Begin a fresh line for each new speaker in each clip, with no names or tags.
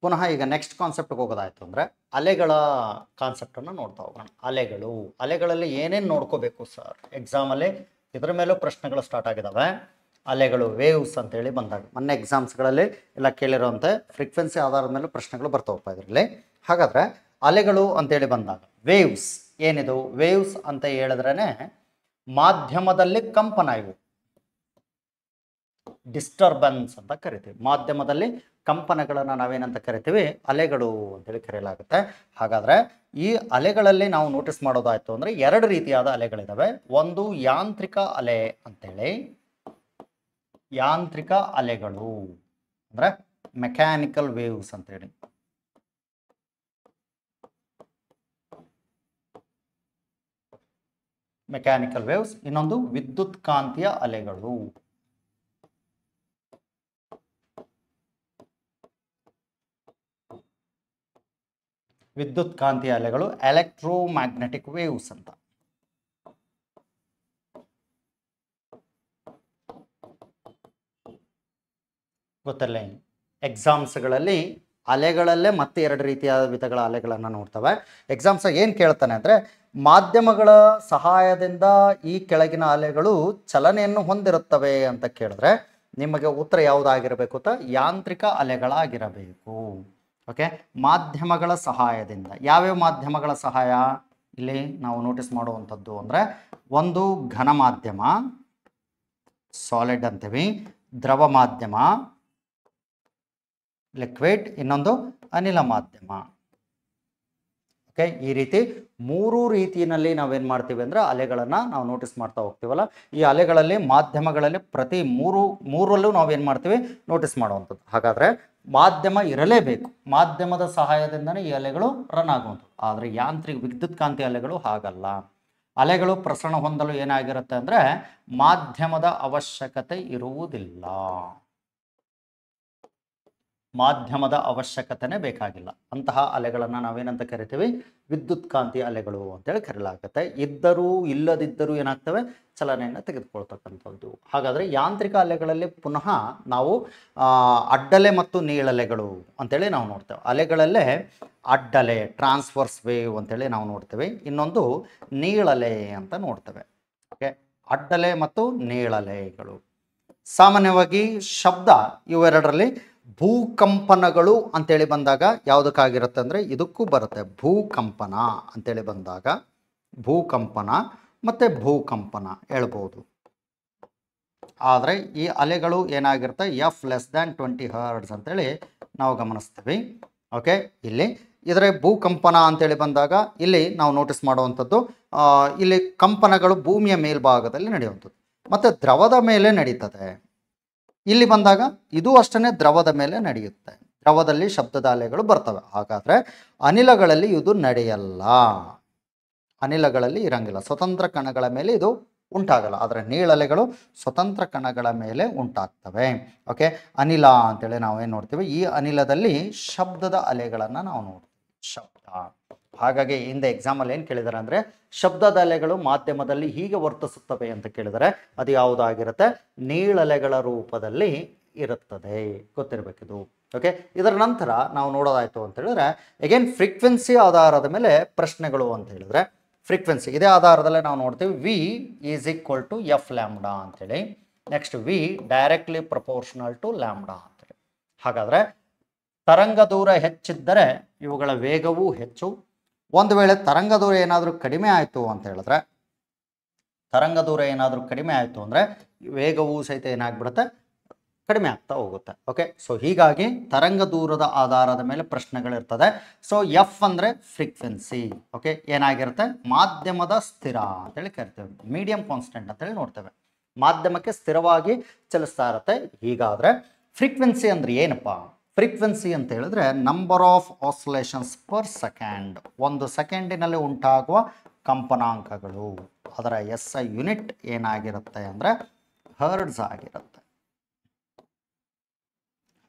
ಪುನಃ ಈಗ ನೆಕ್ಸ್ಟ್ ಕಾನ್ಸೆಪ್ಟ್ಗೆ ಹೋಗೋದಾಯ್ತು ಅಂದರೆ ಅಲೆಗಳ ಕಾನ್ಸೆಪ್ಟನ್ನು ನೋಡ್ತಾ ಹೋಗೋಣ. ಅಲೆಗಳಲ್ಲಿ ಏನೇನು ನೋಡ್ಕೋಬೇಕು ಸರ್ ಎಕ್ಸಾಮಲ್ಲಿ, ಇದರ ಮೇಲೂ ಪ್ರಶ್ನೆಗಳು ಸ್ಟಾರ್ಟ್ ಆಗಿದ್ದಾವೆ. ಅಲೆಗಳು ವೇವ್ಸ್ ಅಂತೇಳಿ ಬಂದಾಗ ಮೊನ್ನೆ ಎಕ್ಸಾಮ್ಸ್ಗಳಲ್ಲಿ ಎಲ್ಲ ಕೇಳಿರೋಂಥ ಫ್ರೀಕ್ವೆನ್ಸಿ ಆಧಾರದ ಮೇಲೂ ಪ್ರಶ್ನೆಗಳು ಬರ್ತಾ ಹೋಗ್ತಾ ಇದರಲ್ಲಿ. ಹಾಗಾದರೆ ಅಲೆಗಳು ಅಂತೇಳಿ ಬಂದಾಗ ವೇವ್ಸ್ ಏನಿದು? ವೇವ್ಸ್ ಅಂತ ಹೇಳಿದ್ರೇ ಮಾಧ್ಯಮದಲ್ಲಿ ಕಂಪನ, ಇವು ಡಿಸ್ಟರ್ಬೆನ್ಸ್ ಅಂತ ಕರಿತೀವಿ. ಮಾಧ್ಯಮದಲ್ಲಿ ಕಂಪನಗಳನ್ನು ನಾವೇನಂತ ಕರಿತೀವಿ? ಅಲೆಗಳು ಅಂತೇಳಿ ಕರೆಯಲಾಗುತ್ತೆ. ಹಾಗಾದರೆ ಈ ಅಲೆಗಳಲ್ಲಿ ನಾವು ನೋಟಿಸ್ ಮಾಡೋದಾಯ್ತು ಅಂದರೆ ಎರಡು ರೀತಿಯಾದ ಅಲೆಗಳಿದ್ದಾವೆ. ಒಂದು ಯಾಂತ್ರಿಕ ಅಲೆ ಅಂತೇಳಿ, ಯಾಂತ್ರಿಕ ಅಲೆಗಳು ಅಂದರೆ ಮೆಕ್ಯಾನಿಕಲ್ ವೇವ್ಸ್ ಅಂತೇಳಿ. Mechanical waves. ಇನ್ನೊಂದು ವಿದ್ಯುತ್ ಕಾಂತೀಯ ಅಲೆಗಳು. ವಿದ್ಯುತ್ ಕಾಂತೀಯ ಅಲೆಗಳು ಎಲೆಕ್ಟ್ರೋಮ್ಯಾಗ್ನೆಟಿಕ್ ವೇವ್ಸ್ ಅಂತ. ಗೊತ್ತಲ್ಲ, ಎಕ್ಸಾಮ್ಸ್ಗಳಲ್ಲಿ ಅಲೆಗಳಲ್ಲೇ ಮತ್ತೆ ಎರಡು ರೀತಿಯಾದ ವಿಧಗಳ ಅಲೆಗಳನ್ನು ನೋಡ್ತವೆ. ಎಕ್ಸಾಮ್ಸ್ ಏನು ಕೇಳ್ತಾನೆ ಅಂದರೆ, ಮಾಧ್ಯಮಗಳ ಸಹಾಯದಿಂದ ಈ ಕೆಳಗಿನ ಅಲೆಗಳು ಚಲನೆಯನ್ನು ಹೊಂದಿರುತ್ತವೆ ಅಂತ ಕೇಳಿದ್ರೆ ನಿಮಗೆ ಉತ್ತರ ಯಾವುದಾಗಿರಬೇಕು ಅಂತ? ಯಾಂತ್ರಿಕ ಅಲೆಗಳಾಗಿರಬೇಕು. ಓಕೆ, ಮಾಧ್ಯಮಗಳ ಸಹಾಯದಿಂದ. ಯಾವ್ಯಾವ ಮಾಧ್ಯಮಗಳ ಸಹಾಯ ಇಲ್ಲಿ ನಾವು ನೋಟಿಸ್ ಮಾಡುವಂಥದ್ದು ಅಂದರೆ, ಒಂದು ಘನ ಮಾಧ್ಯಮ ಸಾಲಿಡ್ ಅಂತೀವಿ, ದ್ರವ ಮಾಧ್ಯಮ ಲಿಕ್ವಿಡ್, ಇನ್ನೊಂದು ಅನಿಲ ಮಾಧ್ಯಮ. ಓಕೆ, ಈ ರೀತಿ ಮೂರು ರೀತಿಯಲ್ಲಿ ನಾವೇನು ಮಾಡ್ತೀವಿ ಅಂದರೆ ಅಲೆಗಳನ್ನು ನಾವು ನೋಟಿಸ್ ಮಾಡ್ತಾ ಹೋಗ್ತೀವಲ್ಲ. ಈ ಅಲೆಗಳಲ್ಲಿ ಮಾಧ್ಯಮಗಳಲ್ಲಿ ಪ್ರತಿ ಮೂರಲ್ಲೂ ನಾವೇನು ಮಾಡ್ತೀವಿ? ನೋಟಿಸ್ ಮಾಡುವಂಥದ್ದು. ಹಾಗಾದರೆ ಮಾಧ್ಯಮ ಇರಲೇಬೇಕು, ಮಾಧ್ಯಮದ ಸಹಾಯದಿಂದನೇ ಈ ಅಲೆಗಳು ರನ್ ಆಗುವಂಥದ್ದು. ಆದರೆ ಯಾಂತ್ರಿಕ ವಿದ್ಯುತ್ ಕಾಂತಿ ಅಲೆಗಳು ಹಾಗಲ್ಲ. ಅಲೆಗಳು ಪ್ರಸರಣ ಹೊಂದಲು ಏನಾಗಿರುತ್ತೆ ಅಂದರೆ ಮಾಧ್ಯಮದ ಅವಶ್ಯಕತೆ ಇರುವುದಿಲ್ಲ. ಮಾಧ್ಯಮದ ಅವಶ್ಯಕತೆನೇ ಬೇಕಾಗಿಲ್ಲ. ಅಂತಹ ಅಲೆಗಳನ್ನು ನಾವೇನಂತ ಕರಿತೀವಿ? ವಿದ್ಯುತ್ ಕಾಂತಿ ಅಲೆಗಳು ಅಂತೇಳಿ ಕರೆಯಲಾಗುತ್ತೆ. ಇದ್ದರೂ ಇಲ್ಲದಿದ್ದರೂ ಏನಾಗ್ತವೆ? ಚಲನೆಯನ್ನು ತೆಗೆದುಕೊಳ್ತಕ್ಕಂಥದ್ದು. ಹಾಗಾದರೆ ಯಾಂತ್ರಿಕ ಅಲೆಗಳಲ್ಲಿ ಪುನಃ ನಾವು ಅಡ್ಡಲೆ ಮತ್ತು ನೀಳಲೆಗಳು ಅಂತೇಳಿ ನಾವು ನೋಡ್ತೇವೆ. ಅಲೆಗಳಲ್ಲೇ ಅಡ್ಡಲೆ ಟ್ರಾನ್ಸ್ವರ್ಸ್ ವೇವ್ ಅಂತೇಳಿ ನಾವು ನೋಡ್ತೇವೆ, ಇನ್ನೊಂದು ನೀಳಲೆ ಅಂತ ನೋಡ್ತೇವೆ. ಓಕೆ, ಅಡ್ಡಲೆ ಮತ್ತು ನೀಳಲೆಗಳು. ಸಾಮಾನ್ಯವಾಗಿ ಶಬ್ದ ಇವೆರಡರಲ್ಲಿ ಭೂಕಂಪನಗಳು ಅಂತೇಳಿ ಬಂದಾಗ ಯಾವುದಕ್ಕಾಗಿರುತ್ತೆ ಅಂದರೆ ಇದಕ್ಕೂ ಬರುತ್ತೆ. ಭೂಕಂಪನ ಅಂತೇಳಿ ಬಂದಾಗ ಭೂಕಂಪನ ಮತ್ತು ಭೂಕಂಪನ ಹೇಳ್ಬೋದು. ಆದರೆ ಈ ಅಲೆಗಳು ಏನಾಗಿರುತ್ತೆ? f<20 Hz ಅಂತೇಳಿ ನಾವು ಗಮನಿಸ್ತೀವಿ. ಓಕೆ, ಇದರ ಭೂಕಂಪನ ಅಂತೇಳಿ ಬಂದಾಗ ಇಲ್ಲಿ ನಾವು ನೋಟಿಸ್ ಮಾಡುವಂಥದ್ದು, ಇಲ್ಲಿ ಕಂಪನಗಳು ಭೂಮಿಯ ಮೇಲ್ಭಾಗದಲ್ಲಿ ನಡೆಯುವಂಥದ್ದು ಮತ್ತು ದ್ರವದ ಮೇಲೆ ನಡೀತದೆ. ಇಲ್ಲಿ ಬಂದಾಗ ಇದು ಅಷ್ಟೇ ದ್ರವದ ಮೇಲೆ ನಡೆಯುತ್ತೆ. ದ್ರವದಲ್ಲಿ ಶಬ್ದದ ಅಲೆಗಳು ಬರ್ತವೆ. ಹಾಗಾದರೆ ಅನಿಲಗಳಲ್ಲಿ ಇದು ನಡೆಯಲ್ಲ, ಅನಿಲಗಳಲ್ಲಿ ಇರಂಗಿಲ್ಲ, ಸ್ವತಂತ್ರ ಕಣಗಳ ಮೇಲೆ ಇದು ಉಂಟಾಗಲ್ಲ. ಆದರೆ ನೀಳಲೆಗಳು ಸ್ವತಂತ್ರ ಕಣಗಳ ಮೇಲೆ ಉಂಟಾಗ್ತವೆ. ಓಕೆ, ಅನಿಲ ಅಂತೇಳಿ ನಾವೇನು ನೋಡ್ತೀವಿ? ಈ ಅನಿಲದಲ್ಲಿ ಶಬ್ದದ ಅಲೆಗಳನ್ನು ನಾವು ನೋಡ್ತೀವಿ. ಶಬ್ದ. ಹಾಗಾಗಿ ಹಿಂದೆ ಎಕ್ಸಾಮಲ್ಲಿ ಏನು ಕೇಳಿದ್ದಾರೆ ಅಂದರೆ ಶಬ್ದದ ಅಲೆಗಳು ಮಾಧ್ಯಮದಲ್ಲಿ ಹೀಗೆ ವರ್ತಿಸುತ್ತವೆ ಅಂತ ಕೇಳಿದರೆ ಅದು ಯಾವುದಾಗಿರುತ್ತೆ? ನೀಳಲೆಗಳ ರೂಪದಲ್ಲಿ ಇರುತ್ತದೆ. ಗೊತ್ತಿರಬೇಕಿದು. ಓಕೆ, ಇದರ ನಂತರ ನಾವು ನೋಡೋದಾಯಿತು ಅಂತ ಹೇಳಿದ್ರೆ ಅಗೇನ್ ಫ್ರೀಕ್ವೆನ್ಸಿ ಆಧಾರದ ಮೇಲೆ ಪ್ರಶ್ನೆಗಳು ಅಂತ ಹೇಳಿದ್ರೆ ಫ್ರೀಕ್ವೆನ್ಸಿ ಇದೇ ಆಧಾರದಲ್ಲೇ ನಾವು ನೋಡ್ತೀವಿ. V = f ಲ್ಯಾಂಬ್ಡಾ ಅಂತೇಳಿ. Next V directly proportional to lambda ಅಂತೇಳಿ. ಹಾಗಾದರೆ ತರಂಗ ದೂರ ಹೆಚ್ಚಿದ್ದರೆ ಇವುಗಳ ವೇಗವೂ ಹೆಚ್ಚು. ಒಂದು ವೇಳೆ ತರಂಗ ದೂರ ಏನಾದರೂ ಕಡಿಮೆ ಆಯಿತು ಅಂತ ಹೇಳಿದ್ರೆ, ತರಂಗ ದೂರ ಏನಾದರೂ ಕಡಿಮೆ ಆಯಿತು ಅಂದರೆ ವೇಗವೂ ಸಹಿತ ಏನಾಗ್ಬಿಡುತ್ತೆ? ಕಡಿಮೆ ಆಗ್ತಾ ಹೋಗುತ್ತೆ. ಓಕೆ, ಸೊ ಹೀಗಾಗಿ ತರಂಗ ದೂರದ ಆಧಾರದ ಮೇಲೆ ಪ್ರಶ್ನೆಗಳಿರ್ತದೆ. ಸೊ ಎಫ್ ಅಂದರೆ ಫ್ರೀಕ್ವೆನ್ಸಿ. ಓಕೆ, ಏನಾಗಿರುತ್ತೆ? ಮಾಧ್ಯಮದ ಸ್ಥಿರ ಅಂತೇಳಿ ಕರಿತೇವೆ, ಮೀಡಿಯಂ ಕಾನ್ಸ್ಟೆಂಟ್ ಅಂತೇಳಿ ನೋಡ್ತೇವೆ. ಮಾಧ್ಯಮಕ್ಕೆ ಸ್ಥಿರವಾಗಿ ಚಲಿಸ್ತಾ ಇರುತ್ತೆ. ಹೀಗಾದರೆ ಫ್ರೀಕ್ವೆನ್ಸಿ ಅಂದರೆ ಏನಪ್ಪ? ಫ್ರೀಕ್ವೆನ್ಸಿ ಅಂತ ಹೇಳಿದ್ರೆ number of oscillations per second, ಒಂದು ಸೆಕೆಂಡಿನಲ್ಲಿ ಉಂಟಾಗುವ ಕಂಪನಾಂಕಗಳು. ಅದರ SI ಯೂನಿಟ್ ಏನಾಗಿರುತ್ತೆ ಅಂದರೆ ಹರ್ಡ್ಸ್ ಆಗಿರುತ್ತೆ.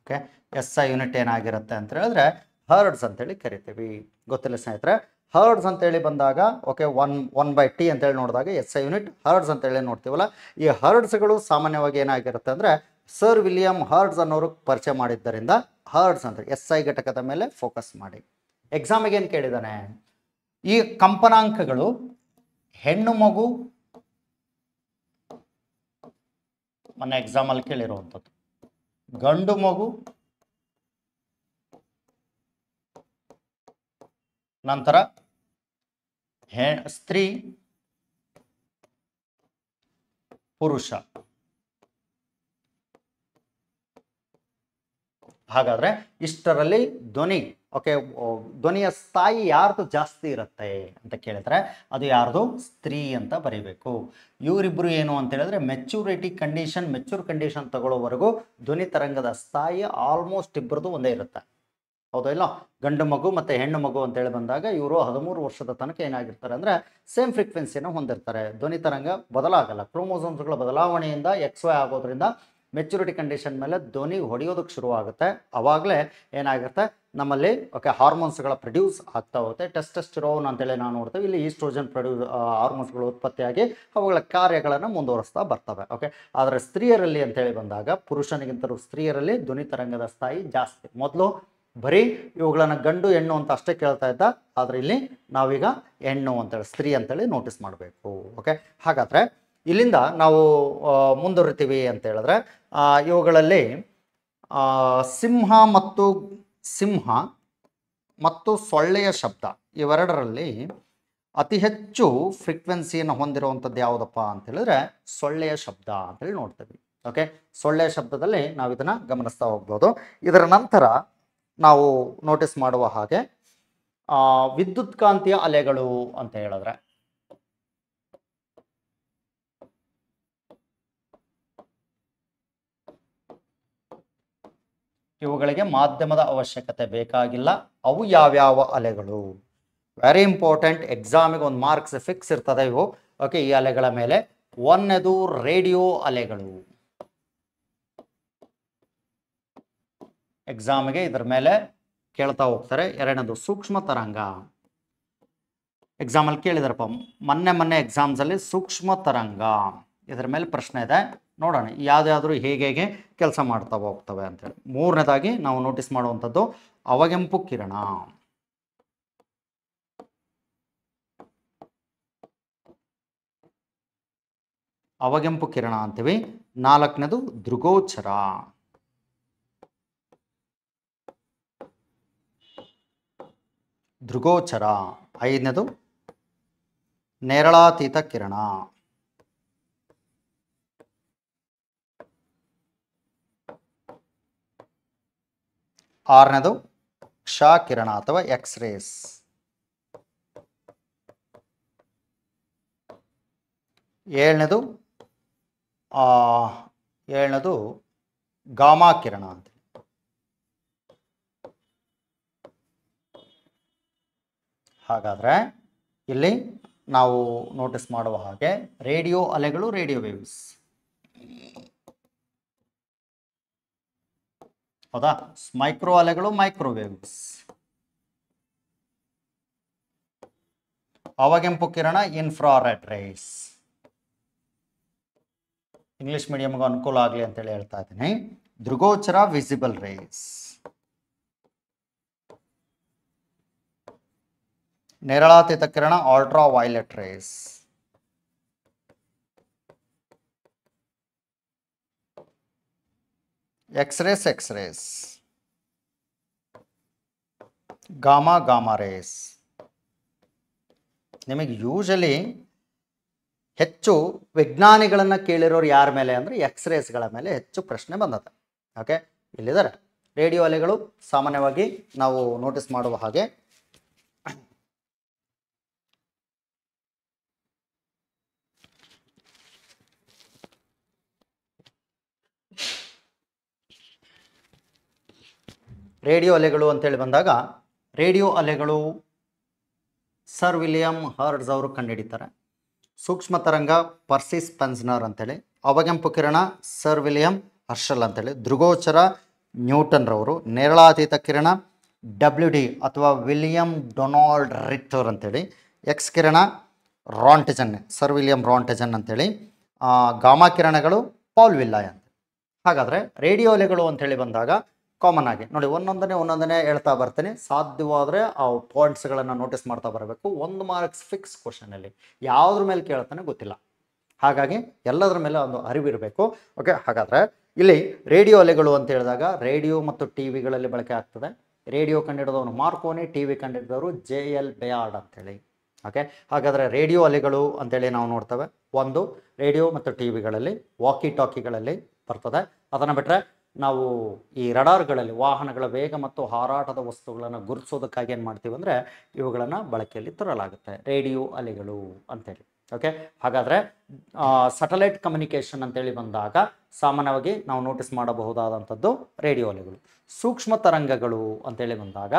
ಓಕೆ, SI ಯೂನಿಟ್ ಏನಾಗಿರುತ್ತೆ ಅಂತ ಹೇಳಿದ್ರೆ ಹರ್ಡ್ಸ್ ಅಂತೇಳಿ ಕರಿತೀವಿ. ಗೊತ್ತಿಲ್ಲ ಸ್ನೇಹಿತರೆ, ಹರ್ಡ್ಸ್ ಅಂತೇಳಿ ಬಂದಾಗ ಓಕೆ 1/T ಅಂತೇಳಿ ನೋಡಿದಾಗ SI ಯೂನಿಟ್ ಹರ್ಡ್ಸ್ ಅಂತೇಳಿ ನೋಡ್ತೀವಲ್ಲ. ಈ ಹರ್ಡ್ಸ್ಗಳು ಸಾಮಾನ್ಯವಾಗಿ ಏನಾಗಿರುತ್ತೆ ಅಂದರೆ ಸರ್ ವಿಲಿಯಂ ಹರ್ಡ್ಸ್ ಅನ್ನೋರು ಪರಿಚಯ ಮಾಡಿದ್ದರಿಂದ ಹರ್ಡ್ಸ್ ಅಂತ SI ಘಟಕದ ಮೇಲೆ ಫೋಕಸ್ ಮಾಡಿ. ಎಕ್ಸಾಮಿಗೆ ಏನು ಕೇಳಿದ್ದಾನೆ, ಈ ಕಂಪನಾಂಕಗಳು ಹೆಣ್ಣು ಮಗು ಮೊನ್ನೆ ಎಕ್ಸಾಮಲ್ಲಿ ಕೇಳಿರುವಂಥದ್ದು, ಗಂಡು ಮಗು, ನಂತರ ಸ್ತ್ರೀ, ಪುರುಷ. ಹಾಗಾದ್ರೆ ಇಷ್ಟರಲ್ಲಿ ಧ್ವನಿ, ಓಕೆ, ಧ್ವನಿಯ ಸ್ಥಾಯಿ ಯಾರ್ದು ಜಾಸ್ತಿ ಇರುತ್ತೆ ಅಂತ ಕೇಳಿದ್ರೆ ಅದು ಯಾರ್ದು, ಸ್ತ್ರೀ ಅಂತ ಬರೀಬೇಕು. ಇವರಿಬ್ಬರು ಏನು ಅಂತ ಹೇಳಿದ್ರೆ ಮೆಚೂರ್ ಕಂಡೀಷನ್ ತಗೊಳ್ಳೋವರೆಗೂ ಧ್ವನಿ ತರಂಗದ ಸ್ಥಾಯಿ ಆಲ್ಮೋಸ್ಟ್ ಇಬ್ಬರದು ಒಂದೇ ಇರುತ್ತೆ. ಹೌದಾ ಇಲ್ಲ? ಗಂಡು ಮಗು ಮತ್ತು ಹೆಣ್ಣು ಮಗು ಅಂತೇಳಿ ಬಂದಾಗ ಇವರು 13 ವರ್ಷದ ತನಕ ಏನಾಗಿರ್ತಾರೆ ಅಂದರೆ ಸೇಮ್ ಫ್ರೀಕ್ವೆನ್ಸಿಯನ್ನು ಹೊಂದಿರ್ತಾರೆ. ಧ್ವನಿ ತರಂಗ ಬದಲಾಗಲ್ಲ. ಕ್ರೋಮೋಸೋಮ್ಸ್ಗಳ ಬದಲಾವಣೆಯಿಂದ XY ಆಗೋದ್ರಿಂದ ಮೆಚುರಿಟಿ ಕಂಡೀಷನ್ ಮೇಲೆ ಧ್ವನಿ ಹೊಡೆಯೋದಕ್ಕೆ ಶುರುವಾಗುತ್ತೆ. ಆವಾಗಲೇ ಏನಾಗುತ್ತೆ ನಮ್ಮಲ್ಲಿ, ಓಕೆ, ಹಾರ್ಮೋನ್ಸ್ಗಳ ಪ್ರೊಡ್ಯೂಸ್ ಆಗ್ತಾ ಹೋಗುತ್ತೆ. ಟೆಸ್ಟೆಸ್ಟೆರೋನ್ ಅಂತೇಳಿ ನಾವು ನೋಡ್ತೇವೆ. ಇಲ್ಲಿ ಈಸ್ಟ್ರೋಜನ್ ಹಾರ್ಮೋನ್ಸ್ಗಳು ಉತ್ಪತ್ತಿಯಾಗಿ ಅವುಗಳ ಕಾರ್ಯಗಳನ್ನು ಮುಂದುವರಿಸ್ತಾ ಬರ್ತವೆ. ಓಕೆ, ಆದರೆ ಸ್ತ್ರೀಯರಲ್ಲಿ ಅಂತೇಳಿ ಬಂದಾಗ ಪುರುಷನಿಗಿಂತಲೂ ಸ್ತ್ರೀಯರಲ್ಲಿ ಧ್ವನಿ ತರಂಗದ ಸ್ಥಾಯಿ ಜಾಸ್ತಿ. ಮೊದಲು ಬರೀ ಇವುಗಳನ್ನು ಗಂಡು ಹೆಣ್ಣು ಅಂತ ಅಷ್ಟೇ ಕೇಳ್ತಾ ಇದ್ದ, ಆದರೆ ಇಲ್ಲಿ ನಾವೀಗ ಹೆಣ್ಣು ಅಂತೇಳಿ, ಸ್ತ್ರೀ ಅಂತೇಳಿ ನೋಟಿಸ್ ಮಾಡಬೇಕು. ಓಕೆ, ಹಾಗಾದರೆ ಇಲ್ಲಿಂದ ನಾವು ಮುಂದುವರಿತೀವಿ ಅಂತ ಹೇಳಿದ್ರೆ ಇವುಗಳಲ್ಲಿ ಸಿಂಹ ಮತ್ತು ಸೊಳ್ಳೆಯ ಶಬ್ದ ಇವೆರಡರಲ್ಲಿ ಅತಿ ಹೆಚ್ಚು ಫ್ರೀಕ್ವೆನ್ಸಿಯನ್ನು ಹೊಂದಿರುವಂಥದ್ದು ಯಾವುದಪ್ಪ ಅಂತ ಹೇಳಿದ್ರೆ ಸೊಳ್ಳೆಯ ಶಬ್ದ ಅಂತೇಳಿ ನೋಡ್ತೀವಿ. ಓಕೆ, ಸೊಳ್ಳೆಯ ಶಬ್ದದಲ್ಲಿ ನಾವು ಇದನ್ನು ಗಮನಿಸ್ತಾ ಹೋಗ್ಬೋದು. ಇದರ ನಂತರ ನಾವು ನೋಟಿಸ್ ಮಾಡುವ ಹಾಗೆ ವಿದ್ಯುತ್ಕಾಂತೀಯ ಅಲೆಗಳು ಅಂತ ಹೇಳಿದ್ರೆ ಇವುಗಳಿಗೆ ಮಾಧ್ಯಮದ ಅವಶ್ಯಕತೆ ಬೇಕಾಗಿಲ್ಲ. ಅವು ಯಾವ್ಯಾವ ಅಲೆಗಳು? ವೆರಿ ಇಂಪಾರ್ಟೆಂಟ್, ಎಕ್ಸಾಮಿಗೆ ಒಂದು ಮಾರ್ಕ್ಸ್ ಫಿಕ್ಸ್ ಇರ್ತದೆ ಇವು. ಓಕೆ, ಈ ಅಲೆಗಳ ಮೇಲೆ ಒಂದನೇದು ರೇಡಿಯೋ ಅಲೆಗಳು. ಎಕ್ಸಾಮಿಗೆ ಇದರ ಮೇಲೆ ಕೇಳ್ತಾ ಹೋಗ್ತಾರೆ. ಎರಡನೇದು ಸೂಕ್ಷ್ಮ ತರಂಗ. ಎಕ್ಸಾಮಲ್ಲಿ ಕೇಳಿದಾರಪ್ಪ ಮೊನ್ನೆ ಎಕ್ಸಾಮ್ಸಲ್ಲಿ ಸೂಕ್ಷ್ಮ ತರಂಗ, ಇದರ ಮೇಲೆ ಪ್ರಶ್ನೆ ಇದೆ. ನೋಡೋಣ ಯಾವುದಾದ್ರೂ ಹೇಗೆ ಕೆಲಸ ಮಾಡ್ತಾ ಹೋಗ್ತವೆ ಅಂತೇಳಿ. ಮೂರನೇದಾಗಿ ನಾವು ನೋಟಿಸ್ ಮಾಡುವಂಥದ್ದು ಅವಗೆಂಪು ಕಿರಣ. ಅವಗೆಂಪು ಕಿರಣ ಅಂತೀವಿ. ನಾಲ್ಕನೇದು ದೃಗೋಚರ. ಐದನೇದು ನೇರಳಾತೀತ ಕಿರಣ. ಆರನೇದು ಕ್ಷಕಿರಣ ಅಥವಾ ಎಕ್ಸ್ರೇಸ್. ಏಳನೇದು ಗಾಮಾ ಕಿರಣ ಅಂತ. ಹಾಗಾದರೆ ಇಲ್ಲಿ ನಾವು ನೋಟಿಸ್ ಮಾಡುವ ಹಾಗೆ ರೇಡಿಯೋ ಅಲೆಗಳು, ರೇಡಿಯೋ ವೇವ್ಸ್, ಹೌದಾ? ಮೈಕ್ರೋ ಅಲೆಗಳು, ಮೈಕ್ರೋವೇವ್ಸ್. ಅವಗೆಂಪು ಕಿರಣ ಇನ್ಫ್ರಾರೆಡ್ ರೇಸ್. ಇಂಗ್ಲಿಷ್ ಮೀಡಿಯಂಗೆ ಅನುಕೂಲ ಆಗಲಿ ಅಂತೇಳಿ ಹೇಳ್ತಾ ಇದ್ದೀನಿ. ದೃಗೋಚರ ವಿಸಿಬಲ್ ರೇಸ್. ನೇರಳಾತೀತ ಕಿರಣ ultra violet rays. X rays, gamma rays. ನಿಮಗೆ ಯೂಶಲಿ ಹೆಚ್ಚು ವಿಜ್ಞಾನಿಗಳನ್ನು ಕೇಳಿರೋರು ಯಾರ ಮೇಲೆ ಅಂದರೆ ಎಕ್ಸ್ರೇಸ್ಗಳ ಮೇಲೆ ಹೆಚ್ಚು ಪ್ರಶ್ನೆ ಬಂದತೆ. ಓಕೆ, ಇಲ್ಲಿದ್ದಾರೆ ರೇಡಿಯೋ ಅಲೆಗಳು. ಸಾಮಾನ್ಯವಾಗಿ ನಾವು ನೋಟಿಸ್ ಮಾಡುವ ಹಾಗೆ ರೇಡಿಯೋ ಅಲೆಗಳು ಅಂತೇಳಿ ಬಂದಾಗ ರೇಡಿಯೋ ಅಲೆಗಳು ಸರ್ ವಿಲಿಯಂ ಹರ್ಟ್ಜ್ ಅವರು ಕಂಡುಹಿಡಿತಾರೆ. ಸೂಕ್ಷ್ಮ ತರಂಗ ಪರ್ಸಿ ಸ್ಪೆನ್ಸರ್ ಅಂತೇಳಿ. ಅವಗೆಂಪು ಕಿರಣ ಸರ್ ವಿಲಿಯಂ ಹರ್ಷಲ್ ಅಂತೇಳಿ. ದೃಗೋಚರ ನ್ಯೂಟನ್ ರವರು. ನೇರಳಾತೀತ ಕಿರಣ WD ಅಥವಾ ವಿಲಿಯಂ ಡೊನಾಲ್ಡ್ ರಿಕ್ಟರ್ ಅಂತೇಳಿ. ಎಕ್ಸ್ ಕಿರಣ ರಾಂಟಿಜನ್, ಸರ್ ವಿಲಿಯಂ ರಾಂಟಿಜನ್ ಅಂತೇಳಿ. ಗಾಮಾ ಕಿರಣಗಳು ಪಾಲ್ ವಿಲ್ಲಾಯ್ ಅಂತ. ಹಾಗಾದರೆ ರೇಡಿಯೋ ಅಲೆಗಳು ಅಂಥೇಳಿ ಬಂದಾಗ ಕಾಮನ್ ಆಗಿ ನೋಡಿ ಒಂದೊಂದನೇ ಹೇಳ್ತಾ ಬರ್ತೀನಿ. ಸಾಧ್ಯವಾದರೆ ಆ ಪಾಯಿಂಟ್ಸ್ಗಳನ್ನು ನೋಟಿಸ್ ಮಾಡ್ತಾ ಬರಬೇಕು. 1 ಮಾರ್ಕ್ಸ್ ಫಿಕ್ಸ್ ಕ್ವಶನಲ್ಲಿ ಯಾವುದ್ರ ಮೇಲೆ ಕೇಳ್ತಾನೆ ಗೊತ್ತಿಲ್ಲ, ಹಾಗಾಗಿ ಎಲ್ಲದರ ಮೇಲೆ ಒಂದು ಅರಿವಿರಬೇಕು. ಓಕೆ, ಹಾಗಾದರೆ ಇಲ್ಲಿ ರೇಡಿಯೋ ಅಲೆಗಳು ಅಂತ ಹೇಳಿದಾಗ ರೇಡಿಯೋ ಮತ್ತು ಟಿ ವಿಗಳಲ್ಲಿ ಬಳಕೆ ಆಗ್ತದೆ. ರೇಡಿಯೋ ಕಂಡಿಡಿದವನು ಮಾರ್ಕೋನಿ, ಟಿ ವಿ ಕಂಡಿಡಿದವರು JL ಬೇಯಾರ್ಡ್ ಅಂತೇಳಿ. ಓಕೆ, ಹಾಗಾದರೆ ರೇಡಿಯೋ ಅಲೆಗಳು ಅಂತೇಳಿ ನಾವು ನೋಡ್ತೇವೆ. ಒಂದು ರೇಡಿಯೋ ಮತ್ತು ಟಿ ವಿಗಳಲ್ಲಿ, ವಾಕಿ ಟಾಕಿಗಳಲ್ಲಿ ಬರ್ತದೆ. ಅದನ್ನು ಬಿಟ್ಟರೆ ನಾವು ಈ ರಡಾರ್ಗಳಲ್ಲಿ ವಾಹನಗಳ ವೇಗ ಮತ್ತು ಹಾರಾಟದ ವಸ್ತುಗಳನ್ನು ಗುರುತಿಸೋದಕ್ಕಾಗಿ ಏನು ಮಾಡ್ತೀವಿ ಅಂದರೆ ಇವುಗಳನ್ನು ಬಳಕೆಯಲ್ಲಿ ತರಲಾಗುತ್ತೆ, ರೇಡಿಯೋ ಅಲೆಗಳು ಅಂತೇಳಿ. ಓಕೆ, ಹಾಗಾದರೆ ಸ್ಯಾಟಲೈಟ್ ಕಮ್ಯುನಿಕೇಷನ್ ಅಂತೇಳಿ ಬಂದಾಗ ಸಾಮಾನ್ಯವಾಗಿ ನಾವು ನೋಟಿಸ್ ಮಾಡಬಹುದಾದಂಥದ್ದು ರೇಡಿಯೋ ಅಲೆಗಳು. ಸೂಕ್ಷ್ಮ ತರಂಗಗಳು ಅಂತೇಳಿ ಬಂದಾಗ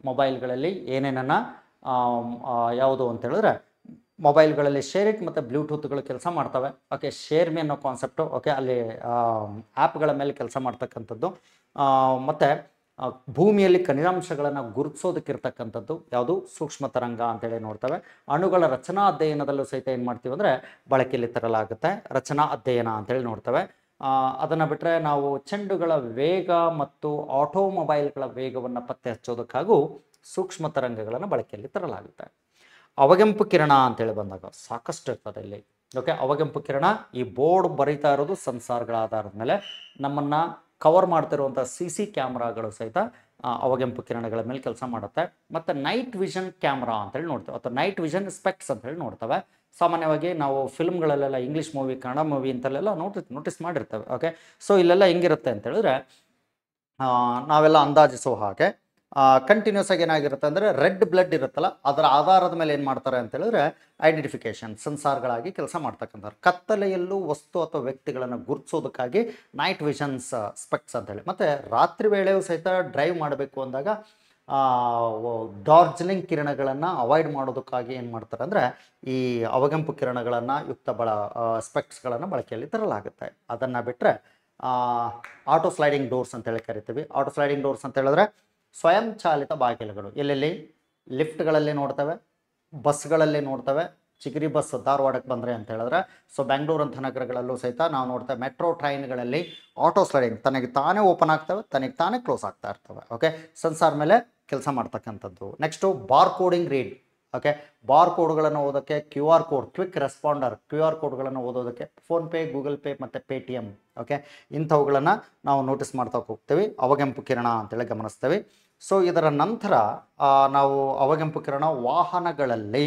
ಮೊಬೈಲ್ಗಳಲ್ಲಿ ಏನೇನನ್ನು ಯಾವುದು ಅಂತ ಹೇಳಿದ್ರೆ ಮೊಬೈಲ್ಗಳಲ್ಲಿ ಶೇರ್ ಇಟ್ ಮತ್ತು ಬ್ಲೂಟೂತ್ಗಳು ಕೆಲಸ ಮಾಡ್ತವೆ. ಓಕೆ, ಶೇರ್ ಮಿ ಅನ್ನೋ ಕಾನ್ಸೆಪ್ಟು. ಓಕೆ, ಅಲ್ಲಿ ಆ್ಯಪ್ಗಳ ಮೇಲೆ ಕೆಲಸ ಮಾಡ್ತಕ್ಕಂಥದ್ದು. ಮತ್ತು ಭೂಮಿಯಲ್ಲಿ ಖನಿಜಾಂಶಗಳನ್ನು ಗುರುತಿಸೋದಕ್ಕಿರ್ತಕ್ಕಂಥದ್ದು ಯಾವುದು ಸೂಕ್ಷ್ಮ ತರಂಗ ಅಂತೇಳಿ ನೋಡ್ತವೆ. ಅಣುಗಳ ರಚನಾ ಅಧ್ಯಯನದಲ್ಲೂ ಸಹಿತ ಏನು ಮಾಡ್ತೀವಿ ಅಂದರೆ ಬಳಕೆಯಲ್ಲಿ ತರಲಾಗುತ್ತೆ, ರಚನಾ ಅಧ್ಯಯನ ಅಂತೇಳಿ ನೋಡ್ತವೆ. ಅದನ್ನು ಬಿಟ್ಟರೆ ನಾವು ಚೆಂಡುಗಳ ವೇಗ ಮತ್ತು ಆಟೋಮೊಬೈಲ್ಗಳ ವೇಗವನ್ನು ಪತ್ತೆ ಹಚ್ಚೋದಕ್ಕಾಗೂ ಸೂಕ್ಷ್ಮ ತರಂಗಗಳನ್ನು ಬಳಕೆಯಲ್ಲಿ ತರಲಾಗುತ್ತೆ. ಅವಗೆಂಪು ಕಿರಣ ಅಂತೇಳಿ ಬಂದಾಗ ಸಾಕಷ್ಟು ಇರ್ತದೆ ಇಲ್ಲಿ. ಓಕೆ, ಅವಗೆಂಪು ಕಿರಣ ಈ ಬೋರ್ಡ್ ಬರೀತಾ ಇರೋದು ಸೆನ್ಸಾರ್ಗಳ ಆಧಾರದ ಮೇಲೆ. ನಮ್ಮನ್ನು ಕವರ್ ಮಾಡ್ತಿರುವಂಥ CC ಕ್ಯಾಮ್ರಾಗಳು ಸಹಿತ ಅವಗೆಂಪು ಕಿರಣಗಳ ಮೇಲೆ ಕೆಲಸ ಮಾಡುತ್ತೆ. ಮತ್ತು ನೈಟ್ ವಿಷನ್ ಕ್ಯಾಮ್ರಾ ಅಂತೇಳಿ ನೋಡ್ತೇವೆ, ಅಥವಾ ನೈಟ್ ವಿಷನ್ ಸ್ಪೆಕ್ಸ್ ಅಂತೇಳಿ ನೋಡ್ತವೆ. ಸಾಮಾನ್ಯವಾಗಿ ನಾವು ಫಿಲ್ಮ್ಗಳಲ್ಲೆಲ್ಲ ಇಂಗ್ಲೀಷ್ ಮೂವಿ, ಕನ್ನಡ ಮೂವಿ ಇಂಥಲ್ಲೆಲ್ಲ ನೋಟಿಸ್ ಮಾಡಿರ್ತೇವೆ. ಓಕೆ, ಸೊ ಇಲ್ಲೆಲ್ಲ ಹೆಂಗಿರುತ್ತೆ ಅಂತ ಹೇಳಿದ್ರೆ ನಾವೆಲ್ಲ ಅಂದಾಜಿಸೋ ಹಾಗೆ ಕಂಟಿನ್ಯೂಸ್ ಆಗಿ ಏನಾಗಿರುತ್ತೆ ಅಂದರೆ ರೆಡ್ ಬ್ಲಡ್ ಇರುತ್ತಲ್ಲ, ಅದರ ಆಧಾರದ ಮೇಲೆ ಏನು ಮಾಡ್ತಾರೆ ಅಂತ ಹೇಳಿದ್ರೆ ಐಡೆಂಟಿಫಿಕೇಷನ್ ಸೆನ್ಸಾರ್ಗಳಾಗಿ ಕೆಲಸ ಮಾಡ್ತಕ್ಕಂಥವ್ರು. ಕತ್ತಲೆಯಲ್ಲೂ ವಸ್ತು ಅಥವಾ ವ್ಯಕ್ತಿಗಳನ್ನು ಗುರುತಿಸೋದಕ್ಕಾಗಿ ನೈಟ್ ವಿಷನ್ಸ್ ಸ್ಪೆಕ್ಸ್ ಅಂತೇಳಿ. ಮತ್ತು ರಾತ್ರಿ ವೇಳೆಯೂ ಸಹಿತ ಡ್ರೈವ್ ಮಾಡಬೇಕು ಅಂದಾಗ ಡಾರ್ಜಿಲಿಂಗ್ ಕಿರಣಗಳನ್ನು ಅವಾಯ್ಡ್ ಮಾಡೋದಕ್ಕಾಗಿ ಏನು ಮಾಡ್ತಾರೆ ಅಂದರೆ ಈ ಅವಗೆಂಪು ಕಿರಣಗಳನ್ನು ಸ್ಪೆಕ್ಸ್ಗಳನ್ನು ಬಳಕೆಯಲ್ಲಿ ತರಲಾಗುತ್ತೆ. ಅದನ್ನು ಬಿಟ್ಟರೆ ಆಟೋ ಸ್ಲೈಡಿಂಗ್ ಡೋರ್ಸ್ ಅಂತೇಳಿ ಕರಿತೀವಿ. ಆಟೋ ಸ್ಲೈಡಿಂಗ್ ಡೋರ್ಸ್ ಅಂತ ಹೇಳಿದ್ರೆ ಸ್ವಯಂ ಚಾಲಿತ ಬಾಗಿಲುಗಳು. ಎಲ್ಲೆಲ್ಲಿ ಲಿಫ್ಟ್ಗಳಲ್ಲಿ ನೋಡ್ತವೆ, ಬಸ್ಗಳಲ್ಲಿ ನೋಡ್ತವೆ. ಚಿಗರಿ ಬಸ್ ಧಾರವಾಡಕ್ಕೆ ಬಂದರೆ ಅಂತ ಹೇಳಿದ್ರೆ, ಸೊ ಬೆಂಗಳೂರು ಅಂಥ ನಗರಗಳಲ್ಲೂ ಸಹಿತ ನಾವು ನೋಡ್ತೇವೆ. ಮೆಟ್ರೋ ಟ್ರೈನ್ಗಳಲ್ಲಿ ಆಟೋ ಸ್ಲೈಡಿಂಗ್ ತನಗೆ ತಾನೇ ಓಪನ್ ಆಗ್ತವೆ, ತನಗೆ ತಾನೇ ಕ್ಲೋಸ್ ಆಗ್ತಾ ಇರ್ತವೆ. ಓಕೆ, ಸೆನ್ಸಾರ್ ಮೇಲೆ ಕೆಲಸ ಮಾಡ್ತಕ್ಕಂಥದ್ದು. Next bar coding read. Okay, bar ಕೋಡ್ಗಳನ್ನು ಓದೋಕ್ಕೆ QR code, quick responder QR ಕೋಡ್ಗಳನ್ನು ಓದೋದಕ್ಕೆ ಫೋನ್ಪೇ, ಗೂಗಲ್ ಪೇ ಮತ್ತು ಪೇಟಿಎಮ್. ಓಕೆ, ಇಂಥವುಗಳನ್ನು ನಾವು ನೋಟಿಸ್ ಮಾಡ್ತಾ ಹೋಗ್ತೀವಿ, ಅವಗೆಂಪು ಕಿರಣ ಅಂತೇಳಿ ಗಮನಿಸ್ತೇವೆ. ಸೊ ಇದರ ನಂತರ ನಾವು ಅವಗೆಂಪು ಕಿರಣ ವಾಹನಗಳಲ್ಲಿ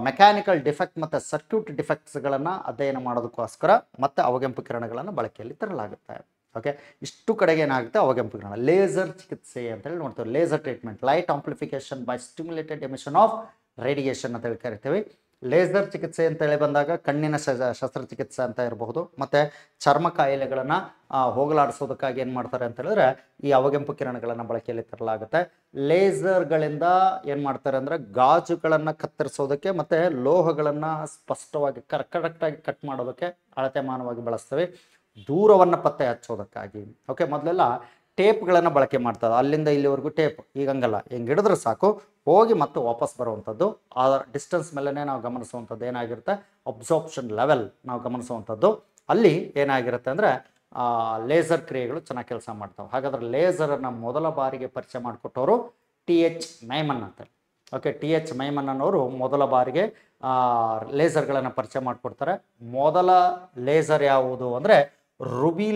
ಮೆಕ್ಯಾನಿಕಲ್ ಡಿಫೆಕ್ಟ್ ಮತ್ತು ಸರ್ಕ್ಯೂಟ್ ಡಿಫೆಕ್ಟ್ಸ್ಗಳನ್ನು ಅಧ್ಯಯನ ಮಾಡೋದಕ್ಕೋಸ್ಕರ ಮತ್ತು ಅವಗೆಂಪು ಕಿರಣಗಳನ್ನು ಬಳಕೆಯಲ್ಲಿ ತರಲಾಗುತ್ತೆ. ಓಕೆ, ಇಷ್ಟು ಕಡೆಗೆ ಏನಾಗುತ್ತೆ ಅವಗೆಂಪು ಕಿರಣ. ಲೇಸರ್ ಚಿಕಿತ್ಸೆ ಅಂತೇಳಿ ನೋಡ್ತೇವೆ, laser treatment, light amplification by stimulated emission of radiation ಅಂತೇಳಿ ಕರಿತೀವಿ. ಲೇಸರ್ ಚಿಕಿತ್ಸೆ ಅಂತೇಳಿ ಬಂದಾಗ ಕಣ್ಣಿನ ಶಸ್ತ್ರಚಿಕಿತ್ಸೆ ಅಂತ ಇರಬಹುದು, ಮತ್ತು ಚರ್ಮ ಕಾಯಿಲೆಗಳನ್ನು ಹೋಗಲಾಡಿಸೋದಕ್ಕಾಗಿ ಏನು ಮಾಡ್ತಾರೆ ಅಂತ ಹೇಳಿದ್ರೆ ಈ ಅವಗೆಂಪು ಕಿರಣಗಳನ್ನು ಬಳಕೆಯಲ್ಲಿ ತರಲಾಗುತ್ತೆ. ಲೇಸರ್ಗಳಿಂದ ಏನು ಮಾಡ್ತಾರೆ ಅಂದರೆ ಗಾಜುಗಳನ್ನು ಕತ್ತರಿಸೋದಕ್ಕೆ ಮತ್ತು ಲೋಹಗಳನ್ನು ಸ್ಪಷ್ಟವಾಗಿ ಕರೆಕ್ಟಾಗಿ ಕಟ್ ಮಾಡೋದಕ್ಕೆ ಅಳತೆಮಾನವಾಗಿ ಬಳಸ್ತೇವೆ. ದೂರವನ್ನು ಪತ್ತೆ ಹಚ್ಚೋದಕ್ಕಾಗಿ. ಓಕೆ, ಮೊದಲೆಲ್ಲ ಟೇಪ್ಗಳನ್ನು ಬಳಕೆ ಮಾಡ್ತಾರೆ, ಅಲ್ಲಿಂದ ಇಲ್ಲಿವರೆಗೂ ಟೇಪ್. ಈಗ ಹಂಗಲ್ಲ, ಹಿಂಗೆ ಹಿಡಿದ್ರೆ ಸಾಕು ಹೋಗಿ ಮತ್ತೆ ವಾಪಸ್ ಬರುವಂಥದ್ದು. ಆ ಡಿಸ್ಟೆನ್ಸ್ ಮೇಲೇ ನಾವು ಗಮನಿಸುವಂಥದ್ದು ಏನಾಗಿರುತ್ತೆ, ಅಬ್ಸಾರ್ಪ್ಷನ್ ಲೆವೆಲ್ ನಾವು ಗಮನಿಸುವಂಥದ್ದು. ಅಲ್ಲಿ ಏನಾಗಿರುತ್ತೆ ಅಂದರೆ ಲೇಸರ್ ಕ್ರಿಯೆಗಳು ಚೆನ್ನಾಗಿ ಕೆಲಸ ಮಾಡ್ತಾವೆ. ಹಾಗಾದರೆ ಲೇಸರನ್ನು ಮೊದಲ ಬಾರಿಗೆ ಪರಿಚಯ ಮಾಡಿಕೊಟ್ಟವರು TH ಮೈಮನ್ ಅಂತ. ಓಕೆ, TH ಮೈಮನ್ ಅನ್ನೋರು ಮೊದಲ ಬಾರಿಗೆ ಲೇಸರ್ಗಳನ್ನು ಪರಿಚಯ ಮಾಡಿಕೊಡ್ತಾರೆ. ಮೊದಲ ಲೇಸರ್ ಯಾವುದು ಅಂದರೆ ರುಬಿ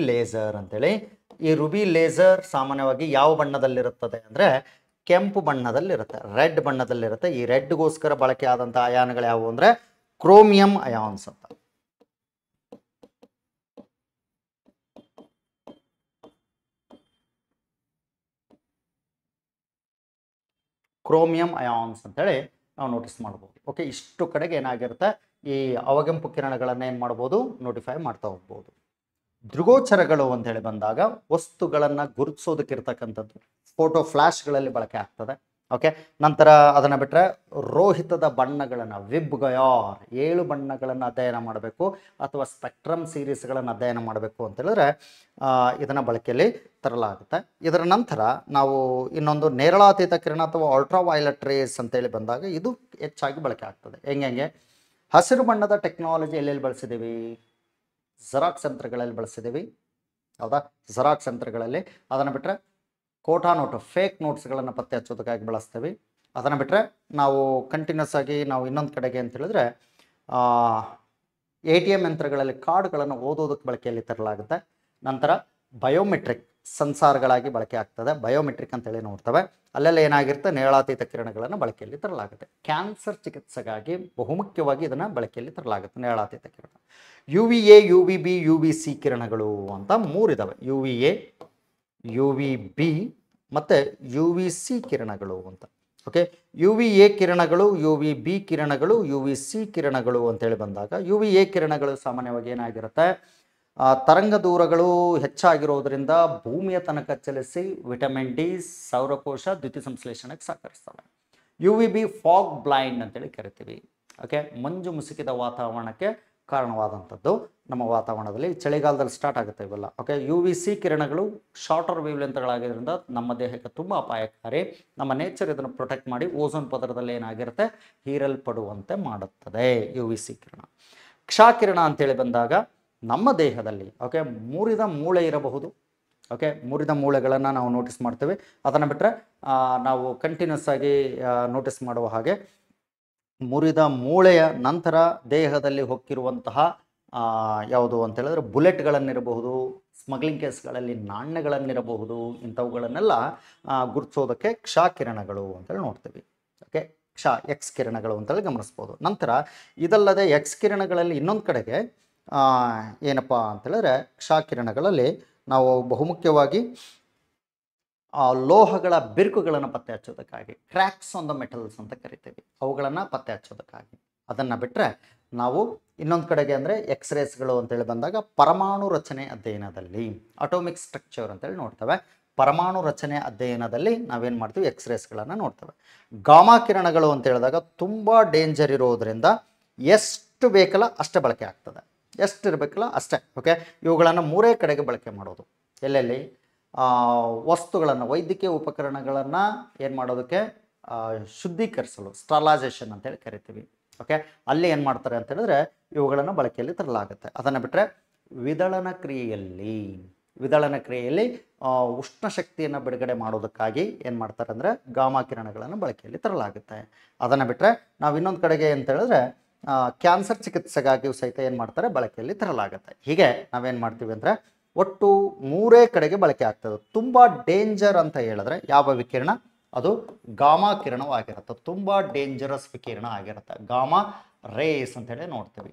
ಲೇಸರ್ ಅಂತೇಳಿ. ಈ ರುಬಿ ಲೇಸರ್ ಸಾಮಾನ್ಯವಾಗಿ ಯಾವ ಬಣ್ಣದಲ್ಲಿರುತ್ತದೆ ಅಂದರೆ ಕೆಂಪು ಬಣ್ಣದಲ್ಲಿರುತ್ತೆ, ರೆಡ್ ಬಣ್ಣದಲ್ಲಿರುತ್ತೆ. ಈ ರೆಡ್ಗೋಸ್ಕರ ಬಳಕೆ ಆದಂಥ ಅಯಾನ್ಗಳು ಯಾವುವು ಅಂದರೆ ಕ್ರೋಮಿಯಂ ಅಯಾನ್ಸ್ ಅಂತ. ಕ್ರೋಮಿಯಂ ಅಯಾನ್ಸ್ ಅಂತೇಳಿ ನಾವು ನೋಟಿಸ್ ಮಾಡ್ಬೋದು. ಓಕೆ, ಇಷ್ಟು ಕಡೆಗೆ ಏನಾಗಿರುತ್ತೆ ಈ ಅವಗೆಂಪು ಕಿರಣಗಳನ್ನು ಏನು ಮಾಡ್ಬೋದು, ನೋಟಿಫೈ ಮಾಡ್ತಾ ಹೋಗ್ಬೋದು. ದೃಗೋಚರಗಳು ಅಂತೇಳಿ ಬಂದಾಗ ವಸ್ತುಗಳನ್ನು ಗುರುತಿಸೋದಕ್ಕಿರ್ತಕ್ಕಂಥದ್ದು ಫೋಟೋ ಫ್ಲ್ಯಾಶ್ಗಳಲ್ಲಿ ಬಳಕೆ ಆಗ್ತದೆ. ಓಕೆ, ನಂತರ ಅದನ್ನು ಬಿಟ್ಟರೆ ರೋಹಿತದ ಬಣ್ಣಗಳನ್ನು, ವಿಬ್ಗಯಾರ್ 7 ಬಣ್ಣಗಳನ್ನು ಅಧ್ಯಯನ ಮಾಡಬೇಕು ಅಥವಾ ಸ್ಪೆಕ್ಟ್ರಮ್ ಸೀರೀಸ್ಗಳನ್ನು ಅಧ್ಯಯನ ಮಾಡಬೇಕು ಅಂತೇಳಿದ್ರೆ ಇದನ್ನು ಬಳಕೆಯಲ್ಲಿ ತರಲಾಗುತ್ತೆ. ಇದರ ನಂತರ ನಾವು ಇನ್ನೊಂದು ನೇರಳಾತೀತ ಕಿರಣ ಅಥವಾ ಅಲ್ಟ್ರಾ ವೈಲೆಟ್ ರೇಸ್ ಅಂತೇಳಿ ಬಂದಾಗ ಇದು ಹೆಚ್ಚಾಗಿ ಬಳಕೆ ಆಗ್ತದೆ. ಹೆಂಗೆ ಹಸಿರು ಬಣ್ಣದ ಟೆಕ್ನಾಲಜಿ ಎಲ್ಲೆಲ್ಲಿ ಬಳಸಿದ್ದೀವಿ, ಜೆರಾಕ್ಸ್ ಯಂತ್ರಗಳಲ್ಲಿ ಬಳಸಿದ್ದೀವಿ, ಹೌದಾ? ಜೆರಾಕ್ಸ್ ಯಂತ್ರಗಳಲ್ಲಿ. ಅದನ್ನು ಬಿಟ್ಟರೆ ಕೋಟಾ ನೋಟು, ಫೇಕ್ ನೋಟ್ಸ್ಗಳನ್ನು ಪತ್ತೆ ಹಚ್ಚೋದಕ್ಕಾಗಿ ಬಳಸ್ತೀವಿ. ಅದನ್ನು ಬಿಟ್ಟರೆ ನಾವು ಕಂಟಿನ್ಯೂಸ್ ಆಗಿ ನಾವು ಇನ್ನೊಂದು ಕಡೆಗೆ ಅಂತ ಹೇಳಿದ್ರೆ ATM ಯಂತ್ರಗಳಲ್ಲಿ ಕಾರ್ಡ್ಗಳನ್ನು ಓದೋದಕ್ಕೆ ಬಳಕೆಯಲ್ಲಿ ತರಲಾಗುತ್ತೆ. ನಂತರ ಬಯೋಮೆಟ್ರಿಕ್ ಸೆನ್ಸಾರ್ಗಳಾಗಿ ಬಳಕೆ ಆಗ್ತದೆ, ಬಯೋಮೆಟ್ರಿಕ್ ಅಂತೇಳಿ ನೋಡ್ತವೆ. ಅಲ್ಲೆಲ್ಲ ಏನಾಗಿರುತ್ತೆ, ನೇರಳಾತೀತ ಕಿರಣಗಳನ್ನು ಬಳಕೆಯಲ್ಲಿ ತರಲಾಗುತ್ತೆ. ಕ್ಯಾನ್ಸರ್ ಚಿಕಿತ್ಸೆಗಾಗಿ ಬಹುಮುಖ್ಯವಾಗಿ ಇದನ್ನು ಬಳಕೆಯಲ್ಲಿ ತರಲಾಗುತ್ತೆ, ನೇರಳಾತೀತ ಕಿರಣ. UVA, UVB, UVC ಕಿರಣಗಳು ಅಂತ ಮೂರಿದ್ದಾವೆ. UVA, UVB ಮತ್ತು UVC ಕಿರಣಗಳು ಅಂತ. ಓಕೆ, UVA ಕಿರಣಗಳು, UVB ಕಿರಣಗಳು, UVC ಕಿರಣಗಳು ಅಂತೇಳಿ ಬಂದಾಗ UVA ಕಿರಣಗಳು ಸಾಮಾನ್ಯವಾಗಿ ಏನಾಗಿರುತ್ತೆ, ತರಂಗ ದೂರಗಳು ಹೆಚ್ಚಾಗಿರೋದ್ರಿಂದ ಭೂಮಿಯ ತನಕ ಚಲಿಸಿ ವಿಟಮಿನ್ ಡಿ, ಸೌರಕೋಶ, ದ್ಯುತಿ ಸಂಶ್ಲೇಷಣೆಗೆ ಸಹಕರಿಸ್ತವೆ. UVB ಫಾಗ್ ಬ್ಲೈಂಡ್ ಅಂತೇಳಿ ಕರಿತೀವಿ. ಓಕೆ, ಮಂಜು ಮುಸುಕಿದ ವಾತಾವರಣಕ್ಕೆ ಕಾರಣವಾದಂಥದ್ದು. ನಮ್ಮ ವಾತಾವರಣದಲ್ಲಿ ಚಳಿಗಾಲದಲ್ಲಿ ಸ್ಟಾರ್ಟ್ ಆಗುತ್ತೆ ಇವೆಲ್ಲ. ಓಕೆ, UVC ಕಿರಣಗಳು ಶಾರ್ಟರ್ ವೇವ್ ಲೆಂತ್ಗಳಾಗಿರೋದ್ರಿಂದ ನಮ್ಮ ದೇಹಕ್ಕೆ ತುಂಬ ಅಪಾಯಕಾರಿ. ನಮ್ಮ ನೇಚರ್ ಇದನ್ನು ಪ್ರೊಟೆಕ್ಟ್ ಮಾಡಿ ಓಝೋನ್ ಪದರದಲ್ಲಿ ಏನಾಗಿರುತ್ತೆ, ಹೀರಲ್ಪಡುವಂತೆ ಮಾಡುತ್ತದೆ UVC ಕಿರಣ. ಕ್ಷಕಿರಣ ಅಂತೇಳಿ ಬಂದಾಗ ನಮ್ಮ ದೇಹದಲ್ಲಿ ಓಕೆ ಮುರಿದ ಮೂಳೆ ಇರಬಹುದು. ಓಕೆ, ಮುರಿದ ಮೂಳೆಗಳನ್ನು ನಾವು ನೋಟಿಸ್ ಮಾಡ್ತೇವೆ. ಅದನ್ನು ಬಿಟ್ಟರೆ ನಾವು ಕಂಟಿನ್ಯೂಸ್ ಆಗಿ ನೋಟಿಸ್ ಮಾಡುವ ಹಾಗೆ ಮುರಿದ ಮೂಳೆಯ ನಂತರ ದೇಹದಲ್ಲಿ ಹೊಕ್ಕಿರುವಂತಹ ಯಾವುದು ಅಂತ ಹೇಳಿದ್ರೆ ಬುಲೆಟ್ಗಳನ್ನಿರಬಹುದು, ಸ್ಮಗ್ಲಿಂಗ್ ಕೇಸ್ಗಳಲ್ಲಿ ನಾಣ್ಯಗಳನ್ನಿರಬಹುದು, ಇಂಥವುಗಳನ್ನೆಲ್ಲ ಗುರುತಿಸೋದಕ್ಕೆ ಕ್ಷಕಿರಣಗಳು ಅಂತೇಳಿ ನೋಡ್ತೀವಿ. ಓಕೆ, ಎಕ್ಸ್ ಕಿರಣಗಳು ಅಂತೇಳಿ ಗಮನಿಸ್ಬೋದು. ನಂತರ ಇದಲ್ಲದೆ ಎಕ್ಸ್ ಕಿರಣಗಳಲ್ಲಿ ಇನ್ನೊಂದು ಕಡೆಗೆ ಏನಪ್ಪ ಅಂತೇಳಿದ್ರೆ ಕ್ಷಕಿರಣಗಳಲ್ಲಿ ನಾವು ಬಹುಮುಖ್ಯವಾಗಿ ಲೋಹಗಳ ಬಿರುಕುಗಳನ್ನು ಪತ್ತೆ ಹಚ್ಚೋದಕ್ಕಾಗಿ ಕ್ರ್ಯಾಕ್ಸ್ ಆನ್ ದ ಮೆಟಲ್ಸ್ ಅಂತ ಕರಿತೀವಿ, ಅವುಗಳನ್ನು ಪತ್ತೆ ಹಚ್ಚೋದಕ್ಕಾಗಿ. ಅದನ್ನು ಬಿಟ್ಟರೆ ನಾವು ಇನ್ನೊಂದು ಕಡೆಗೆ ಅಂದರೆ ಎಕ್ಸ್ರೇಸ್ಗಳು ಅಂತೇಳಿ ಬಂದಾಗ ಪರಮಾಣು ರಚನೆ ಅಧ್ಯಯನದಲ್ಲಿ ಅಟೋಮಿಕ್ ಸ್ಟ್ರಕ್ಚರ್ ಅಂತೇಳಿ ನೋಡ್ತೇವೆ. ಪರಮಾಣು ರಚನೆ ಅಧ್ಯಯನದಲ್ಲಿ ನಾವೇನು ಮಾಡ್ತೀವಿ, ಎಕ್ಸ್ರೇಸ್ಗಳನ್ನು ನೋಡ್ತೇವೆ. ಗಾಮಾ ಕಿರಣಗಳು ಅಂತ ಹೇಳಿದಾಗ ತುಂಬ ಡೇಂಜರ್ ಇರೋದರಿಂದ ಎಷ್ಟು ಬೇಕಲ್ಲ ಅಷ್ಟೇ ಬಳಕೆ ಆಗ್ತದೆ, ಎಷ್ಟು ಇರಬೇಕಲ್ಲ ಅಷ್ಟೇ. ಓಕೆ, ಇವುಗಳನ್ನು ಮೂರೇ ಕಡೆಗೆ ಬಳಕೆ ಮಾಡೋದು. ಎಲ್ಲೆಲ್ಲಿ ವಸ್ತುಗಳನ್ನು, ವೈದ್ಯಕೀಯ ಉಪಕರಣಗಳನ್ನು ಏನು ಮಾಡೋದಕ್ಕೆ ಶುದ್ಧೀಕರಿಸಲು ಸ್ಟರ್ಲೈಸೇಷನ್ ಅಂತೇಳಿ ಕರಿತೀವಿ. ಓಕೆ, ಅಲ್ಲಿ ಏನು ಮಾಡ್ತಾರೆ ಅಂತ ಹೇಳಿದ್ರೆ ಇವುಗಳನ್ನು ಬಳಕೆಯಲ್ಲಿ ತರಲಾಗುತ್ತೆ. ಅದನ್ನು ಬಿಟ್ಟರೆ ವಿದಳನ ಕ್ರಿಯೆಯಲ್ಲಿ ಉಷ್ಣ ಶಕ್ತಿಯನ್ನು ಬಿಡುಗಡೆ ಮಾಡೋದಕ್ಕಾಗಿ ಏನು ಮಾಡ್ತಾರೆ ಅಂದರೆ ಗಾಮಾ ಕಿರಣಗಳನ್ನು ಬಳಕೆಯಲ್ಲಿ ತರಲಾಗುತ್ತೆ. ಅದನ್ನು ಬಿಟ್ಟರೆ ನಾವು ಇನ್ನೊಂದು ಕಡೆಗೆ ಅಂತ ಹೇಳಿದ್ರೆ ಕ್ಯಾನ್ಸರ್ ಚಿಕಿತ್ಸೆಗಾಗಿಯೂ ಸಹಿತ ಏನು ಮಾಡ್ತಾರೆ, ಬಳಕೆಯಲ್ಲಿ ತರಲಾಗುತ್ತೆ. ಹೀಗೆ ನಾವೇನು ಮಾಡ್ತೀವಿ ಅಂದರೆ ಒಟ್ಟು ಮೂರೇ ಕಡೆಗೆ ಬಳಕೆ ಆಗ್ತದೆ. ತುಂಬ ಡೇಂಜರ್ ಅಂತ ಹೇಳಿದ್ರೆ ಯಾವ ವಿಕಿರಣ, ಅದು ಗಾಮಾ ಕಿರಣವಾಗಿರುತ್ತೆ. ತುಂಬ ಡೇಂಜರಸ್ ವಿಕಿರಣ ಆಗಿರುತ್ತೆ, ಗಾಮಾ ರೇಸ್ ಅಂತೇಳಿ ನೋಡ್ತೀವಿ.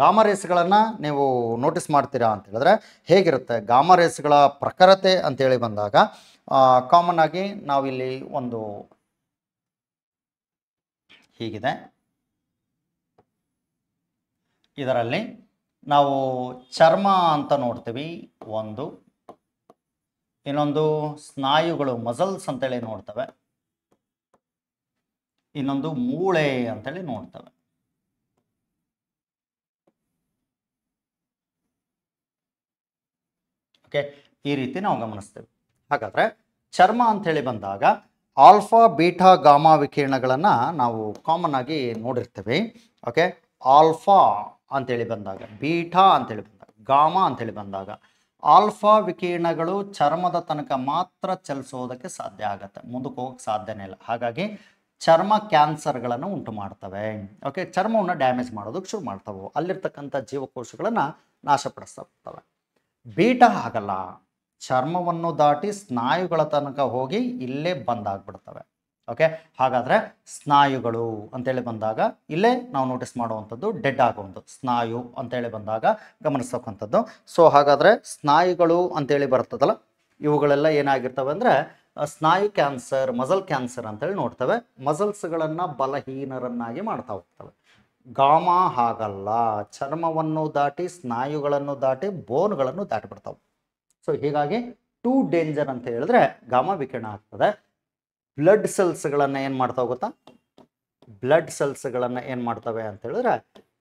ಗಾಮಾ ರೇಸ್ಗಳನ್ನು ನೀವು ನೋಟಿಸ್ ಮಾಡ್ತೀರಾ ಅಂತ ಹೇಳಿದ್ರೆ ಹೇಗಿರುತ್ತೆ, ಗಾಮಾ ರೇಸ್ಗಳ ಪ್ರಖರತೆ ಅಂತೇಳಿ ಬಂದಾಗ ಕಾಮನ್ ಆಗಿ ನಾವಿಲ್ಲಿ ಒಂದು ಹೀಗಿದೆ, ಇದರಲ್ಲಿ ನಾವು ಚರ್ಮ ಅಂತ ನೋಡ್ತೀವಿ ಒಂದು, ಇನ್ನೊಂದು ಸ್ನಾಯುಗಳು ಮಸಲ್ಸ್ ಅಂತೇಳಿ ನೋಡ್ತವೆ, ಇನ್ನೊಂದು ಮೂಳೆ ಅಂತೇಳಿ ನೋಡ್ತವೆ. ಓಕೆ, ಈ ರೀತಿ ನಾವು ಗಮನಿಸ್ತೇವೆ. ಹಾಗಾದರೆ ಚರ್ಮ ಅಂಥೇಳಿ ಬಂದಾಗ ಆಲ್ಫಾ ಬೀಟಾ ಗಾಮಾ ವಿಕಿರಣಗಳನ್ನು ನಾವು ಕಾಮನ್ ಆಗಿ ನೋಡಿರ್ತೀವಿ. ಓಕೆ, ಆಲ್ಫಾ ಅಂತೇಳಿ ಬಂದಾಗ, ಬೀಟಾ ಅಂತೇಳಿ ಬಂದಾಗ, ಗಾಮಾ ಅಂತೇಳಿ ಬಂದಾಗ ಆಲ್ಫಾ ವಿಕಿರಣಗಳು ಚರ್ಮದ ತನಕ ಮಾತ್ರ ಚಲಿಸೋದಕ್ಕೆ ಸಾಧ್ಯ ಆಗುತ್ತೆ, ಮುಂದಕ್ಕೆ ಹೋಗೋಕ್ಕೆ ಸಾಧ್ಯನೇ ಇಲ್ಲ. ಹಾಗಾಗಿ ಚರ್ಮ ಕ್ಯಾನ್ಸರ್ಗಳನ್ನು ಉಂಟು ಮಾಡ್ತವೆ. ಓಕೆ, ಚರ್ಮವನ್ನು ಡ್ಯಾಮೇಜ್ ಮಾಡೋದಕ್ಕೆ ಶುರು ಮಾಡ್ತವೆ, ಅಲ್ಲಿರ್ತಕ್ಕಂಥ ಜೀವಕೋಶಗಳನ್ನು ನಾಶಪಡಿಸ್ತವೆ. ಬೀಟಾ ಆಗಲ್ಲ, ಚರ್ಮವನ್ನು ದಾಟಿ ಸ್ನಾಯುಗಳ ತನಕ ಹೋಗಿ ಇಲ್ಲೇ ಬಂದಾಗ್ಬಿಡ್ತವೆ. ಓಕೆ, ಹಾಗಾದರೆ ಸ್ನಾಯುಗಳು ಅಂತೇಳಿ ಬಂದಾಗ ಇಲ್ಲೇ ನಾವು ನೋಟಿಸ್ ಮಾಡುವಂಥದ್ದು ಡೆಡ್ ಆಗುವಂಥದ್ದು, ಸ್ನಾಯು ಅಂತೇಳಿ ಬಂದಾಗ ಗಮನಿಸ್ತಕ್ಕಂಥದ್ದು. ಸೊ ಹಾಗಾದರೆ ಸ್ನಾಯುಗಳು ಅಂತೇಳಿ ಬರ್ತದಲ್ಲ, ಇವುಗಳೆಲ್ಲ ಏನಾಗಿರ್ತವೆ ಅಂದರೆ ಸ್ನಾಯು ಕ್ಯಾನ್ಸರ್, ಮಸಲ್ ಕ್ಯಾನ್ಸರ್ ಅಂತೇಳಿ ನೋಡ್ತವೆ. ಮಸಲ್ಸ್ಗಳನ್ನು ಬಲಹೀನರನ್ನಾಗಿ ಮಾಡ್ತಾ ಹೋಗ್ತವೆ. ಗಾಮಾ ಹಾಗಲ್ಲ, ಚರ್ಮವನ್ನು ದಾಟಿ ಸ್ನಾಯುಗಳನ್ನು ದಾಟಿ ಬೋನ್ಗಳನ್ನು ದಾಟಿಬಿಡ್ತಾವೆ. ಸೊ ಹೀಗಾಗಿ ಟೂ ಡೇಂಜರ್ ಅಂತ ಹೇಳಿದ್ರೆ ಗಾಮಾ ವಿಕಿರಣ ಆಗ್ತದೆ. ಬ್ಲಡ್ ಸೆಲ್ಸ್ಗಳನ್ನು ಏನು ಮಾಡ್ತಾ ಹೋಗುತ್ತಾ, ಬ್ಲಡ್ ಸೆಲ್ಸ್ಗಳನ್ನು ಏನು ಮಾಡ್ತವೆ ಅಂತ ಹೇಳಿದ್ರೆ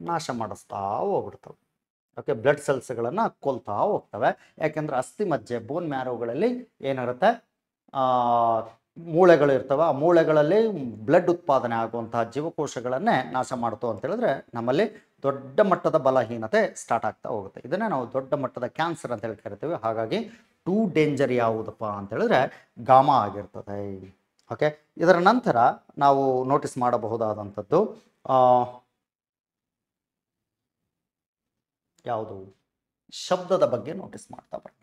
ನಾಶ ಮಾಡಿಸ್ತಾ ಹೋಗ್ಬಿಡ್ತವೆ. ಓಕೆ, ಬ್ಲಡ್ ಸೆಲ್ಸ್ಗಳನ್ನು ಕೊಲ್ತಾ ಹೋಗ್ತವೆ. ಯಾಕೆಂದರೆ ಅಸ್ಥಿ ಮಜ್ಜೆ, ಬೋನ್ ಮ್ಯಾರೋಗಳಲ್ಲಿ ಏನಿರುತ್ತೆ, ಮೂಳೆಗಳು ಇರ್ತವೆ. ಆ ಮೂಳೆಗಳಲ್ಲಿ ಬ್ಲಡ್ ಉತ್ಪಾದನೆ ಆಗುವಂತಹ ಜೀವಕೋಶಗಳನ್ನೇ ನಾಶ ಮಾಡ್ತು ಅಂತ ಹೇಳಿದ್ರೆ ನಮ್ಮಲ್ಲಿ ದೊಡ್ಡ ಮಟ್ಟದ ಬಲಹೀನತೆ ಸ್ಟಾರ್ಟ್ ಆಗ್ತಾ ಹೋಗುತ್ತೆ. ಇದನ್ನೇ ನಾವು ದೊಡ್ಡ ಮಟ್ಟದ ಕ್ಯಾನ್ಸರ್ ಅಂತ ಹೇಳಿ ಕರಿತೀವಿ. ಹಾಗಾಗಿ ಟೂ ಡೇಂಜರ್ ಯಾವುದಪ್ಪ ಅಂತ ಹೇಳಿದ್ರೆ ಗಾಮಾ ಆಗಿರ್ತದೆ. ಓಕೆ, ಇದರ ನಂತರ ನಾವು ನೋಟಿಸ್ ಮಾಡಬಹುದಾದಂಥದ್ದು ಯಾವುದು, ಶಬ್ದದ ಬಗ್ಗೆ ನೋಟಿಸ್ ಮಾಡ್ತಾ ಬರೋಣ.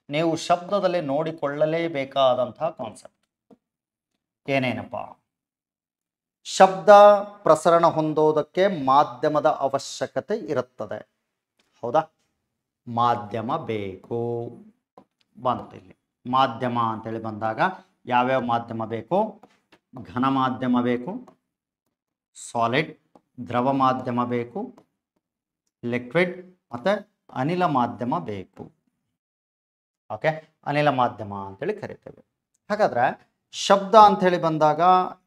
ನೀವು ಶಬ್ದದಲ್ಲಿ ನೋಡಿಕೊಳ್ಳಲೇಬೇಕಾದಂತಹ ಕಾನ್ಸೆಪ್ಟ್ ಏನೇನಪ್ಪ? ಶಬ್ದ ಪ್ರಸರಣ ಹೊಂದೋದಕ್ಕೆ ಮಾಧ್ಯಮದ ಅವಶ್ಯಕತೆ ಇರುತ್ತದೆ. ಹೌದಾ? ಮಾಧ್ಯಮ ಬೇಕು ಬಂತು. ಇಲ್ಲಿ ಮಾಧ್ಯಮ ಅಂತೇಳಿ ಬಂದಾಗ ಯಾವ್ಯಾವ ಮಾಧ್ಯಮ ಬೇಕು? ಘನ ಮಾಧ್ಯಮ ಬೇಕು, ಸಾಲಿಡ್ ದ್ರವ ಮಾಧ್ಯಮ ಬೇಕು, ಲಿಕ್ವಿಡ್ ಮತ್ತು ಅನಿಲ ಮಾಧ್ಯಮ ಬೇಕು. ಓಕೆ, ಅನಿಲ ಮಾಧ್ಯಮ ಅಂತೇಳಿ ಕರಿತೇವೆ. ಹಾಗಾದ್ರೆ ಶಬ್ದ ಅಂಥೇಳಿ ಬಂದಾಗ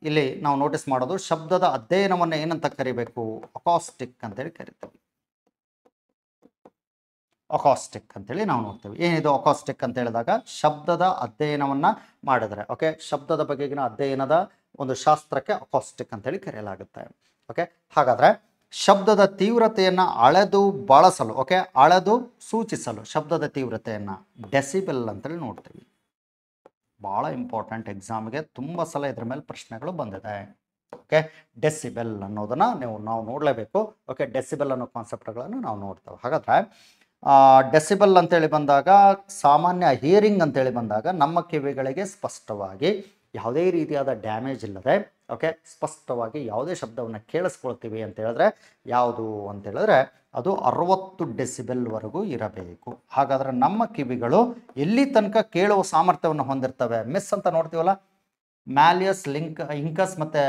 ಇಲ್ಲಿ ನಾವು ನೋಟಿಸ್ ಮಾಡೋದು ಶಬ್ದದ ಅಧ್ಯಯನವನ್ನು ಏನಂತ ಕರಿಬೇಕು? ಅಕಾಸ್ಟಿಕ್ ಅಂತೇಳಿ ಕರಿತೇವೆ. ಅಕಾಸ್ಟಿಕ್ ಅಂತೇಳಿ ನಾವು ನೋಡ್ತೇವೆ. ಏನಿದು ಅಕಾಸ್ಟಿಕ್ ಅಂತ ಹೇಳಿದಾಗ ಶಬ್ದದ ಅಧ್ಯಯನವನ್ನು ಮಾಡಿದ್ರೆ, ಓಕೆ, ಶಬ್ದದ ಬಗೆಗಿನ ಅಧ್ಯಯನದ ಒಂದು ಶಾಸ್ತ್ರಕ್ಕೆ ಅಕಾಸ್ಟಿಕ್ ಅಂತೇಳಿ ಕರೆಯಲಾಗುತ್ತೆ. ಓಕೆ, ಹಾಗಾದರೆ ಶಬ್ದದ ತೀವ್ರತೆಯನ್ನು ಅಳೆದು ಬಳಸಲು, ಓಕೆ, ಅಳೆದು ಸೂಚಿಸಲು ಶಬ್ದದ ತೀವ್ರತೆಯನ್ನು ಡೆಸಿಬೆಲ್ ಅಂತೇಳಿ ನೋಡ್ತೀವಿ. ಭಾಳ ಇಂಪಾರ್ಟೆಂಟ್, ಎಕ್ಸಾಮ್ಗೆ ತುಂಬ ಸಲ ಇದ್ರ ಮೇಲೆ ಪ್ರಶ್ನೆಗಳು ಬಂದಿದೆ. ಓಕೆ, ಡೆಸಿಬೆಲ್ ಅನ್ನೋದನ್ನು ನಾವು ನೋಡಲೇಬೇಕು. ಓಕೆ, ಡೆಸಿಬೆಲ್ ಅನ್ನೋ ಕಾನ್ಸೆಪ್ಟ್ಗಳನ್ನು ನಾವು ನೋಡ್ತೇವೆ. ಹಾಗಾದರೆ ಡೆಸಿಬಲ್ ಅಂತೇಳಿ ಬಂದಾಗ ಸಾಮಾನ್ಯ ಹಿಯರಿಂಗ್ ಅಂತೇಳಿ ಬಂದಾಗ ನಮ್ಮ ಕಿವಿಗಳಿಗೆ ಸ್ಪಷ್ಟವಾಗಿ ಯಾವುದೇ ರೀತಿಯಾದ ಡ್ಯಾಮೇಜ್ ಇಲ್ಲದೆ, ಓಕೆ, ಸ್ಪಷ್ಟವಾಗಿ ಯಾವುದೇ ಶಬ್ದವನ್ನು ಕೇಳಿಸ್ಕೊಳ್ತೀವಿ ಅಂತ ಹೇಳಿದ್ರೆ ಯಾವುದು ಅಂತ ಹೇಳಿದ್ರೆ ಅದು 60 ಡೆಸಿಬೆಲ್ವರೆಗೂ ಇರಬೇಕು. ಹಾಗಾದರೆ ನಮ್ಮ ಕಿವಿಗಳು ಎಲ್ಲಿ ತನಕ ಕೇಳುವ ಸಾಮರ್ಥ್ಯವನ್ನು ಹೊಂದಿರ್ತವೆ? ಮಿಸ್ ಅಂತ ನೋಡ್ತೀವಲ್ಲ, ಮ್ಯಾಲಿಯಸ್, ಇಂಕಸ್ ಮತ್ತು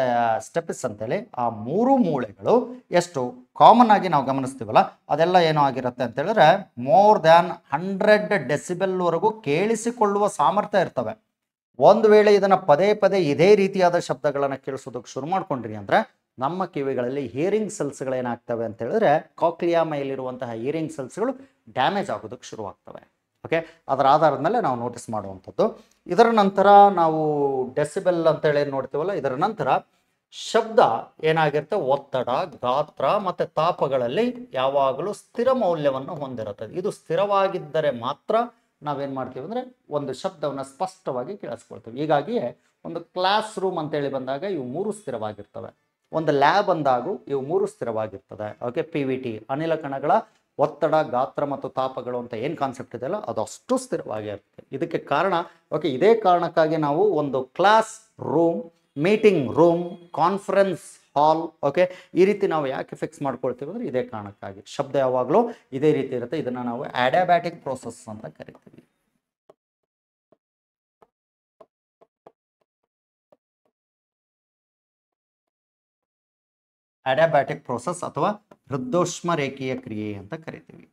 ಸ್ಟೆಪಿಸ್ ಅಂತೇಳಿ ಆ 3 ಮೂಳೆಗಳು ಎಷ್ಟು ಕಾಮನ್ ಆಗಿ ನಾವು ಗಮನಿಸ್ತೀವಲ್ಲ ಅದೆಲ್ಲ ಏನೋ ಆಗಿರುತ್ತೆ ಅಂತ ಹೇಳಿದ್ರೆ ಮೋರ್ ದ್ಯಾನ್ 100 ಡೆಸಿಬೆಲ್ವರೆಗೂ ಕೇಳಿಸಿಕೊಳ್ಳುವ ಸಾಮರ್ಥ್ಯ ಇರ್ತವೆ. ಒಂದು ವೇಳೆ ಇದನ್ನು ಪದೇ ಪದೇ ಇದೇ ರೀತಿಯಾದ ಶಬ್ದಗಳನ್ನು ಕೇಳಿಸೋದಕ್ಕೆ ಶುರು ಮಾಡ್ಕೊಂಡ್ರಿ ಅಂದರೆ ನಮ್ಮ ಕಿವಿಗಳಲ್ಲಿ ಹಿಯರಿಂಗ್ ಸೆಲ್ಸ್ಗಳೇನಾಗ್ತವೆ ಅಂತ ಹೇಳಿದ್ರೆ ಕಾಕ್ಲಿಯಾ ಮೇಲಿರುವಂತಹ ಹಿಯರಿಂಗ್ ಸೆಲ್ಸ್ಗಳು ಡ್ಯಾಮೇಜ್ ಆಗೋದಕ್ಕೆ ಶುರುವಾಗ್ತವೆ. ಓಕೆ, ಅದರ ಆಧಾರದ ಮೇಲೆ ನಾವು ನೋಟಿಸ್ ಮಾಡುವಂಥದ್ದು. ಇದರ ನಂತರ ನಾವು ಡೆಸಿಬೆಲ್ ಅಂತೇಳಿ ನೋಡ್ತೀವಲ್ಲ, ಇದರ ನಂತರ ಶಬ್ದ ಏನಾಗಿರುತ್ತೆ? ಒತ್ತಡ, ಗಾತ್ರ ಮತ್ತು ತಾಪಗಳಲ್ಲಿ ಯಾವಾಗಲೂ ಸ್ಥಿರ ಮೌಲ್ಯವನ್ನು ಹೊಂದಿರುತ್ತದೆ. ಇದು ಸ್ಥಿರವಾಗಿದ್ದರೆ ಮಾತ್ರ ನಾವೇನು ಮಾಡ್ತೀವಿ ಅಂದರೆ ಒಂದು ಶಬ್ದವನ್ನು ಸ್ಪಷ್ಟವಾಗಿ ಕೇಳಿಸ್ಕೊಳ್ತೀವಿ. ಹೀಗಾಗಿಯೇ ಒಂದು ಕ್ಲಾಸ್ ರೂಮ್ ಅಂತೇಳಿ ಬಂದಾಗ ಇವು 3 ಸ್ಥಿರವಾಗಿರ್ತವೆ. ಒಂದು ಲ್ಯಾಬ್ ಅಂದಾಗೂ ಇವು 3 ಸ್ಥಿರವಾಗಿರ್ತದೆ. ಓಕೆ, PVT ಅನಿಲ ಕಣಗಳ ಒತ್ತಡ, ಗಾತ್ರ ಮತ್ತು ತಾಪಗಳು ಅಂತ ಏನು ಕಾನ್ಸೆಪ್ಟ್ ಇದೆಯಲ್ಲ ಅದು ಅಷ್ಟು ಸ್ಥಿರವಾಗಿರುತ್ತೆ. ಇದಕ್ಕೆ ಕಾರಣ, ಓಕೆ, ಇದೇ ಕಾರಣಕ್ಕಾಗಿ ನಾವು ಒಂದು class room, meeting room, conference hall, okay, ಈ ರೀತಿ ನಾವು ಯಾಕೆ ಫಿಕ್ಸ್ ಮಾಡ್ಕೊಳ್ತೀವಿ ಅಂದರೆ ಇದೇ ಕಾರಣಕ್ಕಾಗಿ. ಶಬ್ದ ಯಾವಾಗಲೂ ಇದೇ ರೀತಿ ಇರುತ್ತೆ. ಇದನ್ನು ನಾವು ಅಡ್ಯಾಬ್ಯಾಟಿಕ್ ಪ್ರೋಸೆಸ್ ಅಂತ ಕರಿತೀವಿ. ಅಡ್ಯಾಬ್ಯಾಟಿಕ್ ಪ್ರೋಸೆಸ್ ಅಥವಾ ಹೃದೋಷ್ಮ ರೇಖೀಯ ಕ್ರಿಯೆ ಅಂತ ಕರಿತೀವಿ.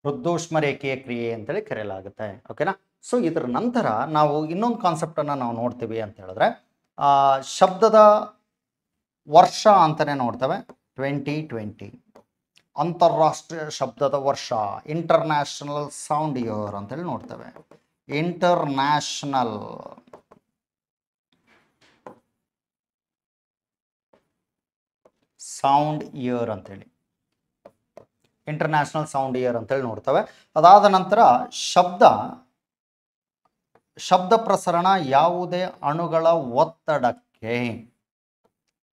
ಹೃದೋಷ್ಮ ರೇಖೀಯ ಕ್ರಿಯೆ ಅಂತೇಳಿ ಕರೆಯಲಾಗುತ್ತೆ. ಓಕೆನಾ? ಸೊ ಇದರ ನಂತರ ನಾವು ಇನ್ನೊಂದು ಕಾನ್ಸೆಪ್ಟನ್ನು ನಾವು ನೋಡ್ತೀವಿ ಅಂತ ಹೇಳಿದ್ರೆ ಶಬ್ದದ ವರ್ಷ ಅಂತಲೇ ನೋಡ್ತೇವೆ. 2020 ಅಂತಾರಾಷ್ಟ್ರೀಯ ಶಬ್ದದ ವರ್ಷ, ಇಂಟರ್ನ್ಯಾಷನಲ್ ಸೌಂಡ್ ಇಯರ್ ಅಂತೇಳಿ ನೋಡ್ತೇವೆ. ಇಂಟರ್ನ್ಯಾಷನಲ್ ಸೌಂಡ್ ಇಯರ್ ಅಂತೇಳಿ, ಇಂಟರ್ನ್ಯಾಷನಲ್ ಸೌಂಡ್ ಇಯರ್ ಅಂತೇಳಿ ನೋಡ್ತೇವೆ. ಅದಾದ ನಂತರ ಶಬ್ದ ಪ್ರಸರಣ ಯಾವುದೇ ಅಣುಗಳ ಒತ್ತಡಕ್ಕೆ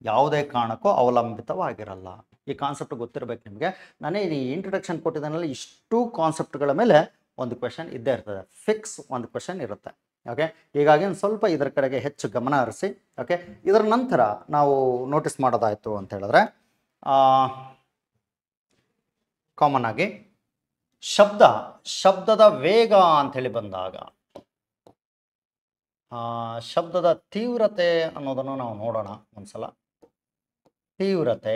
ಯಾವುದೇ ಕಾರಣಕ್ಕೂ ಅವಲಂಬಿತವಾಗಿರಲ್ಲ. ಈ ಕಾನ್ಸೆಪ್ಟ್ ಗೊತ್ತಿರಬೇಕು ನಿಮಗೆ. ನಾನೇ ಈ ಇಂಟ್ರೊಡಕ್ಷನ್ ಕೊಟ್ಟಿದ್ದನಲ್ಲಿ ಇಷ್ಟು ಕಾನ್ಸೆಪ್ಟ್ಗಳ ಮೇಲೆ ಒಂದು ಕ್ವೆಶನ್ ಇದ್ದೇ ಇರ್ತದೆ, ಫಿಕ್ಸ್ ಒಂದು ಕ್ವೆಶನ್ ಇರುತ್ತೆ. ಓಕೆ, ಹೀಗಾಗಿ ಒಂದು ಸ್ವಲ್ಪ ಇದರ ಕಡೆಗೆ ಹೆಚ್ಚು ಗಮನ ಹರಿಸಿ. ಓಕೆ, ಇದರ ನಂತರ ನಾವು ನೋಟಿಸ್ ಮಾಡೋದಾಯಿತು ಅಂತ ಹೇಳಿದ್ರೆ ಕಾಮನ್ ಆಗಿ ಶಬ್ದದ ವೇಗ ಅಂಥೇಳಿ ಬಂದಾಗ ಶಬ್ದದ ತೀವ್ರತೆ ಅನ್ನೋದನ್ನು ನಾವು ನೋಡೋಣ ಒಂದ್ಸಲ. ತೀವ್ರತೆ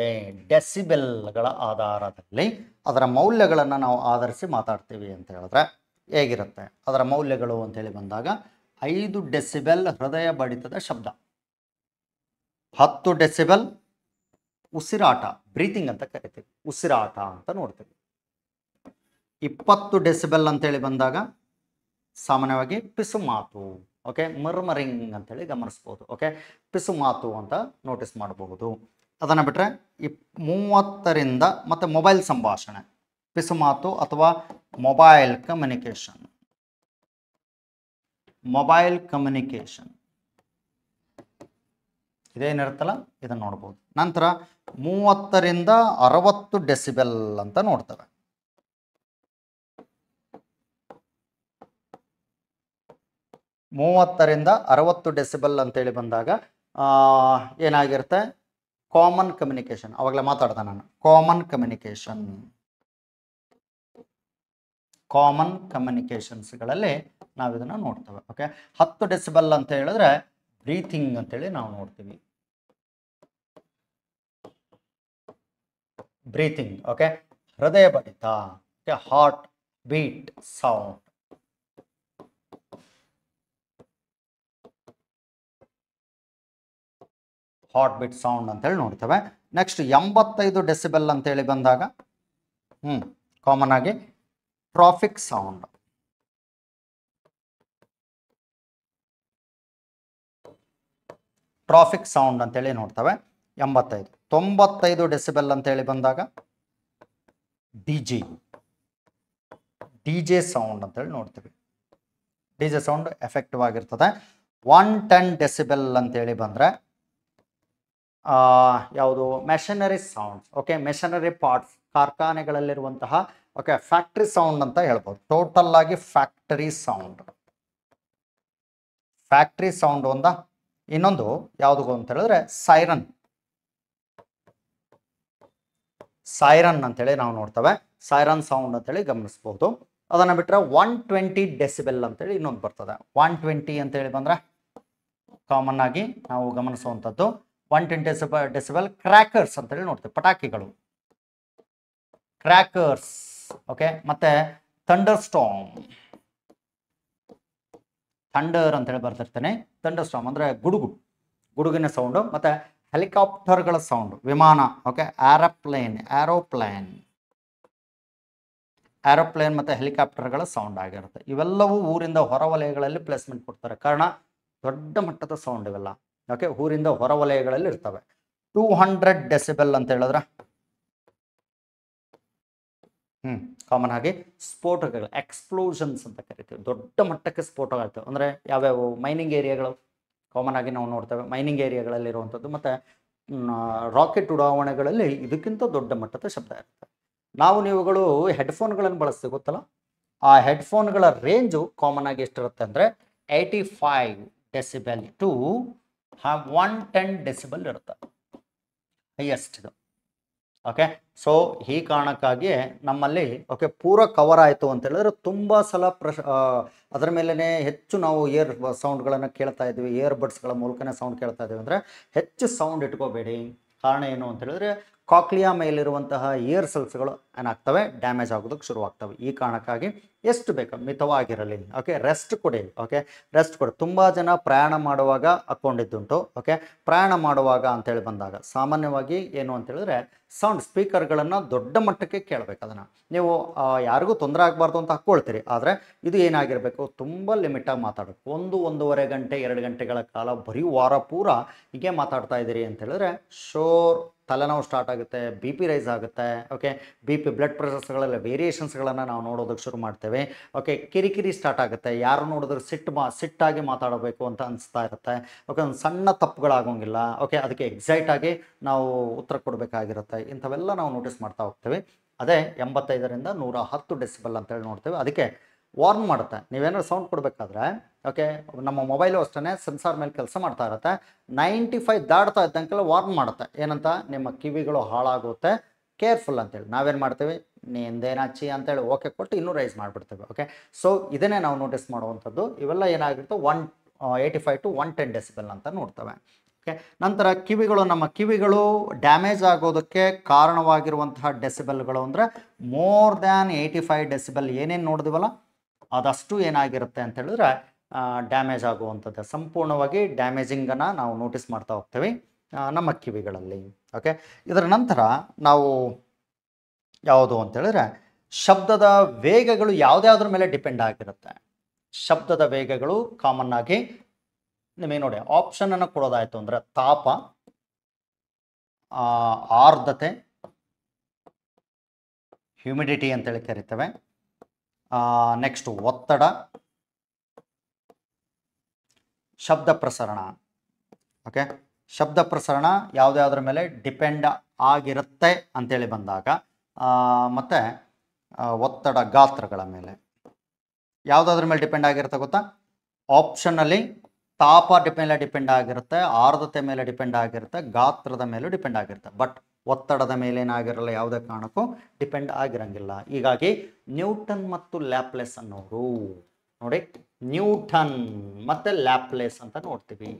ಡೆಸಿಬೆಲ್ಗಳ ಆಧಾರದಲ್ಲಿ ಅದರ ಮೌಲ್ಯಗಳನ್ನು ನಾವು ಆಧರಿಸಿ ಮಾತಾಡ್ತೀವಿ ಅಂತ ಹೇಳಿದ್ರೆ ಹೇಗಿರುತ್ತೆ ಅದರ ಮೌಲ್ಯಗಳು ಅಂತೇಳಿ ಬಂದಾಗ 5 ಡೆಸಿಬೆಲ್ ಹೃದಯ ಬಡಿತದ ಶಬ್ದ, 10 ಡೆಸಿಬೆಲ್ ಉಸಿರಾಟ, ಬ್ರೀತಿಂಗ್ ಅಂತ ಕರಿತೀವಿ, ಉಸಿರಾಟ ಅಂತ ನೋಡ್ತೀವಿ. 20 ಡೆಸಿಬೆಲ್ ಅಂತೇಳಿ ಬಂದಾಗ ಸಾಮಾನ್ಯವಾಗಿ ಪಿಸು ಮಾತು. ಓಕೆ, ಮರ್ಮರಿಂಗ್ ಅಂತೇಳಿ ಗಮನಿಸ್ಬೋದು. ಓಕೆ, ಪಿಸು ಮಾತು ಅಂತ ನೋಟಿಸ್ ಮಾಡಬಹುದು. ಅದನ್ನು ಬಿಟ್ಟರೆ 30ರಿಂದ ಮತ್ತು ಮೊಬೈಲ್ ಸಂಭಾಷಣೆ, ಪಿಸು ಮಾತು ಅಥವಾ ಮೊಬೈಲ್ ಕಮ್ಯುನಿಕೇಷನ್. ಮೊಬೈಲ್ ಕಮ್ಯುನಿಕೇಷನ್ ಇದೇನಿರುತ್ತಲ್ಲ ಇದನ್ನು ನೋಡ್ಬೋದು. ನಂತರ 30ರಿಂದ 60 ಡೆಸಿಬೆಲ್ ಅಂತ ನೋಡ್ತವೆ. 30ರಿಂದ 60 ಡೆಸಿಬಲ್ ಅಂತೇಳಿ ಬಂದಾಗ ಏನಾಗಿರುತ್ತೆ, ಕಾಮನ್ ಕಮ್ಯುನಿಕೇಷನ್. ಅವಾಗಲೇ ಮಾತಾಡ್ದೆ ನಾನು, ಕಾಮನ್ ಕಮ್ಯುನಿಕೇಷನ್. ಕಾಮನ್ ಕಮ್ಯುನಿಕೇಷನ್ಸ್ಗಳಲ್ಲಿ ನಾವು ಇದನ್ನು ನೋಡ್ತೇವೆ. ಓಕೆ, 10 ಡೆಸಿಬಲ್ ಅಂತ ಹೇಳಿದ್ರೆ ಬ್ರೀಥಿಂಗ್ ಅಂತೇಳಿ ನಾವು ನೋಡ್ತೀವಿ. ಬ್ರೀಥಿಂಗ್. ಓಕೆ, ಹೃದಯ ಬಡಿತ. Okay, heart beat sound. Heart beat sound ಅಂತೇಳಿ ನೋಡ್ತೇವೆ. ನೆಕ್ಸ್ಟ್ 85 ಡೆಸಿಬೆಲ್ ಅಂತೇಳಿ ಬಂದಾಗ ಕಾಮನ್ ಆಗಿ ಟ್ರಾಫಿಕ್ ಸೌಂಡ್. ಟ್ರಾಫಿಕ್ ಸೌಂಡ್ ಅಂತೇಳಿ ನೋಡ್ತೇವೆ 85. 95 ಡೆಸಿಬೆಲ್ ಅಂತೇಳಿ ಬಂದಾಗ ಡಿ ಜೆ ಸೌಂಡ್ ಅಂತೇಳಿ ನೋಡ್ತೀವಿ. ಡಿ ಜೆ ಸೌಂಡ್ ಎಫೆಕ್ಟಿವ್ ಆಗಿರ್ತದೆ. 110 ಡೆಸಿಬೆಲ್ ಅಂತೇಳಿ ಬಂದರೆ ಯಾವುದು, machinery sounds. Okay, machinery parts, ಕಾರ್ಖಾನೆಗಳಲ್ಲಿರುವಂತಹ. ಓಕೆ, ಫ್ಯಾಕ್ಟ್ರಿ ಸೌಂಡ್ ಅಂತ ಹೇಳ್ಬೋದು. ಟೋಟಲ್ ಆಗಿ ಫ್ಯಾಕ್ಟರಿ ಸೌಂಡ್. ಫ್ಯಾಕ್ಟ್ರಿ ಸೌಂಡ್ ಒಂದ. ಇನ್ನೊಂದು ಯಾವುದು ಅಂತ ಹೇಳಿದ್ರೆ ಸೈರನ್. ಸೈರನ್ ಅಂತೇಳಿ ನಾವು ನೋಡ್ತೇವೆ. ಸೈರನ್ ಸೌಂಡ್ ಅಂತೇಳಿ ಗಮನಿಸ್ಬೋದು. ಅದನ್ನು ಬಿಟ್ಟರೆ 120 ಡೆಸಿಬೆಲ್ ಅಂತೇಳಿ ಇನ್ನೊಂದು ಬರ್ತದೆ. 120 ಅಂತೇಳಿ ಬಂದರೆ ಕಾಮನ್ ಆಗಿ ನಾವು ಗಮನಿಸುವಂಥದ್ದು 120 ಡೆಸಿಬೆಲ್ ಕ್ರ್ಯಾಕರ್ಸ್ ಅಂತೇಳಿ ನೋಡ್ತೇವೆ. ಪಟಾಕಿಗಳು, ಕ್ರ್ಯಾಕರ್ಸ್. ಓಕೆ, ಮತ್ತೆ ಥಂಡರ್ ಸ್ಟಾರ್ಮ್. ಥಂಡರ್ ಅಂತೇಳಿ ಬರ್ತಿರ್ತೇನೆ. ಥಂಡರ್ ಸ್ಟಾರ್ಮ್ ಅಂದರೆ ಗುಡುಗಿನ ಸೌಂಡು. ಮತ್ತು ಹೆಲಿಕಾಪ್ಟರ್ಗಳ ಸೌಂಡ್, ವಿಮಾನ. ಓಕೆ, ಏರೋಪ್ಲೇನ್ ಮತ್ತು ಹೆಲಿಕಾಪ್ಟರ್ಗಳ ಸೌಂಡ್ ಆಗಿರುತ್ತೆ. ಇವೆಲ್ಲವೂ ಊರಿಂದ ಹೊರವಲಯಗಳಲ್ಲಿ ಪ್ಲೇಸ್ಮೆಂಟ್ ಕೊಡ್ತಾರೆ. ಕಾರಣ ದೊಡ್ಡ ಮಟ್ಟದ ಸೌಂಡ್ ಇವೆಲ್ಲ. ಓಕೆ, ಊರಿಂದ ಹೊರವಲಯಗಳಲ್ಲಿ ಇರ್ತವೆ. 200 ಡೆಸಿಬೆಲ್ ಅಂತ ಹೇಳಿದ್ರೆ ಕಾಮನ್ ಆಗಿ ಸ್ಫೋಟಗಳು, ಎಕ್ಸ್ಪ್ಲೋಷನ್ಸ್ ಅಂತ ಕರಿತೀವಿ. ದೊಡ್ಡ ಮಟ್ಟಕ್ಕೆ ಸ್ಫೋಟಗಳಾಗ್ತವೆ. ಅಂದರೆ ಯಾವ್ಯಾವು, ಮೈನಿಂಗ್ ಏರಿಯಾಗಳು ಕಾಮನ್ ಆಗಿ ನಾವು ನೋಡ್ತೇವೆ. ಮೈನಿಂಗ್ ಏರಿಯಾಗಳಲ್ಲಿರುವಂಥದ್ದು ಮತ್ತು ರಾಕೆಟ್ ಉಡಾವಣೆಗಳಲ್ಲಿ ಇದಕ್ಕಿಂತ ದೊಡ್ಡ ಮಟ್ಟದ ಶಬ್ದ ಇರುತ್ತೆ. ನೀವುಗಳು ಹೆಡ್ಫೋನ್ಗಳನ್ನು ಬಳಸ್ತೀವಿ ಗೊತ್ತಲ್ಲ, ಆ ಹೆಡ್ಫೋನ್ಗಳ ರೇಂಜು ಕಾಮನ್ ಆಗಿ ಎಷ್ಟಿರುತ್ತೆ ಅಂದರೆ 85 ಡೆಸಿಬೆಲ್ ಟು 110 ಡೆಸಿಬಲ್ ಇರುತ್ತೆ, ಹೈಯೆಸ್ಟ್ ಇದು. ಓಕೆ, ಸೊ ಈ ಕಾರಣಕ್ಕಾಗಿ ನಮ್ಮಲ್ಲಿ ಓಕೆ ಪೂರ ಕವರ್ ಆಯಿತು ಅಂತ ಹೇಳಿದ್ರೆ ತುಂಬ ಸಲ ಅದರ ಮೇಲೇ ಹೆಚ್ಚು ನಾವು ಏರ್ ಸೌಂಡ್ಗಳನ್ನು ಕೇಳ್ತಾ ಇದ್ವಿ, ಇಯರ್ ಬಡ್ಸ್ಗಳ ಮೂಲಕನೇ ಸೌಂಡ್ ಕೇಳ್ತಾ ಇದ್ದೀವಿ. ಅಂದರೆ ಹೆಚ್ಚು ಸೌಂಡ್ ಇಟ್ಕೋಬೇಡಿ. ಕಾರಣ ಏನು ಅಂತ ಹೇಳಿದ್ರೆ ಕಾಕ್ಲಿಯಾ ಮೇಲಿರುವಂತಹ ಇಯರ್ ಸೆಲ್ಸ್ಗಳು ಏನಾಗ್ತವೆ, ಡ್ಯಾಮೇಜ್ ಆಗೋದಕ್ಕೆ ಶುರುವಾಗ್ತವೆ. ಈ ಕಾರಣಕ್ಕಾಗಿ ಎಷ್ಟು ಬೇಕು ಮಿತವಾಗಿರಲಿ. ಓಕೆ, ರೆಸ್ಟ್ ಕೊಡಿ. ಓಕೆ, ರೆಸ್ಟ್ ಕೊಡಿ. ತುಂಬ ಜನ ಪ್ರಯಾಣ ಮಾಡುವಾಗ ಹಾಕ್ಕೊಂಡಿದ್ದುಂಟು. ಓಕೆ, ಪ್ರಯಾಣ ಮಾಡುವಾಗ ಅಂತೇಳಿ ಬಂದಾಗ ಸಾಮಾನ್ಯವಾಗಿ ಏನು ಅಂತ ಹೇಳಿದ್ರೆ ಸೌಂಡ್ ಸ್ಪೀಕರ್ಗಳನ್ನು ದೊಡ್ಡ ಮಟ್ಟಕ್ಕೆ ಕೇಳಬೇಕು. ಅದನ್ನು ನೀವು ಯಾರಿಗೂ ತೊಂದರೆ ಆಗಬಾರ್ದು ಅಂತ ಹಾಕ್ಕೊಳ್ತೀರಿ. ಆದರೆ ಇದು ಏನಾಗಿರಬೇಕು, ತುಂಬ ಲಿಮಿಟಾಗಿ ಮಾತಾಡಬೇಕು. 1-1.5 ಗಂಟೆ 2 ಗಂಟೆಗಳ ಕಾಲ ಬರೀ ವಾರ ಪೂರ ಹೀಗೆ ಮಾತಾಡ್ತಾ ಇದ್ದೀರಿ ಅಂತ ಹೇಳಿದ್ರೆ ಶೋರ್ ತಲೆನೋವು ಸ್ಟಾರ್ಟ್ ಆಗುತ್ತೆ, ಬಿ ಪಿ ರೈಸ್ ಆಗುತ್ತೆ. ಓಕೆ, ಬಿ ಪಿ ಬ್ಲಡ್ ಪ್ರೆಷರ್ಸ್ಗಳೆಲ್ಲ ವೇರಿಯೇಷನ್ಸ್ಗಳನ್ನು ನಾವು ನೋಡೋದಕ್ಕೆ ಶುರು ಮಾಡ್ತೇವೆ. ಓಕೆ, ಕಿರಿಕಿರಿ ಸ್ಟಾರ್ಟ್ ಆಗುತ್ತೆ. ಯಾರು ನೋಡಿದ್ರೆ ಸಿಟ್ಟಾಗಿ ಮಾತಾಡಬೇಕು ಅಂತ ಅನಿಸ್ತಾ ಇರುತ್ತೆ. ಓಕೆ, ಒಂದು ಸಣ್ಣ ತಪ್ಪುಗಳಾಗೋಂಗಿಲ್ಲ. ಓಕೆ, ಅದಕ್ಕೆ ಎಕ್ಸೈಟಾಗಿ ನಾವು ಉತ್ತರ ಕೊಡಬೇಕಾಗಿರುತ್ತೆ. ಇಂಥವೆಲ್ಲ ನಾವು ನೋಟಿಸ್ ಮಾಡ್ತಾ ಹೋಗ್ತೇವೆ. ಅದೇ 85ರಿಂದ 110 ಡೆಸಿಬಲ್ ಅಂತೇಳಿ ನೋಡ್ತೇವೆ. ಅದಕ್ಕೆ ವಾರ್ನ್ ಮಾಡುತ್ತೆ. ನೀವೇನಾದ್ರು ಸೌಂಡ್ ಕೊಡಬೇಕಾದ್ರೆ ಓಕೆ, ನಮ್ಮ ಮೊಬೈಲು ಅಷ್ಟೇ ಸೆನ್ಸಾರ್ ಮೇಲೆ ಕೆಲಸ ಮಾಡ್ತಾ ಇರುತ್ತೆ. 95 ದಾಟ್ತಾ ಇದ್ದಂಗೆಲ್ಲ ವಾರ್ನ್ ಮಾಡುತ್ತೆ. ಏನಂತ, ನಿಮ್ಮ ಕಿವಿಗಳು ಹಾಳಾಗುತ್ತೆ, ಕೇರ್ಫುಲ್ ಅಂತೇಳಿ. ನಾವೇನು ಮಾಡ್ತೀವಿ, ನಿಂದೇನಾಚಿ ಅಂತೇಳಿ ಓಕೆ ಕೊಟ್ಟು ಇನ್ನೂ ರೈಸ್ ಮಾಡಿಬಿಡ್ತೇವೆ. ಓಕೆ, ಸೊ ಇದನ್ನೇ ನಾವು ನೋಟಿಸ್ ಮಾಡುವಂಥದ್ದು. ಇವೆಲ್ಲ ಏನಾಗಿರುತ್ತೆ 185 to 110 ಡೆಸಿಬಲ್ ಅಂತ ನೋಡ್ತೇವೆ. ಓಕೆ, ನಂತರ ನಮ್ಮ ಕಿವಿಗಳು ಡ್ಯಾಮೇಜ್ ಆಗೋದಕ್ಕೆ ಕಾರಣವಾಗಿರುವಂತಹ ಡೆಸಿಬಲ್ಗಳು ಅಂದರೆ ಮೋರ್ ದ್ಯಾನ್ 85 ಡೆಸಿಬಲ್ ಏನೇನು ನೋಡಿದಿವಲ್ಲ ಅದಷ್ಟು ಏನಾಗಿರುತ್ತೆ ಅಂತ ಹೇಳಿದ್ರೆ ಡ್ಯಾಮೇಜ್ ಆಗುವಂಥದ್ದು. ಸಂಪೂರ್ಣವಾಗಿ ಡ್ಯಾಮೇಜಿಂಗನ್ನು ನಾವು ನೋಟಿಸ್ ಮಾಡ್ತಾ ಹೋಗ್ತೇವೆ ನಮ್ಮ ಕಿವಿಗಳಲ್ಲಿ. ಓಕೆ, ಇದರ ನಂತರ ನಾವು ಯಾವುದು ಅಂತ ಹೇಳಿದ್ರೆ ಶಬ್ದದ ವೇಗಗಳು ಯಾವುದ್ಯಾವ್ದ್ರ ಮೇಲೆ ಡಿಪೆಂಡ್ ಆಗಿರುತ್ತೆ? ಶಬ್ದದ ವೇಗಗಳು ಕಾಮನ್ ಆಗಿ ನಿಮಗೆ ನೋಡಿ ಆಪ್ಷನ್ ಅನ್ನು ಕೊಡೋದಾಯ್ತು ಅಂದ್ರೆ ತಾಪ, ಆರ್ದ್ರತೆ, ಹ್ಯೂಮಿಡಿಟಿ ಅಂತೇಳಿ ಕರಿತೇವೆ, ನೆಕ್ಸ್ಟ್ ಒತ್ತಡ, ಶಬ್ದ ಪ್ರಸರಣ. ಓಕೆ, ಶಬ್ದ ಪ್ರಸರಣ ಯಾವುದ್ಯಾವ್ದ್ರ ಮೇಲೆ ಡಿಪೆಂಡ್ ಆಗಿರುತ್ತೆ ಅಂತೇಳಿ ಬಂದಾಗ ಮತ್ತು ಒತ್ತಡ, ಗಾತ್ರಗಳ ಮೇಲೆ ಯಾವುದಾದ್ರ ಮೇಲೆ ಡಿಪೆಂಡ್ ಆಗಿರುತ್ತೆ ಗೊತ್ತಾ? ಆಪ್ಷನ್ನಲ್ಲಿ ತಾಪ ಡಿಪೆಂಡ್ ಆಗಿರುತ್ತೆ, ಆರ್ದ್ರತೆ ಮೇಲೆ ಡಿಪೆಂಡ್ ಆಗಿರುತ್ತೆ, ಗಾತ್ರದ ಮೇಲೂ ಡಿಪೆಂಡ್ ಆಗಿರುತ್ತೆ. ಬಟ್ ಒತ್ತಡದ ಮೇಲೆ ಏನಾಗಿರಲ್ಲ, ಯಾವುದೇ ಕಾರಣಕ್ಕೂ ಡಿಪೆಂಡ್ ಆಗಿರಂಗಿಲ್ಲ. ಹೀಗಾಗಿ ನ್ಯೂಟನ್ ಮತ್ತು ಲ್ಯಾಪ್ಲೇಸ್ ಅನ್ನೋರು ನೋಡಿ, ನ್ಯೂಟನ್ ಮತ್ತೆ ಲ್ಯಾಪ್ಲೇಸ್ ಅಂತ ನೋಡ್ತೀವಿ.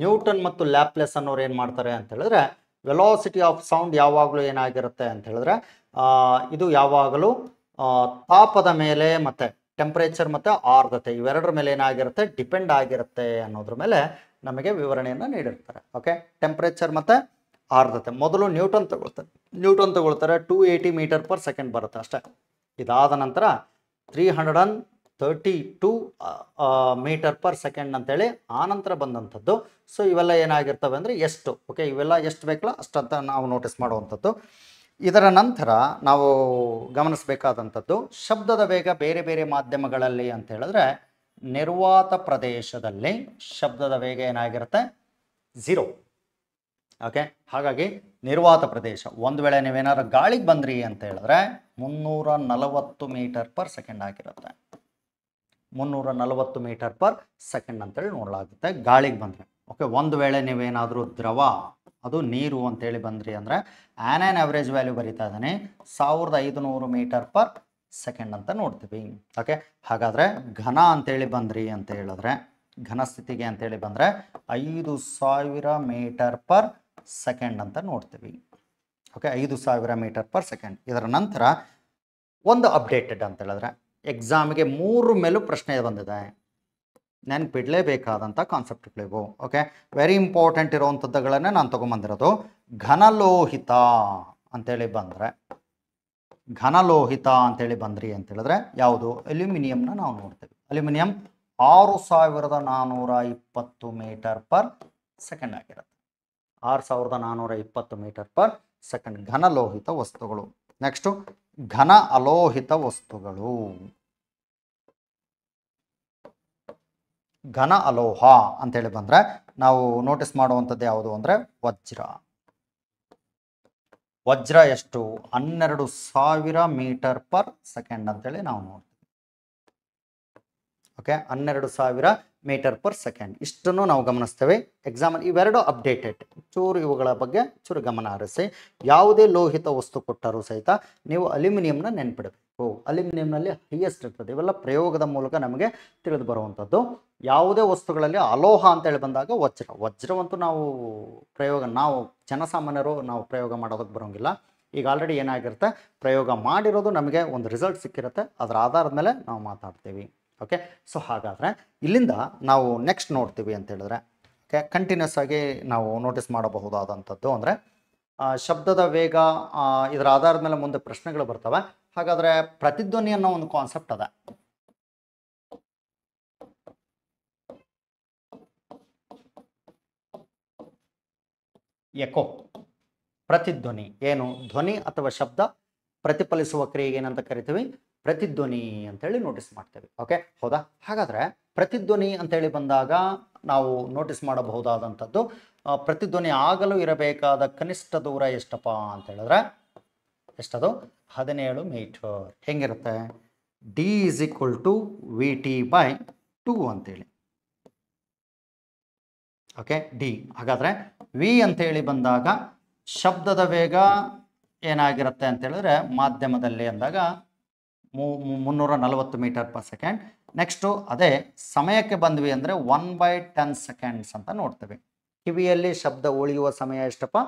ನ್ಯೂಟನ್ ಮತ್ತು ಲ್ಯಾಪ್ಲೇಸ್ ಅನ್ನೋರು ಏನು ಮಾಡ್ತಾರೆ ಅಂತ ಹೇಳಿದ್ರೆ, ವೆಲಾಸಿಟಿ ಆಫ್ ಸೌಂಡ್ ಯಾವಾಗಲೂ ಏನಾಗಿರುತ್ತೆ ಅಂತ ಹೇಳಿದ್ರೆ ಇದು ಯಾವಾಗಲೂ ತಾಪದ ಮೇಲೆ ಮತ್ತು ಟೆಂಪ್ರೇಚರ್ ಮತ್ತು ಆರ್ದ್ರತೆ ಇವೆರಡರ ಮೇಲೆ ಏನಾಗಿರುತ್ತೆ, ಡಿಪೆಂಡ್ ಆಗಿರುತ್ತೆ ಅನ್ನೋದ್ರ ಮೇಲೆ ನಮಗೆ ವಿವರಣೆಯನ್ನು ನೀಡಿರ್ತಾರೆ. ಓಕೆ, ಟೆಂಪ್ರೇಚರ್ ಮತ್ತು ಆರ್ದ್ರತೆ ಮೊದಲು ನ್ಯೂಟನ್ ತಗೊಳ್ತಾರೆ 280 ಮೀಟರ್ ಪರ್ ಸೆಕೆಂಡ್ ಬರುತ್ತೆ ಅಷ್ಟೇ. ಇದಾದ ನಂತರ 332 ಮೀಟರ್ ಪರ್ ಸೆಕೆಂಡ್ ಅಂತೇಳಿ ಆನಂತರ ಬಂದಂಥದ್ದು. ಸೊ ಇವೆಲ್ಲ ಏನಾಗಿರ್ತವೆ ಅಂದರೆ ಎಷ್ಟು, ಓಕೆ, ಇವೆಲ್ಲ ಎಷ್ಟು ಬೇಕಲ್ಲ ಅಷ್ಟಂತ ನಾವು ನೋಟಿಸ್ ಮಾಡುವಂಥದ್ದು. ಇದರ ನಂತರ ನಾವು ಗಮನಿಸಬೇಕಾದಂಥದ್ದು ಶಬ್ದದ ವೇಗ ಬೇರೆ ಬೇರೆ ಮಾಧ್ಯಮಗಳಲ್ಲಿ ಅಂತ ಹೇಳಿದ್ರೆ, ನಿರ್ವಾತ ಪ್ರದೇಶದಲ್ಲಿ ಶಬ್ದದ ವೇಗ ಏನಾಗಿರುತ್ತೆ, 0. ಓಕೆ, ಹಾಗಾಗಿ ನಿರ್ವಾತ ಪ್ರದೇಶ ಒಂದು ವೇಳೆ ನೀವೇನಾದ್ರು ಗಾಳಿಗೆ ಬಂದ್ರಿ ಅಂತ ಹೇಳಿದ್ರೆ 340 ಮೀಟರ್ ಪರ್ ಸೆಕೆಂಡ್ ಆಗಿರುತ್ತೆ. 340 ಮೀಟರ್ ಪರ್ ಸೆಕೆಂಡ್ ಅಂತೇಳಿ ನೋಡಲಾಗುತ್ತೆ ಗಾಳಿಗೆ ಬಂದರೆ. ಓಕೆ, ಒಂದು ವೇಳೆ ನೀವೇನಾದರೂ ದ್ರವ, ಅದು ನೀರು ಅಂತೇಳಿ ಬಂದ್ರಿ ಅಂದರೆ ಆ್ಯನ್ ಆವ್ರೇಜ್ ವ್ಯಾಲ್ಯೂ ಬರೀತಾ ಇದ್ದಾನೆ 1500 ಮೀಟರ್ ಪರ್ ಸೆಕೆಂಡ್ ಅಂತ ನೋಡ್ತೀವಿ. ಓಕೆ, ಹಾಗಾದರೆ ಘನ ಅಂತೇಳಿ ಬಂದ್ರಿ ಅಂತ ಹೇಳಿದ್ರೆ, ಘನ ಸ್ಥಿತಿಗೆ ಅಂತೇಳಿ ಬಂದರೆ 5000 ಮೀಟರ್ ಪರ್ ಸೆಕೆಂಡ್ ಅಂತ ನೋಡ್ತೀವಿ. Okay, 5000 metre per second. ಇದರ ನಂತರ ಒಂದು ಅಪ್ಡೇಟೆಡ್ ಅಂತ ಹೇಳಿದ್ರೆ, ಎಕ್ಸಾಮಿಗೆ 3 ಮೇಲೂ ಪ್ರಶ್ನೆ ಬಂದಿದೆ, ನೆನಪಿಡಲೇಬೇಕಾದಂಥ ಕಾನ್ಸೆಪ್ಟ್ಗಳಿವು. ಓಕೆ, ವೆರಿ ಇಂಪಾರ್ಟೆಂಟ್ ಇರುವಂಥದ್ದುಗಳನ್ನೇ ನಾನು ತೊಗೊಂಬಂದಿರೋದು. ಘನಲೋಹಿತ ಅಂತೇಳಿ ಬಂದರೆ, ಘನಲೋಹಿತ ಅಂತೇಳಿ ಬಂದ್ರಿ ಅಂತ ಹೇಳಿದ್ರೆ ಯಾವುದು, ಅಲ್ಯೂಮಿನಿಯಂನ ನಾವು ನೋಡ್ತೀವಿ. ಅಲ್ಯೂಮಿನಿಯಂ 6420 ಮೀಟರ್ ಪರ್ ಸೆಕೆಂಡ್ ಆಗಿರುತ್ತೆ. 6420 ಮೀಟರ್ ಪರ್ ಸೆಕೆಂಡ್ ಘನಲೋಹಿತ ವಸ್ತುಗಳು. ನೆಕ್ಸ್ಟು ಘನ ಅಲೋಹಿತ ವಸ್ತುಗಳು. ಘನ ಅಲೋಹ ಅಂತೇಳಿ ಬಂದರೆ ನಾವು ನೋಟಿಸ್ ಮಾಡುವಂಥದ್ದು ಯಾವುದು ಅಂದರೆ ವಜ್ರ. ವಜ್ರ ಎಷ್ಟು, 12000 ಮೀಟರ್ ಪರ್ ಸೆಕೆಂಡ್ ಅಂತೇಳಿ ನಾವು ನೋಡ್ತೀವಿ. ಓಕೆ, 12000 ಮೀಟರ್ ಪರ್ ಸೆಕೆಂಡ್ ಇಷ್ಟನ್ನು ನಾವು ಗಮನಿಸ್ತೇವೆ ಎಕ್ಸಾಮಲ್ಲಿ. ಇವೆರಡು ಅಪ್ಡೇಟೆಡ್, ಚೂರು ಇವುಗಳ ಬಗ್ಗೆ ಚೂರು ಗಮನ ಹರಿಸಿ. ಯಾವುದೇ ಲೋಹಿತ ವಸ್ತು ಕೊಟ್ಟರೂ ಸಹಿತ ನೀವು ಅಲ್ಯೂಮಿನಿಯಂನ ನೆನ್ಪಿಡಬೇಕು. ಅಲ್ಯೂಮಿನಿಯಂನಲ್ಲಿ ಹೈಯೆಸ್ಟ್ ಇರ್ತದೆ. ಇವೆಲ್ಲ ಪ್ರಯೋಗದ ಮೂಲಕ ನಮಗೆ ತಿಳಿದು ಬರುವಂಥದ್ದು. ಯಾವುದೇ ವಸ್ತುಗಳಲ್ಲಿ ಅಲೋಹ ಅಂತೇಳಿ ಬಂದಾಗ ವಜ್ರವಂತೂ ನಾವು ಜನಸಾಮಾನ್ಯರು ನಾವು ಪ್ರಯೋಗ ಮಾಡೋದಕ್ಕೆ ಬರೋಂಗಿಲ್ಲ. ಈಗ ಆಲ್ರೆಡಿ ಏನಾಗಿರುತ್ತೆ, ಪ್ರಯೋಗ ಮಾಡಿರೋದು ನಮಗೆ ಒಂದು ರಿಸಲ್ಟ್ ಸಿಕ್ಕಿರುತ್ತೆ, ಅದರ ಆಧಾರದ ಮೇಲೆ ನಾವು ಮಾತಾಡ್ತೀವಿ. ಓಕೆ, ಸೊ ಹಾಗಾದರೆ ಇಲ್ಲಿಂದ ನಾವು ನೆಕ್ಸ್ಟ್ ನೋಡ್ತೀವಿ ಅಂತ ಹೇಳಿದ್ರೆ, ಓಕೆ, ಕಂಟಿನ್ಯೂಸ್ ಆಗಿ ನಾವು ನೋಟಿಸ್ ಮಾಡಬಹುದಾದಂಥದ್ದು ಅಂದರೆ ಶಬ್ದದ ವೇಗ, ಇದರ ಆಧಾರದ ಮೇಲೆ ಮುಂದೆ ಪ್ರಶ್ನೆಗಳು ಬರ್ತವೆ. ಹಾಗಾದರೆ ಪ್ರತಿಧ್ವನಿ ಅನ್ನೋ ಒಂದು ಕಾನ್ಸೆಪ್ಟ್ ಅದ. ಎಕೋ, ಪ್ರತಿಧ್ವನಿ ಏನು, ಧ್ವನಿ ಅಥವಾ ಶಬ್ದ ಪ್ರತಿಫಲಿಸುವ ಕ್ರಿಯೆಗೆ ಏನಂತ ಕರಿತೀವಿ, ಪ್ರತಿಧ್ವನಿ ಅಂತೇಳಿ ನೋಟಿಸ್ ಮಾಡ್ತೇವೆ. ಓಕೆ, ಹೌದಾ? ಹಾಗಾದರೆ ಪ್ರತಿಧ್ವನಿ ಅಂತೇಳಿ ಬಂದಾಗ ನಾವು ನೋಟಿಸ್ ಮಾಡಬಹುದಾದಂಥದ್ದು, ಪ್ರತಿಧ್ವನಿ ಆಗಲು ಇರಬೇಕಾದ ಕನಿಷ್ಠ ದೂರ ಎಷ್ಟಪ್ಪ ಅಂತ ಹೇಳಿದ್ರೆ ಎಷ್ಟದು, 17 ಮೀಟರ್. ಹೆಂಗಿರುತ್ತೆ, D is equal to VT/2 ಅಂತೇಳಿ. Okay, D. ಹಾಗಾದರೆ ವಿ ಅಂತೇಳಿ ಬಂದಾಗ ಶಬ್ದದ ವೇಗ ಏನಾಗಿರುತ್ತೆ ಅಂತ ಹೇಳಿದ್ರೆ ಮಾಧ್ಯಮದಲ್ಲಿ ಅಂದಾಗ 340 ಮೀಟರ್ ಪರ್ ಸೆಕೆಂಡ್. ನೆಕ್ಸ್ಟು ಅದೇ ಸಮಯಕ್ಕೆ ಬಂದ್ವಿ ಅಂದರೆ 1/10 ಸೆಕೆಂಡ್ಸ್ ಅಂತ ನೋಡ್ತೇವೆ. ಕಿವಿಯಲ್ಲಿ ಶಬ್ದ ಉಳಿಯುವ ಸಮಯ ಎಷ್ಟಪ್ಪ,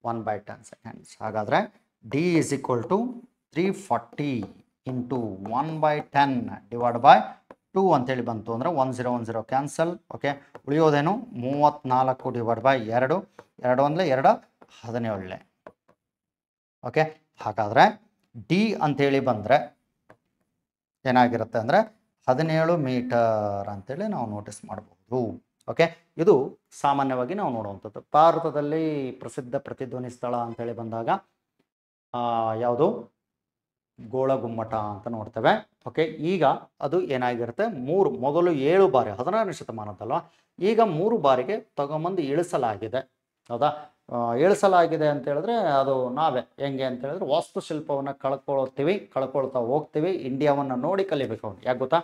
1/10 ಸೆಕೆಂಡ್ಸ್. ಹಾಗಾದರೆ D is equal to 340 into 1/10 divide by 2 ಅಂತೇಳಿ ಬಂತು ಅಂದರೆ 1010 ಕ್ಯಾನ್ಸಲ್. ಓಕೆ, ಉಳಿಯೋದೇನು 34 ಡಿವೈಡ್ ಬೈ 2, 2 ಅಂದರೆ 2 17. ಓಕೆ, ಹಾಗಾದರೆ ಡಿ ಅಂಥೇಳಿ ಬಂದರೆ ಏನಾಗಿರುತ್ತೆ ಅಂದರೆ 17 ಮೀಟರ್ ಅಂತೇಳಿ ನಾವು ನೋಟಿಸ್ ಮಾಡ್ಬೋದು. ಓಕೆ, ಇದು ಸಾಮಾನ್ಯವಾಗಿ ನಾವು ನೋಡುವಂಥದ್ದು. ಭಾರತದಲ್ಲಿ ಪ್ರಸಿದ್ಧ ಪ್ರತಿಧ್ವನಿ ಸ್ಥಳ ಅಂತೇಳಿ ಬಂದಾಗ ಯಾವುದು ಗೋಳಗುಮ್ಮಟ ಅಂತ ನೋಡ್ತೇವೆ. ಓಕೆ, ಈಗ ಅದು ಏನಾಗಿರುತ್ತೆ, ಮೊದಲು 7 ಬಾರಿ 16ನೇ ಶತಮಾನದಲ್ವ, ಈಗ 3 ಬಾರಿಗೆ ತಗೊಂಬಂದು ಇಳಿಸಲಾಗಿದೆ. ಹೌದಾ, ಇಳಿಸಲಾಗಿದೆ ಅಂತ ಹೇಳಿದ್ರೆ ಅದು ನಾವೇ ಹೆಂಗೆ ಅಂತ ಹೇಳಿದ್ರೆ ವಾಸ್ತುಶಿಲ್ಪವನ್ನು ಕಳ್ಕೊಳ್ತಾ ಹೋಗ್ತೀವಿ. ಇಂಡಿಯಾವನ್ನು ನೋಡಿ ಕಲಿಬೇಕು. ಅವ್ನು ಯಾಕೆ ಗೊತ್ತಾ,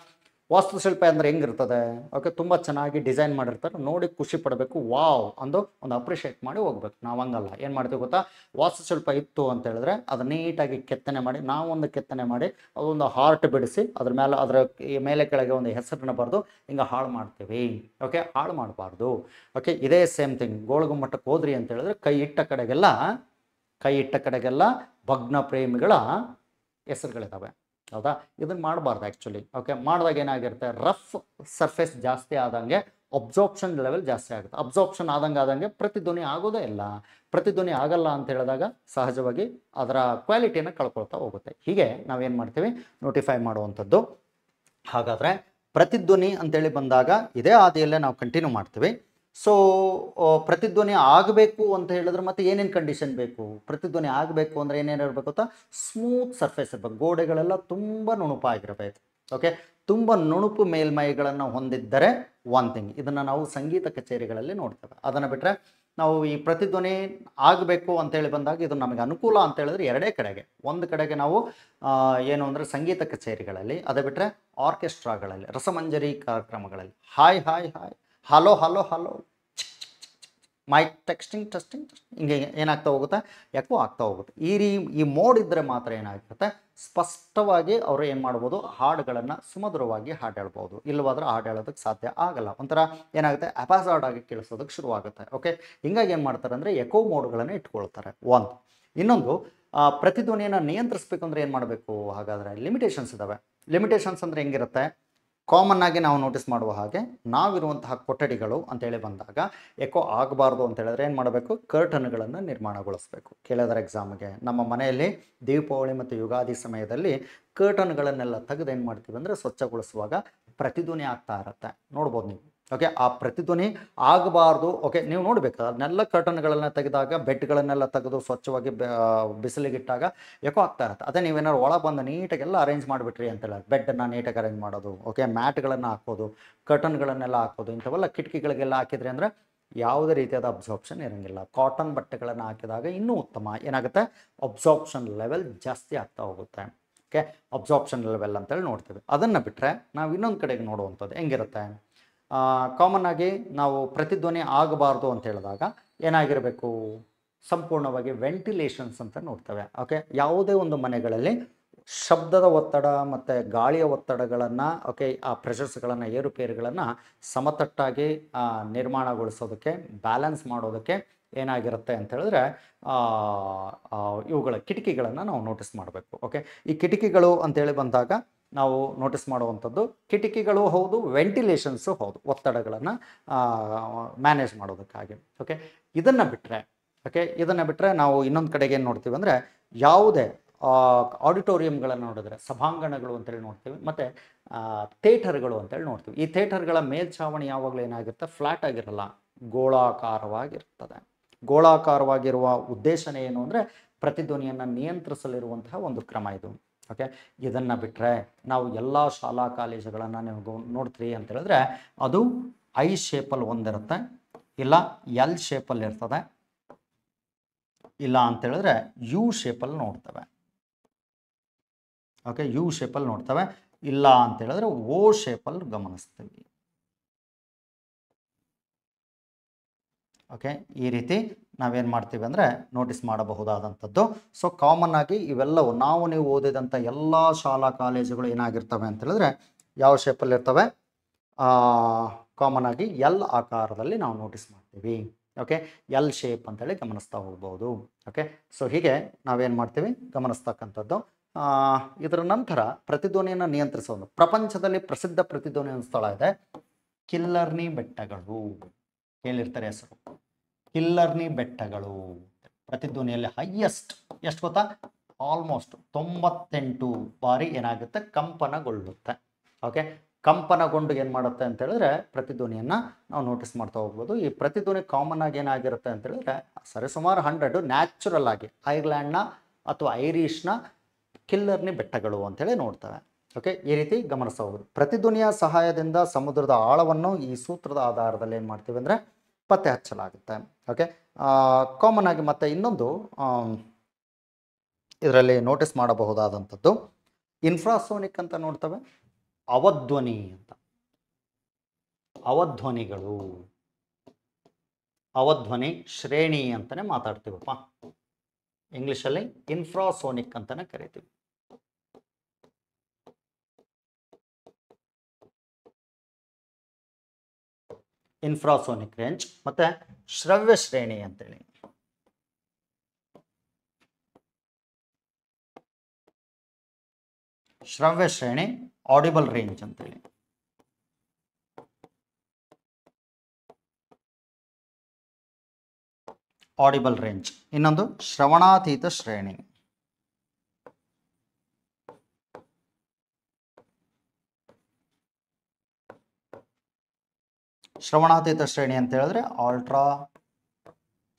ವಾಸ್ತುಶಿಲ್ಪ ಅಂದರೆ ಹೆಂಗಿರ್ತದೆ, ಓಕೆ, ತುಂಬ ಚೆನ್ನಾಗಿ ಡಿಸೈನ್ ಮಾಡಿರ್ತಾರೆ, ನೋಡಿ ಖುಷಿ ಪಡಬೇಕು, ವಾವ್ ಅಂದು ಒಂದು ಅಪ್ರಿಷಿಯೇಟ್ ಮಾಡಿ ಹೋಗ್ಬೇಕು. ನಾವು ಹಂಗಲ್ಲ, ಏನು ಮಾಡ್ತೀವಿ ಗೊತ್ತಾ, ವಾಸ್ತುಶಿಲ್ಪ ಇತ್ತು ಅಂತ ಹೇಳಿದ್ರೆ ಅದು ನೀಟಾಗಿ ಕೆತ್ತನೆ ಮಾಡಿ, ನಾವೊಂದು ಕೆತ್ತನೆ ಮಾಡಿ ಅದೊಂದು ಹಾರ್ಟ್ ಬಿಡಿಸಿ ಅದ್ರ ಮೇಲೆ ಕೆಳಗೆ ಒಂದು ಹೆಸರನ್ನ ಬರೆದು ಹಿಂಗೆ ಹಾಳು ಮಾಡ್ತೀವಿ. ಓಕೆ, ಹಾಳು ಮಾಡಬಾರ್ದು. ಓಕೆ, ಇದೇ ಸೇಮ್ ಥಿಂಗ್ ಗೋಳಗುಮ್ಮಟಕ್ಕೆ ಹೋದ್ರಿ ಅಂತ ಹೇಳಿದ್ರೆ ಕೈ ಇಟ್ಟ ಕಡೆಗೆಲ್ಲ ಭಗ್ನ ಪ್ರೇಮಿಗಳ ಹೆಸರುಗಳಿದ್ದಾವೆ. ಹೌದಾ, ಇದನ್ನು ಮಾಡಬಾರ್ದು ಆ್ಯಕ್ಚುಲಿ. ಓಕೆ, ಮಾಡಿದಾಗ ಏನಾಗಿರುತ್ತೆ, ರಫ್ ಸರ್ಫೇಸ್ ಜಾಸ್ತಿ ಆದಂಗೆ ಅಬ್ಸಾರ್ಪ್ಷನ್ ಲೆವೆಲ್ ಜಾಸ್ತಿ ಆಗುತ್ತೆ. ಅಬ್ಸಾರ್ಪ್ಷನ್ ಆದಂಗೆ ಪ್ರತಿಧ್ವನಿ ಆಗೋದೇ ಇಲ್ಲ. ಪ್ರತಿಧ್ವನಿ ಆಗಲ್ಲ ಅಂತ ಹೇಳಿದಾಗ ಸಹಜವಾಗಿ ಅದರ ಕ್ವಾಲಿಟಿಯನ್ನು ಕಳ್ಕೊಳ್ತಾ ಹೋಗುತ್ತೆ. ಹೀಗೆ ನಾವೇನು ಮಾಡ್ತೀವಿ, ನೋಟಿಫೈ ಮಾಡುವಂಥದ್ದು. ಹಾಗಾದರೆ ಪ್ರತಿಧ್ವನಿ ಅಂತೇಳಿ ಬಂದಾಗ ಇದೇ ಹಾದಿಯಲ್ಲೇ ನಾವು ಕಂಟಿನ್ಯೂ ಮಾಡ್ತೀವಿ. ಸೊ ಪ್ರತಿಧ್ವನಿ ಆಗಬೇಕು ಅಂತ ಹೇಳಿದ್ರೆ ಮತ್ತೆ ಏನೇನು ಕಂಡೀಷನ್ ಬೇಕು, ಪ್ರತಿಧ್ವನಿ ಆಗಬೇಕು ಅಂದರೆ ಏನೇನು ಇರಬೇಕು ಅಂತ, ಸ್ಮೂತ್ ಸರ್ಫೇಸ್ ಇರಬೇಕು, ಗೋಡೆಗಳೆಲ್ಲ ತುಂಬ ನುಣುಪಾಗಿರಬೇಕು. ಓಕೆ, ತುಂಬ ನುಣುಪು ಮೇಲ್ಮೈಗಳನ್ನು ಹೊಂದಿದ್ದರೆ ಒನ್ ಥಿಂಗ್, ಇದನ್ನು ನಾವು ಸಂಗೀತ ಕಚೇರಿಗಳಲ್ಲಿ ನೋಡ್ತೇವೆ. ಅದನ್ನು ಬಿಟ್ಟರೆ ನಾವು ಈ ಪ್ರತಿಧ್ವನಿ ಆಗಬೇಕು ಅಂತೇಳಿ ಬಂದಾಗ ಇದು ನಮಗೆ ಅನುಕೂಲ ಅಂತ ಹೇಳಿದ್ರೆ ಎರಡೇ ಕಡೆಗೆ. ಒಂದು ಕಡೆಗೆ ನಾವು ಏನು ಅಂದರೆ ಸಂಗೀತ ಕಚೇರಿಗಳಲ್ಲಿ, ಅದೇ ಬಿಟ್ಟರೆ ಆರ್ಕೆಸ್ಟ್ರಾಗಳಲ್ಲಿ, ರಸಮಂಜರಿ ಕಾರ್ಯಕ್ರಮಗಳಲ್ಲಿ hi hi hi, hello hello hello, mic testing ಹಿಂಗೆ ಏನಾಗ್ತಾ ಹೋಗುತ್ತೆ, ಯಾಕೋ ಆಗ್ತಾ ಹೋಗುತ್ತೆ. ಈ ಮೋಡ್ ಇದ್ದರೆ ಮಾತ್ರ ಏನಾಗುತ್ತೆ, ಸ್ಪಷ್ಟವಾಗಿ ಅವರು ಏನು ಮಾಡ್ಬೋದು, ಹಾಡುಗಳನ್ನು ಸುಮಧುರವಾಗಿ ಹಾಡು ಹೇಳ್ಬೋದು. ಇಲ್ಲವಾದ್ರೆ ಹಾಡು ಹೇಳೋದಕ್ಕೆ ಸಾಧ್ಯ ಆಗಲ್ಲ. ಒಂಥರ ಏನಾಗುತ್ತೆ, ಅಪಾಸಾರ್ಡ್ ಆಗಿ ಕೇಳಿಸೋದಕ್ಕೆ ಶುರುವಾಗುತ್ತೆ. ಓಕೆ, ಹಿಂಗಾಗಿ ಏನು ಮಾಡ್ತಾರೆ ಅಂದರೆ ಎಕೋ ಮೋಡ್ಗಳನ್ನು ಇಟ್ಕೊಳ್ತಾರೆ. ಒಂದು ಇನ್ನೊಂದು ಪ್ರತಿಧ್ವನಿಯನ್ನು ನಿಯಂತ್ರಿಸಬೇಕು ಅಂದರೆ ಏನು ಮಾಡಬೇಕು, ಹಾಗಾದರೆ ಲಿಮಿಟೇಷನ್ಸ್ ಇದ್ದಾವೆ. ಲಿಮಿಟೇಷನ್ಸ್ ಅಂದರೆ ಹೆಂಗಿರುತ್ತೆ, ಕಾಮನ್ ಆಗಿ ನಾವು ನೋಟಿಸ್ ಮಾಡುವ ಹಾಗೆ ನಾವಿರುವಂತಹ ಕೊಠಡಿಗಳು ಅಂತೇಳಿ ಬಂದಾಗ ಎಕೋ ಆಗಬಾರ್ದು ಅಂತ ಹೇಳಿದ್ರೆ ಏನು ಮಾಡಬೇಕು, ಕರ್ಟನ್ಗಳನ್ನು ನಿರ್ಮಾಣಗೊಳಿಸಬೇಕು. ಕೇಳಿದ್ರೆ ಎಕ್ಸಾಮ್ಗೆ ನಮ್ಮ ಮನೆಯಲ್ಲಿ ದೀಪಾವಳಿ ಮತ್ತು ಯುಗಾದಿ ಸಮಯದಲ್ಲಿ ಕರ್ಟನ್ಗಳನ್ನೆಲ್ಲ ತೆಗೆದು ಏನು ಮಾಡ್ತೀವಿ ಅಂದರೆ ಸ್ವಚ್ಛಗೊಳಿಸುವಾಗ ಪ್ರತಿಧ್ವನಿ ಆಗ್ತಾ ಇರುತ್ತೆ, ನೋಡ್ಬೋದು ನೀವು. ಓಕೆ, ಆ ಪ್ರತಿಧ್ವನಿ ಆಗಬಾರ್ದು. ಓಕೆ, ನೀವು ನೋಡಬೇಕು, ಅದನ್ನೆಲ್ಲ ಕರ್ಟನ್ಗಳನ್ನ ತೆಗೆದಾಗ, ಬೆಡ್ಗಳನ್ನೆಲ್ಲ ತೆಗೆದು ಸ್ವಚ್ಛವಾಗಿ ಬಿಸಿಲಿಗಿಟ್ಟಾಗ ಎಕೋ ಆಗ್ತಾ ಇರುತ್ತೆ. ಅದೇ ನೀವೇನಾದ್ರು ಒಳಗೆ ಬಂದು ನೀಟಾಗೆಲ್ಲ ಅರೇಂಜ್ ಮಾಡಿಬಿಟ್ರಿ ಅಂತೇಳಿ ಬೆಡ್ಡನ್ನು ನೀಟಾಗಿ ಅರೇಂಜ್ ಮಾಡೋದು, ಓಕೆ, ಮ್ಯಾಟ್ಗಳನ್ನು ಹಾಕೋದು, ಕರ್ಟನ್ಗಳನ್ನೆಲ್ಲ ಹಾಕೋದು, ಇಂಥವೆಲ್ಲ ಕಿಟಕಿಗಳಿಗೆಲ್ಲ ಹಾಕಿದ್ರಿ ಅಂದರೆ ಯಾವುದೇ ರೀತಿಯಾದ ಅಬ್ಸಾರ್ಪ್ಷನ್ ಇರೋಂಗಿಲ್ಲ. ಕಾಟನ್ ಬಟ್ಟೆಗಳನ್ನು ಹಾಕಿದಾಗ ಇನ್ನೂ ಉತ್ತಮ. ಏನಾಗುತ್ತೆ, ಅಬ್ಸಾರ್ಪ್ಷನ್ ಲೆವೆಲ್ ಜಾಸ್ತಿ ಆಗ್ತಾ ಹೋಗುತ್ತೆ. ಓಕೆ, ಅಬ್ಸಾರ್ಪ್ಷನ್ ಲೆವೆಲ್ ಅಂತೇಳಿ ನೋಡ್ತೀವಿ. ಅದನ್ನು ಬಿಟ್ಟರೆ ನಾವು ಇನ್ನೊಂದು ಕಡೆಗೆ ನೋಡುವಂಥದ್ದು ಹೆಂಗಿರುತ್ತೆ, ಕಾಮನ್ ಆಗಿ ನಾವು ಪ್ರತಿಧ್ವನಿ ಆಗಬಾರ್ದು ಅಂತ ಹೇಳಿದಾಗ ಏನಾಗಿರಬೇಕು, ಸಂಪೂರ್ಣವಾಗಿ ವೆಂಟಿಲೇಷನ್ಸ್ ಅಂತ ನೋಡ್ತೇವೆ. ಓಕೆ, ಯಾವುದೇ ಒಂದು ಮನೆಗಳಲ್ಲಿ ಶಬ್ದದ ಒತ್ತಡ ಮತ್ತು ಗಾಳಿಯ ಒತ್ತಡಗಳನ್ನು, ಓಕೆ, ಆ ಪ್ರೆಷರ್ಸ್ಗಳನ್ನು, ಏರುಪೇರುಗಳನ್ನು ಸಮತಟ್ಟಾಗಿ ನಿರ್ಮಾಣಗೊಳಿಸೋದಕ್ಕೆ, ಬ್ಯಾಲೆನ್ಸ್ ಮಾಡೋದಕ್ಕೆ ಏನಾಗಿರುತ್ತೆ ಅಂತ ಹೇಳಿದ್ರೆ ಇವುಗಳ ಕಿಟಕಿಗಳನ್ನು ನಾವು ನೋಟಿಸ್ ಮಾಡಬೇಕು. ಓಕೆ, ಈ ಕಿಟಕಿಗಳು ಅಂತೇಳಿ ಬಂದಾಗ ನಾವು ನೋಟಿಸ್ ಮಾಡುವಂಥದ್ದು, ಕಿಟಕಿಗಳು ಹೌದು, ವೆಂಟಿಲೇಷನ್ಸು ಹೌದು, ಒತ್ತಡಗಳನ್ನು ಮ್ಯಾನೇಜ್ ಮಾಡೋದಕ್ಕಾಗಿ. ಓಕೆ, ಇದನ್ನು ಬಿಟ್ಟರೆ ನಾವು ಇನ್ನೊಂದು ಕಡೆಗೆ ಏನು ನೋಡ್ತೀವಿ ಅಂದರೆ, ಯಾವುದೇ ಆಡಿಟೋರಿಯಂಗಳನ್ನು ನೋಡಿದ್ರೆ ಸಭಾಂಗಣಗಳು ಅಂತೇಳಿ ನೋಡ್ತೀವಿ, ಮತ್ತು ಥಿಯೇಟರ್ಗಳು ಅಂತೇಳಿ ನೋಡ್ತೀವಿ. ಈ ಥಿಯೇಟರ್ಗಳ ಮೇಲ್ಛಾವಣಿ ಯಾವಾಗಲೂ ಏನಾಗಿರುತ್ತೆ, ಫ್ಲ್ಯಾಟ್ ಆಗಿರಲ್ಲ, ಗೋಳಾಕಾರವಾಗಿರ್ತದೆ. ಗೋಳಾಕಾರವಾಗಿರುವ ಉದ್ದೇಶನೇ ಏನು ಅಂದರೆ ಪ್ರತಿಧ್ವನಿಯನ್ನು ನಿಯಂತ್ರಿಸಲಿರುವಂತಹ ಒಂದು ಕ್ರಮ ಇದು. ಓಕೆ, ಇದನ್ನು ಬಿಟ್ಟರೆ ನಾವು ಎಲ್ಲ ಶಾಲಾ ಕಾಲೇಜುಗಳನ್ನು ನೀವು ನೋಡ್ತೀರಿ ಅಂತ ಹೇಳಿದ್ರೆ ಅದು ಐ ಶೇಪಲ್ಲಿ ಒಂದಿರುತ್ತೆ, ಇಲ್ಲ ಎಲ್ ಶೇಪಲ್ಲಿ ಇರ್ತದೆ, ಇಲ್ಲ ಅಂತ ಹೇಳಿದ್ರೆ ಯು ಶೇಪಲ್ಲಿ ನೋಡ್ತವೆ. ಓಕೆ, ಯು ಶೇಪಲ್ಲಿ ನೋಡ್ತವೆ, ಇಲ್ಲ ಅಂತ ಹೇಳಿದ್ರೆ ಓ ಶೇಪಲ್ಲಿ ಗಮನಿಸ್ತೀವಿ. ಓಕೆ, ಈ ರೀತಿ ನಾವೇನು ಮಾಡ್ತೀವಿ ಅಂದರೆ ನೋಟಿಸ್ ಮಾಡಬಹುದಾದಂಥದ್ದು. ಸೊ ಕಾಮನ್ ಆಗಿ ಇವೆಲ್ಲವು ನೀವು ಓದಿದಂಥ ಎಲ್ಲ ಶಾಲಾ ಕಾಲೇಜುಗಳು ಏನಾಗಿರ್ತವೆ ಅಂತ ಹೇಳಿದ್ರೆ ಯಾವ ಶೇಪಲ್ಲಿ ಇರ್ತವೆ, ಕಾಮನ್ ಆಗಿ ಎಲ್ ಆಕಾರದಲ್ಲಿ ನಾವು ನೋಟಿಸ್ ಮಾಡ್ತೀವಿ. ಓಕೆ, ಎಲ್ ಶೇಪ್ ಅಂತೇಳಿ ಗಮನಿಸ್ತಾ ಹೋಗ್ಬೋದು. ಓಕೆ, ಸೊ ಹೀಗೆ ನಾವೇನು ಮಾಡ್ತೀವಿ, ಗಮನಿಸ್ತಕ್ಕಂಥದ್ದು. ಇದರ ನಂತರ ಪ್ರತಿಧ್ವನಿಯನ್ನು ನಿಯಂತ್ರಿಸೋದು. ಪ್ರಪಂಚದಲ್ಲಿ ಪ್ರಸಿದ್ಧ ಪ್ರತಿಧ್ವನಿ ಸ್ಥಳ ಇದೆ, ಕಿಲ್ಲರ್ನಿ ಬೆಟ್ಟಗಳು. ಕೇಳಿರ್ತಾರೆ ಹೆಸರು, ಕಿಲ್ಲರ್ನಿ ಬೆಟ್ಟಗಳು. ಪ್ರತಿಧ್ವನಿಯಲ್ಲಿ ಹೈಯೆಸ್ಟ್ ಎಷ್ಟು ಗೊತ್ತಾ? ಆಲ್ಮೋಸ್ಟ್ 98 ಬಾರಿ ಏನಾಗುತ್ತೆ, ಕಂಪನಗೊಳ್ಳುತ್ತೆ. ಓಕೆ, ಕಂಪನಗೊಂಡು ಏನು ಮಾಡುತ್ತೆ ಅಂತ ಹೇಳಿದ್ರೆ ಪ್ರತಿಧ್ವನಿಯನ್ನು ನಾವು ನೋಟಿಸ್ ಮಾಡ್ತಾ ಹೋಗ್ಬೋದು. ಈ ಪ್ರತಿಧ್ವನಿ ಕಾಮನ್ ಆಗಿ ಏನಾಗಿರುತ್ತೆ ಅಂತ ಹೇಳಿದ್ರೆ ಸರಿಸುಮಾರು 100 ನ್ಯಾಚುರಲ್ ಆಗಿ ಐರ್ಲ್ಯಾಂಡ್ನ ಅಥವಾ ಐರಿಷ್ನ ಕಿಲ್ಲರ್ನಿ ಬೆಟ್ಟಗಳು ಅಂತೇಳಿ ನೋಡ್ತವೆ. ಓಕೆ, ಈ ರೀತಿ ಗಮನಿಸ್ತಾ ಹೋಗೋದು. ಪ್ರತಿಧ್ವನಿಯ ಸಹಾಯದಿಂದ ಸಮುದ್ರದ ಆಳವನ್ನು ಈ ಸೂತ್ರದ ಆಧಾರದಲ್ಲಿ ಏನು ಮಾಡ್ತೀವಿ ಅಂದರೆ ಪತ್ತೆ ಹಚ್ಚಲಾಗುತ್ತೆ. ಓಕೆ, ಕಾಮನ್ ಆಗಿ ಮತ್ತೆ ಇನ್ನೊಂದು ಇದರಲ್ಲಿ ನೋಟಿಸ್ ಮಾಡಬಹುದಾದಂಥದ್ದು ಇನ್ಫ್ರಾಸೋನಿಕ್ ಅಂತ ನೋಡ್ತವೆ, ಅವಧ್ವನಿ ಅಂತ. ಅವಧ್ವನಿಗಳು, ಅವಧ್ವನಿ ಶ್ರೇಣಿ ಅಂತಲೇ ಮಾತಾಡ್ತೀವಪ್ಪ. ಇಂಗ್ಲೀಷಲ್ಲಿ ಇನ್ಫ್ರಾಸೋನಿಕ್ ಅಂತಲೇ ಕರಿತೀವಿ. ಇನ್ಫ್ರಾಸೋನಿಕ್ ರೇಂಜ್ ಮತ್ತು ಶ್ರವ್ಯ ಶ್ರೇಣಿ ಅಂತೇಳಿ. ಶ್ರವ್ಯ ಶ್ರೇಣಿ ಆಡಿಬಲ್ ರೇಂಜ್ ಅಂತೇಳಿ. Audible range. ಇನ್ನೊಂದು ಶ್ರವಣಾತೀತ ಶ್ರೇಣಿ. ಶ್ರವಣಾತೀತ ಶ್ರೇಣಿ ಅಂತ ಹೇಳಿದ್ರೆ ಅಲ್ಟ್ರಾ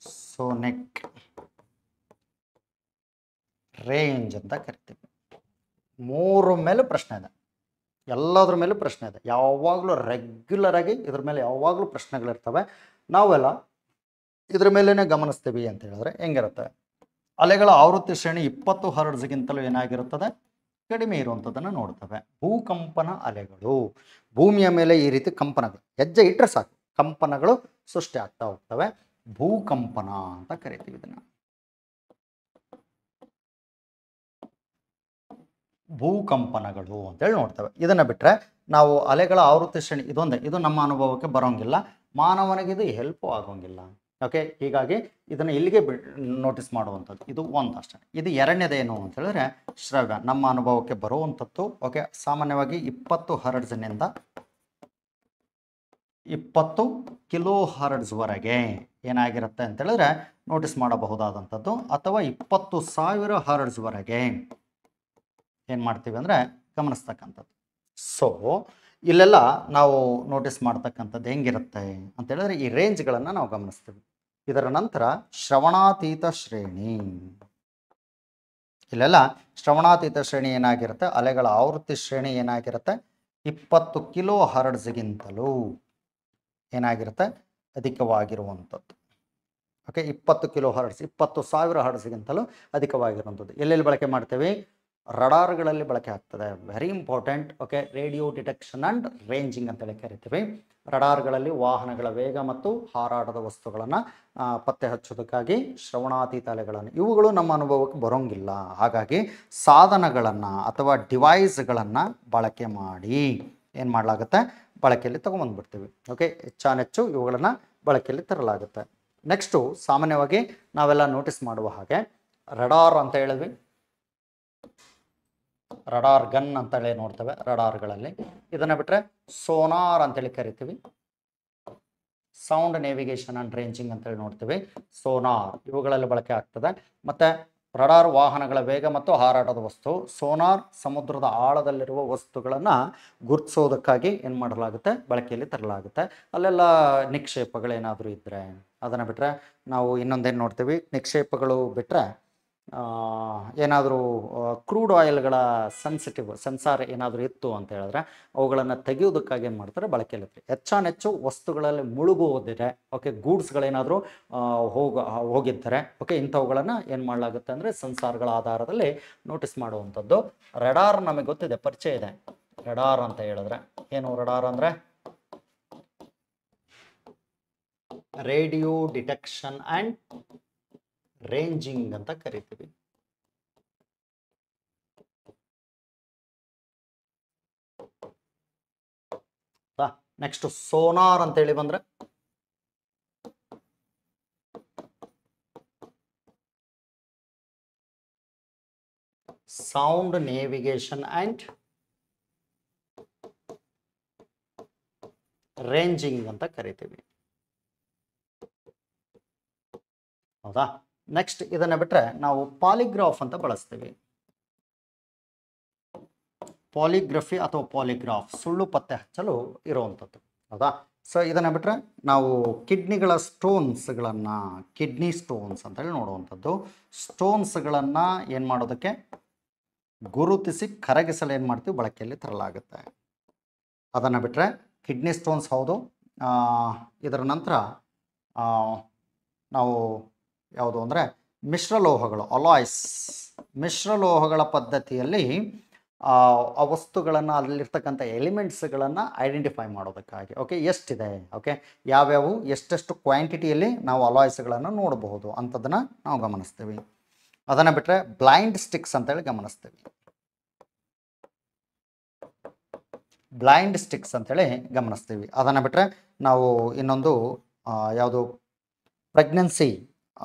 ಸೋನಿಕ್ ರೇಂಜ್ ಅಂತ ಕರಿತೀವಿ. ಮೂರು ಮೇಲೂ ಪ್ರಶ್ನೆ ಇದೆ, ಎಲ್ಲದ್ರ ಮೇಲೂ ಪ್ರಶ್ನೆ ಇದೆ. ಯಾವಾಗಲೂ ರೆಗ್ಯುಲರ್ ಆಗಿ ಇದ್ರ ಮೇಲೆ ಯಾವಾಗಲೂ ಪ್ರಶ್ನೆಗಳಿರ್ತವೆ. ನಾವೆಲ್ಲ ಇದ್ರ ಮೇಲೇ ಗಮನಿಸ್ತೀವಿ ಅಂತ ಹೇಳಿದ್ರೆ ಹೆಂಗಿರುತ್ತೆ? ಅಲೆಗಳ ಆವೃತ್ತಿ ಶ್ರೇಣಿ 20 ಹರ್ಟ್ಜ್ಗಿಂತಲೂ ಏನಾಗಿರುತ್ತದೆ, ಕಡಿಮೆ ಇರುವಂಥದ್ದನ್ನು ನೋಡ್ತವೆ. ಭೂಕಂಪನ ಅಲೆಗಳು, ಭೂಮಿಯ ಮೇಲೆ ಈ ರೀತಿ ಕಂಪನಗಳು ಹೆಜ್ಜೆ ಇಟ್ಟರೆ ಸಾಕು ಕಂಪನಗಳು ಸೃಷ್ಟಿ ಆಗ್ತಾ ಹೋಗ್ತವೆ. ಭೂಕಂಪನ ಅಂತ ಕರಿತೀವಿ ಇದನ್ನು. ಭೂಕಂಪನಗಳು ಅಂತೇಳಿ ನೋಡ್ತವೆ. ಇದನ್ನು ಬಿಟ್ಟರೆ ನಾವು ಅಲೆಗಳ ಆವೃತ್ತಿ ಶ್ರೇಣಿ ಇದು ನಮ್ಮ ಅನುಭವಕ್ಕೆ ಬರೋಂಗಿಲ್ಲ, ಮಾನವನಿಗೆ ಇದು ಹೆಲ್ಪು ಆಗೋಂಗಿಲ್ಲ. ಓಕೆ, ಹೀಗಾಗಿ ಇದನ್ನು ಇಲ್ಲಿಗೆ ನೋಟಿಸ್ ಮಾಡುವಂಥದ್ದು ಇದು ಒಂದು ಅಷ್ಟೇ. ಇದು ಎರಡನೇದೇನು ಅಂತ ಹೇಳಿದ್ರೆ ಶ್ರವ್ಯ, ನಮ್ಮ ಅನುಭವಕ್ಕೆ ಬರುವಂಥದ್ದು. ಓಕೆ, ಸಾಮಾನ್ಯವಾಗಿ 20 ಹರ್ಟ್ಜ್ನಿಂದ 20 ಕಿಲೋ ಹರ್ಟ್ಜ್ವರೆಗೆ ಏನಾಗಿರುತ್ತೆ ಅಂತ ಹೇಳಿದ್ರೆ ನೋಟಿಸ್ ಮಾಡಬಹುದಾದಂಥದ್ದು. ಅಥವಾ 20,000 ಹರ್ಟ್ಜ್ವರೆಗೆ ಏನು ಮಾಡ್ತೀವಿ ಅಂದರೆ ಗಮನಿಸ್ತಕ್ಕಂಥದ್ದು. ಸೊ ಇಲ್ಲೆಲ್ಲ ನಾವು ನೋಟಿಸ್ ಮಾಡ್ತಕ್ಕಂಥದ್ದು ಹೆಂಗಿರುತ್ತೆ ಅಂತ ಹೇಳಿದ್ರೆ ಈ ರೇಂಜ್ಗಳನ್ನು ನಾವು ಗಮನಿಸ್ತೀವಿ. ಇದರ ನಂತರ ಶ್ರವಣಾತೀತ ಶ್ರೇಣಿ. ಇಲ್ಲೆಲ್ಲ ಶ್ರವಣಾತೀತ ಶ್ರೇಣಿ ಏನಾಗಿರುತ್ತೆ, ಅಲೆಗಳ ಆವೃತ್ತಿ ಶ್ರೇಣಿ ಏನಾಗಿರುತ್ತೆ, 20 ಕಿಲೋ ಹರ್ಟ್ಜ್ಗಿಂತಲೂ ಏನಾಗಿರುತ್ತೆ ಅಧಿಕವಾಗಿರುವಂಥದ್ದು. ಓಕೆ, 20 ಕಿಲೋ ಹರ್ಟ್ಸ್, 20,000 ಹರ್ಟ್ಸ್ಗಿಂತಲೂ ಅಧಿಕವಾಗಿರುವಂಥದ್ದು. ಎಲ್ಲೆಲ್ಲಿ ಬಳಕೆ ಮಾಡ್ತೇವೆ? ರಡಾರ್ಗಳಲ್ಲಿ ಬಳಕೆ ಆಗ್ತದೆ. Very important. Okay, radio detection and ranging ಅಂತೇಳಿ ಕರಿತೀವಿ. ರಡಾರ್ಗಳಲ್ಲಿ ವಾಹನಗಳ ವೇಗ ಮತ್ತು ಹಾರಾಟದ ವಸ್ತುಗಳನ್ನು ಪತ್ತೆ ಹಚ್ಚೋದಕ್ಕಾಗಿ ಶ್ರವಣಾತೀತ ಅಲೆಗಳನ್ನು, ಇವುಗಳು ನಮ್ಮ ಅನುಭವಕ್ಕೆ ಬರೋಂಗಿಲ್ಲ. ಹಾಗಾಗಿ ಸಾಧನಗಳನ್ನು ಅಥವಾ ಡಿವೈಸ್ಗಳನ್ನು ಬಳಕೆ ಮಾಡಿ ಏನು ಮಾಡಲಾಗುತ್ತೆ, ಬಳಕೆಯಲ್ಲಿ ತೊಗೊಂಬಂದ್ಬಿಡ್ತೀವಿ. ಓಕೆ, ಹೆಚ್ಚಾನೆಚ್ಚು ಇವುಗಳನ್ನು ಬಳಕೆಯಲ್ಲಿ ತರಲಾಗುತ್ತೆ. ನೆಕ್ಸ್ಟು ಸಾಮಾನ್ಯವಾಗಿ ನಾವೆಲ್ಲ ನೋಟಿಸ್ ಮಾಡುವ ಹಾಗೆ ರಡಾರ್ ಅಂತ ಹೇಳಿದ್ವಿ, ರಡಾರ್ ಗನ್ ಅಂತೇಳಿ ನೋಡ್ತೇವೆ ರಡಾರ್ಗಳಲ್ಲಿ. ಇದನ್ನು ಬಿಟ್ಟರೆ ಸೋನಾರ್ ಅಂತೇಳಿ ಕರಿತೀವಿ, ಸೌಂಡ್ ನೇವಿಗೇಷನ್ ಆ್ಯಂಡ್ ರೇಂಜಿಂಗ್ ಅಂತೇಳಿ ನೋಡ್ತೀವಿ, ಸೋನಾರ್ ಇವುಗಳಲ್ಲಿ ಬಳಕೆ ಆಗ್ತದೆ. ಮತ್ತು ರಡಾರ್ ವಾಹನಗಳ ವೇಗ ಮತ್ತು ಹಾರಾಟದ ವಸ್ತು, ಸೋನಾರ್ ಸಮುದ್ರದ ಆಳದಲ್ಲಿರುವ ವಸ್ತುಗಳನ್ನು ಗುರುತಿಸೋದಕ್ಕಾಗಿ ಏನು ಮಾಡಲಾಗುತ್ತೆ, ಬಳಕೆಯಲ್ಲಿ ತರಲಾಗುತ್ತೆ. ಅಲ್ಲೆಲ್ಲ ನಿಕ್ಷೇಪಗಳೇನಾದರೂ ಇದ್ದರೆ ಅದನ್ನು ಬಿಟ್ಟರೆ ನಾವು ಇನ್ನೊಂದೇನು ನೋಡ್ತೀವಿ, ನಿಕ್ಷೇಪಗಳು ಬಿಟ್ಟರೆ ಏನಾದರೂ ಕ್ರೂಡ್ ಆಯಿಲ್ಗಳ ಸೆನ್ಸಾರ್ ಏನಾದರೂ ಇತ್ತು ಅಂತ ಹೇಳಿದ್ರೆ ಅವುಗಳನ್ನು ತೆಗೆಯೋದಕ್ಕಾಗಿ ಏನು ಮಾಡ್ತಾರೆ, ಬಳಕೆಯಲ್ಲಿ. ಹೆಚ್ಚಾನೆಚ್ಚು ವಸ್ತುಗಳಲ್ಲಿ ಮುಳುಗುವುದಿದೆ. ಓಕೆ, ಗೂಡ್ಸ್ಗಳೇನಾದರೂ ಹೋಗಿದ್ದಾರೆ. ಓಕೆ, ಇಂಥವುಗಳನ್ನು ಏನು ಮಾಡಲಾಗುತ್ತೆ ಅಂದರೆ ಸೆನ್ಸಾರ್ಗಳ ಆಧಾರದಲ್ಲಿ ನೋಟಿಸ್ ಮಾಡುವಂಥದ್ದು. ರಡಾರ್ ನಮಗೆ ಗೊತ್ತಿದೆ, ಪರಿಚಯ ಇದೆ. ರಡಾರ್ ಅಂತ ಹೇಳಿದ್ರೆ ಏನು? ರಡಾರ್ ಅಂದರೆ ರೇಡಿಯೋ ಡಿಟೆಕ್ಷನ್ ಆ್ಯಂಡ್ ರೇಂಜಿಂಗ್ ಅಂತ ಕರಿತೀವಿ. ನೆಕ್ಸ್ಟ್ ಸೋನಾರ್ ಅಂತೇಳಿ ಬಂದ್ರೆ ಸೌಂಡ್ ನೇವಿಗೇಷನ್ ಆ್ಯಂಡ್ ರೇಂಜಿಂಗ್ ಅಂತ ಕರಿತೀವಿ. ಹೌದಾ? ನೆಕ್ಸ್ಟ್ ಇದನ್ನು ಬಿಟ್ಟರೆ ನಾವು ಪಾಲಿಗ್ರಾಫ್ ಅಂತ ಬಳಸ್ತೀವಿ. ಪಾಲಿಗ್ರಫಿ ಅಥವಾ ಪಾಲಿಗ್ರಾಫ್ ಸುಳ್ಳು ಪತ್ತೆ ಹಚ್ಚಲು ಇರುವಂಥದ್ದು. ಹೌದಾ? ಸೊ ಇದನ್ನು ಬಿಟ್ಟರೆ ನಾವು ಕಿಡ್ನಿಗಳ ಸ್ಟೋನ್ಸ್ಗಳನ್ನು, ಕಿಡ್ನಿ ಸ್ಟೋನ್ಸ್ ಅಂತೇಳಿ ನೋಡುವಂಥದ್ದು. ಸ್ಟೋನ್ಸ್ಗಳನ್ನು ಏನು ಮಾಡೋದಕ್ಕೆ ಗುರುತಿಸಿ ಕರಗಿಸಲು ಏನು ಮಾಡ್ತೀವಿ, ಬಳಕೆಯಲ್ಲಿ ತರಲಾಗುತ್ತೆ. ಅದನ್ನು ಬಿಟ್ಟರೆ ಕಿಡ್ನಿ ಸ್ಟೋನ್ಸ್ ಹೌದು. ಇದರ ನಂತರ ನಾವು ಯಾವುದು ಅಂದರೆ ಮಿಶ್ರಲೋಹಗಳು, ಅಲಾಯ್ಸ್, ಮಿಶ್ರಲೋಹಗಳ ಪದ್ಧತಿಯಲ್ಲಿ ಆ ವಸ್ತುಗಳನ್ನು, ಅಲ್ಲಿರ್ತಕ್ಕಂಥ ಎಲಿಮೆಂಟ್ಸ್ಗಳನ್ನು ಐಡೆಂಟಿಫೈ ಮಾಡೋದಕ್ಕಾಗಿ. ಓಕೆ, ಎಷ್ಟಿದೆ, ಓಕೆ, ಯಾವ್ಯಾವು ಎಷ್ಟೆಷ್ಟು ಕ್ವಾಂಟಿಟಿಯಲ್ಲಿ ನಾವು ಅಲಾಯ್ಸ್ಗಳನ್ನು ನೋಡಬಹುದು ಅಂಥದ್ದನ್ನು ನಾವು ಗಮನಿಸ್ತೀವಿ. ಅದನ್ನು ಬಿಟ್ಟರೆ ಬ್ಲೈಂಡ್ ಸ್ಟಿಕ್ಸ್ ಅಂತೇಳಿ ಗಮನಿಸ್ತೀವಿ. ಬ್ಲೈಂಡ್ ಸ್ಟಿಕ್ಸ್ ಅಂತೇಳಿ ಗಮನಿಸ್ತೀವಿ. ಅದನ್ನು ಬಿಟ್ಟರೆ ನಾವು ಇನ್ನೊಂದು ಯಾವುದು ಪ್ರೆಗ್ನೆನ್ಸಿ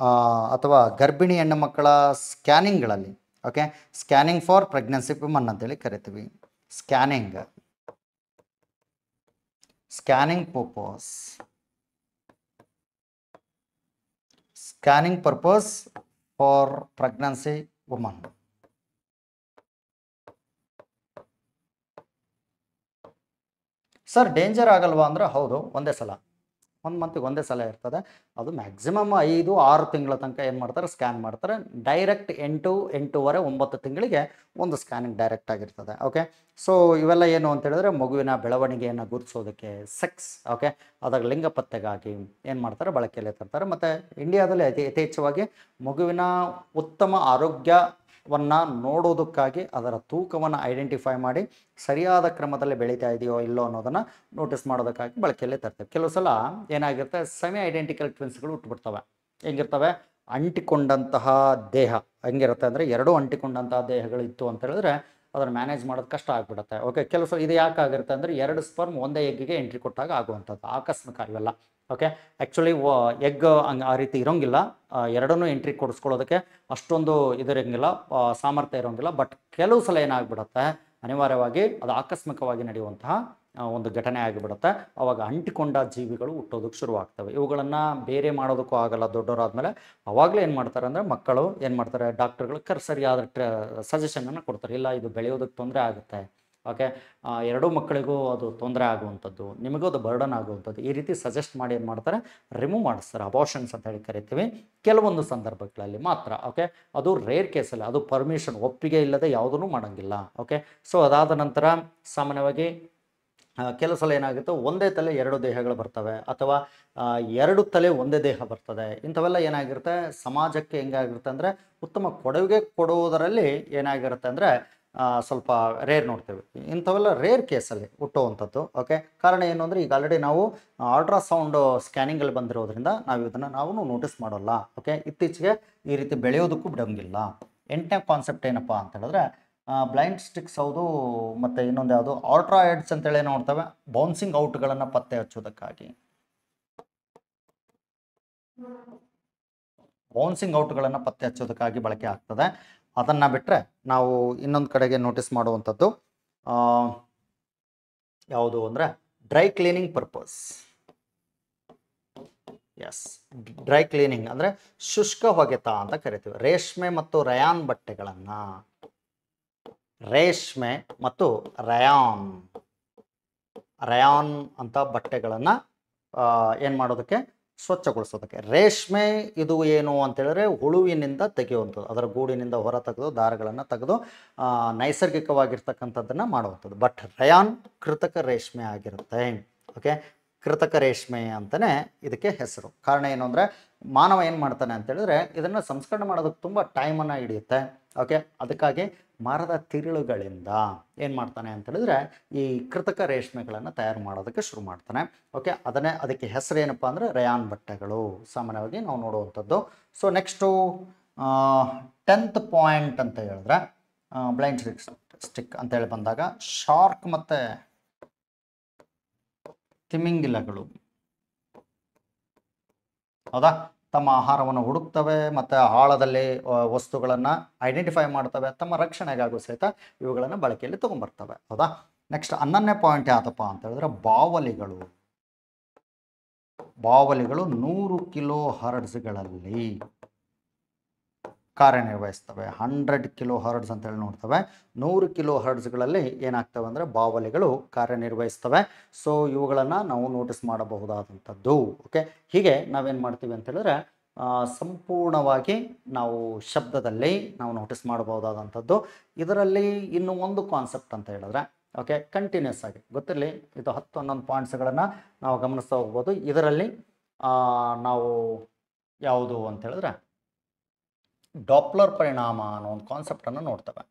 ಅಥವಾ ಗರ್ಭಿಣಿ ಹೆಣ್ಣು ಮಕ್ಕಳ ಸ್ಕ್ಯಾನಿಂಗ್ಗಳಲ್ಲಿ, okay, scanning for pregnancy women ಅಂತೇಳಿ ಕರಿತೀವಿ. Scanning purpose for pregnancy woman. Sir danger ಆಗಲ್ವಾ ಅಂದರೆ ಹೌದು, ಒಂದೇ ಸಲ, ಒಂದು ಮಂತಿಗೆ ಒಂದೇ ಸಲ ಇರ್ತದೆ. ಅದು ಮ್ಯಾಕ್ಸಿಮಮ್ 5-6 ತಿಂಗಳ ತನಕ ಏನು ಮಾಡ್ತಾರೆ, ಸ್ಕ್ಯಾನ್ ಮಾಡ್ತಾರೆ. ಡೈರೆಕ್ಟ್ 8-8.5 9 ತಿಂಗಳಿಗೆ ಒಂದು ಸ್ಕ್ಯಾನಿಂಗ್ ಡೈರೆಕ್ಟ್ ಆಗಿರ್ತದೆ. ಓಕೆ, ಸೊ ಇವೆಲ್ಲ ಏನು ಅಂತ ಹೇಳಿದ್ರೆ ಮಗುವಿನ ಬೆಳವಣಿಗೆಯನ್ನು ಗುರುತಿಸೋದಕ್ಕೆ, ಸೆಕ್ಸ್, ಓಕೆ, ಅದಾಗ ಲಿಂಗ ಪತ್ತೆಗಾಗಿ ಏನು ಮಾಡ್ತಾರೆ, ಬಳಕೆಯಲ್ಲಿ ತರ್ತಾರೆ. ಮತ್ತು ಇಂಡಿಯಾದಲ್ಲಿ ಯಥೇಚ್ಛವಾಗಿ ಮಗುವಿನ ಉತ್ತಮ ಆರೋಗ್ಯವನ್ನು ನೋಡೋದಕ್ಕಾಗಿ ಅದರ ತೂಕವನ್ನು ಐಡೆಂಟಿಫೈ ಮಾಡಿ ಸರಿಯಾದ ಕ್ರಮದಲ್ಲಿ ಬೆಳೀತಾ ಇದೆಯೋ ಇಲ್ಲೋ ಅನ್ನೋದನ್ನು ನೋಟಿಸ್ ಮಾಡೋದಕ್ಕಾಗಿ ಬಳಕೆಯಲ್ಲೇ ತರ್ತೇವೆ. ಕೆಲವು ಸಲ ಏನಾಗಿರುತ್ತೆ, ಸೆಮಿ ಐಡೆಂಟಿಕಲ್ ಟ್ವಿನ್ಸ್ಗಳು ಹುಟ್ಟುಬಿಡ್ತವೆ. ಹೆಂಗಿರ್ತವೆ, ಅಂಟಿಕೊಂಡಂತಹ ದೇಹ ಹೆಂಗಿರುತ್ತೆ ಅಂದರೆ, ಎರಡೂ ಅಂಟಿಕೊಂಡಂತಹ ದೇಹಗಳು ಇತ್ತು ಅಂತ ಹೇಳಿದ್ರೆ ಅದನ್ನು ಮ್ಯಾನೇಜ್ ಮಾಡೋದು ಕಷ್ಟ ಆಗಿಬಿಡುತ್ತೆ. ಓಕೆ, ಕೆಲವು ಸಲ ಇದು ಯಾಕೆ ಆಗಿರುತ್ತೆ ಅಂದರೆ 2 ಸ್ಪರ್ಮ್ ಒಂದೇ ಎಗ್ಗಿಗೆ ಎಂಟ್ರಿ ಕೊಟ್ಟಾಗ ಆಗುವಂಥದ್ದು, ಆಕಸ್ಮಿಕ ಇವೆಲ್ಲ. ಓಕೆ, ಆ್ಯಕ್ಚುಲಿ ಎಗ್ ಹಂಗೆ ಆ ರೀತಿ ಇರೋಂಗಿಲ್ಲ, ಎರಡನ್ನೂ ಎಂಟ್ರಿ ಕೊಡಿಸ್ಕೊಳ್ಳೋದಕ್ಕೆ ಅಷ್ಟೊಂದು ಇದಿರೋಂಗಿಲ್ಲ, ಸಾಮರ್ಥ್ಯ ಇರೋಂಗಿಲ್ಲ. ಬಟ್ ಕೆಲವು ಸಲ ಏನಾಗ್ಬಿಡುತ್ತೆ, ಅನಿವಾರ್ಯವಾಗಿ ಅದು ಆಕಸ್ಮಿಕವಾಗಿ ನಡೆಯುವಂತಹ ಒಂದು ಘಟನೆ ಆಗಿಬಿಡುತ್ತೆ. ಅವಾಗ ಅಂಟಿಕೊಂಡ ಜೀವಿಗಳು ಹುಟ್ಟೋದಕ್ಕೆ ಶುರುವಾಗ್ತವೆ. ಇವುಗಳನ್ನು ಬೇರೆ ಮಾಡೋದಕ್ಕೂ ಆಗಲ್ಲ ದೊಡ್ಡವರಾದ್ಮೇಲೆ. ಅವಾಗಲೇ ಏನು ಮಾಡ್ತಾರೆ ಅಂದರೆ ಮಕ್ಕಳು ಏನು ಮಾಡ್ತಾರೆ, ಡಾಕ್ಟರ್ಗಳು ಸರಿಯಾದ ಸಜೆಷನನ್ನು ಕೊಡ್ತಾರೆ. ಇಲ್ಲ, ಇದು ಬೆಳೆಯೋದಕ್ಕೆ ತೊಂದರೆ ಆಗುತ್ತೆ, ಓಕೆ, ಎರಡೂ ಮಕ್ಕಳಿಗೂ ಅದು ತೊಂದರೆ ಆಗುವಂಥದ್ದು, ನಿಮಗೂ ಅದು ಬರ್ಡನ್ ಆಗುವಂಥದ್ದು, ಈ ರೀತಿ ಸಜೆಸ್ಟ್ ಮಾಡಿ ಏನು ಮಾಡ್ತಾರೆ, ರಿಮೂವ್ ಮಾಡಿಸ್ತಾರೆ. ಅಬಾರ್ಷನ್ಸ್ ಅಂತ ಹೇಳಿ ಕರಿತೀವಿ. ಕೆಲವೊಂದು ಸಂದರ್ಭಗಳಲ್ಲಿ ಮಾತ್ರ, ಓಕೆ, ಅದು ರೇರ್ ಕೇಸಲ್ಲಿ, ಅದು ಪರ್ಮಿಷನ್, ಒಪ್ಪಿಗೆ ಇಲ್ಲದೆ ಯಾವುದೂ ಮಾಡೋಂಗಿಲ್ಲ. ಓಕೆ, ಸೊ ಅದಾದ ನಂತರ ಸಾಮಾನ್ಯವಾಗಿ ಕೆಲವು ಸಲ ಏನಾಗುತ್ತೆ, ಒಂದೇ ತಲೆ 2 ದೇಹಗಳು ಬರ್ತವೆ, ಅಥವಾ 2 ತಲೆ ಒಂದೇ ದೇಹ ಬರ್ತದೆ. ಇಂಥವೆಲ್ಲ ಏನಾಗಿರುತ್ತೆ, ಸಮಾಜಕ್ಕೆ ಹೆಂಗಾಗಿರುತ್ತೆ ಅಂದರೆ ಉತ್ತಮ ಕೊಡುಗೆ ಕೊಡುವುದರಲ್ಲಿ ಏನಾಗಿರುತ್ತೆ ಅಂದರೆ ಸ್ವಲ್ಪ ರೇರ್ ನೋಡ್ತೇವೆ. ಇಂಥವೆಲ್ಲ ರೇರ್ ಕೇಸಲ್ಲಿ ಹುಟ್ಟುವಂಥದ್ದು. ಓಕೆ, ಕಾರಣ ಏನು ಅಂದರೆ ಈಗ ಆಲ್ರೆಡಿ ನಾವು ಅಲ್ಟ್ರಾಸೌಂಡ್ ಸ್ಕ್ಯಾನಿಂಗಲ್ಲಿ ಬಂದಿರೋದ್ರಿಂದ ನಾವು ಇದನ್ನು ನಾವು ನೋಟಿಸ್ ಮಾಡೋಲ್ಲ. ಓಕೆ, ಇತ್ತೀಚೆಗೆ ಈ ರೀತಿ ಬೆಳೆಯೋದಕ್ಕೂ ಬಿಡೋಂಗಿಲ್ಲ. 8ನೇ ಕಾನ್ಸೆಪ್ಟ್ ಏನಪ್ಪ ಅಂತ ಹೇಳಿದ್ರೆ ಬ್ಲೈಂಡ್ ಸ್ಟಿಕ್ಸ್ ಹೌದು, ಮತ್ತು ಇನ್ನೊಂದು ಯಾವುದು ಅಲ್ಟ್ರಾ ಹೆಡ್ಸ್ ಅಂತೇಳಿ ನೋಡ್ತವೆ, ಬೌನ್ಸಿಂಗ್ ಔಟ್ಗಳನ್ನು ಪತ್ತೆ ಹಚ್ಚೋದಕ್ಕಾಗಿ. ಬೌನ್ಸಿಂಗ್ ಔಟ್ಗಳನ್ನು ಪತ್ತೆ ಹಚ್ಚೋದಕ್ಕಾಗಿ ಬಳಕೆ ಆಗ್ತದೆ. ಅದನ್ನು ಬಿಟ್ಟರೆ ನಾವು ಇನ್ನೊಂದು ಕಡೆಗೆ ನೋಟಿಸ್ ಮಾಡುವಂಥದ್ದು ಯಾವುದು ಅಂದರೆ dry cleaning purpose. Yes, dry cleaning ಅಂದರೆ ಶುಷ್ಕ ಹೊಗೆತ ಅಂತ ಕರಿತೀವಿ. ರೇಷ್ಮೆ ಮತ್ತು ರಯಾನ್ ಬಟ್ಟೆಗಳನ್ನು, ರೇಷ್ಮೆ ಮತ್ತು ರಯಾನ್ ಅಂತ ಬಟ್ಟೆಗಳನ್ನು ಏನು ಮಾಡೋದಕ್ಕೆ, ಸ್ವಚ್ಛಗೊಳಿಸೋದಕ್ಕೆ. ರೇಷ್ಮೆ ಇದು ಏನು ಅಂತೇಳಿದ್ರೆ ಹುಳುವಿನಿಂದ ತೆಗೆಯುವಂಥದ್ದು, ಅದರ ಗೂಡಿನಿಂದ ಹೊರ ತೆಗೆದು ದಾರಗಳನ್ನು ತೆಗೆದು ನೈಸರ್ಗಿಕವಾಗಿರ್ತಕ್ಕಂಥದ್ದನ್ನು ಮಾಡುವಂಥದ್ದು. ಬಟ್ ರಯಾನ್ ಕೃತಕ ರೇಷ್ಮೆ ಆಗಿರುತ್ತೆ. ಓಕೆ, ಕೃತಕ ರೇಷ್ಮೆ ಅಂತಲೇ ಇದಕ್ಕೆ ಹೆಸರು. ಕಾರಣ ಏನು ಅಂದರೆ ಮಾನವ ಏನು ಮಾಡ್ತಾನೆ ಅಂತೇಳಿದ್ರೆ ಇದನ್ನು ಸಂಸ್ಕರಣೆ ಮಾಡೋದಕ್ಕೆ ತುಂಬ ಟೈಮನ್ನು ಹಿಡಿಯುತ್ತೆ. ಓಕೆ, ಅದಕ್ಕಾಗಿ ಮರದ ತಿರುಳುಗಳಿಂದ ಏನು ಮಾಡ್ತಾನೆ ಅಂತೇಳಿದ್ರೆ ಈ ಕೃತಕ ರೇಷ್ಮೆಗಳನ್ನು ತಯಾರು ಮಾಡೋದಕ್ಕೆ ಶುರು ಮಾಡ್ತಾನೆ. ಓಕೆ, ಅದಕ್ಕೆ ಹೆಸರು ಏನಪ್ಪ ಅಂದರೆ ರಯಾನ್ ಬಟ್ಟೆಗಳು ಸಾಮಾನ್ಯವಾಗಿ ನಾವು ನೋಡುವಂಥದ್ದು. ಸೊ ನೆಕ್ಸ್ಟು 10th ಪಾಯಿಂಟ್ ಅಂತ ಹೇಳಿದ್ರೆ ಬ್ಲೈಂಡ್ ಸ್ಟಿಕ್ ಅಂತೇಳಿ ಬಂದಾಗ ಶಾರ್ಕ್ ಮತ್ತು ತಿಮಿಂಗಿಲಗಳು. ಹೌದಾ, ತಮ್ಮ ಆಹಾರವನ್ನು ಹುಡುಕ್ತವೆ ಮತ್ತು ಆಳದಲ್ಲಿ ವಸ್ತುಗಳನ್ನು ಐಡೆಂಟಿಫೈ ಮಾಡ್ತವೆ, ತಮ್ಮ ರಕ್ಷಣೆಗಾಗೂ ಸಹಿತ ಇವುಗಳನ್ನು ಬಳಕೆಯಲ್ಲಿ ತೊಗೊಂಬರ್ತವೆ. ಹೌದಾ? ನೆಕ್ಸ್ಟ್ 11ನೇ ಪಾಯಿಂಟ್ ಯಾವುದಪ್ಪ ಅಂತ ಹೇಳಿದ್ರೆ ಬಾವಲಿಗಳು. ಬಾವಲಿಗಳು 100 ಕಿಲೋ ಹರ್ಡ್ಸ್ಗಳಲ್ಲಿ ಕಾರ್ಯನಿರ್ವಹಿಸ್ತವೆ. 100 ಕಿಲೋ ಹರ್ಡ್ಸ್ ಅಂತೇಳಿ ನೋಡ್ತವೆ. 100 ಕಿಲೋ ಹರ್ಡ್ಸ್ಗಳಲ್ಲಿ ಏನಾಗ್ತವೆ ಅಂದರೆ ಬಾವಲಿಗಳು ಕಾರ್ಯನಿರ್ವಹಿಸ್ತವೆ. ಸೊ ಇವುಗಳನ್ನು ನಾವು ನೋಟಿಸ್ ಮಾಡಬಹುದಾದಂಥದ್ದು. ಓಕೆ, ಹೀಗೆ ನಾವೇನು ಮಾಡ್ತೀವಿ ಅಂತ ಹೇಳಿದ್ರೆ ಸಂಪೂರ್ಣವಾಗಿ ನಾವು ಶಬ್ದದಲ್ಲಿ ನಾವು ನೋಟಿಸ್ ಮಾಡಬಹುದಾದಂಥದ್ದು. ಇದರಲ್ಲಿ ಇನ್ನು ಒಂದು ಕಾನ್ಸೆಪ್ಟ್ ಅಂತ ಹೇಳಿದ್ರೆ ಓಕೆ, ಕಂಟಿನ್ಯೂಸ್ ಆಗಿ ಗೊತ್ತಿರಲಿ, ಇದು 10-11 ಪಾಯಿಂಟ್ಸ್ಗಳನ್ನು ನಾವು ಗಮನಿಸ್ತಾ ಹೋಗ್ಬೋದು. ಇದರಲ್ಲಿ ನಾವು ಯಾವುದು ಅಂತ ಹೇಳಿದ್ರೆ ಡಾಪ್ಲರ್ ಪರಿಣಾಮ ಅನ್ನೋ ಒಂದು ಕಾನ್ಸೆಪ್ಟನ್ನು ನೋಡ್ತವೆ.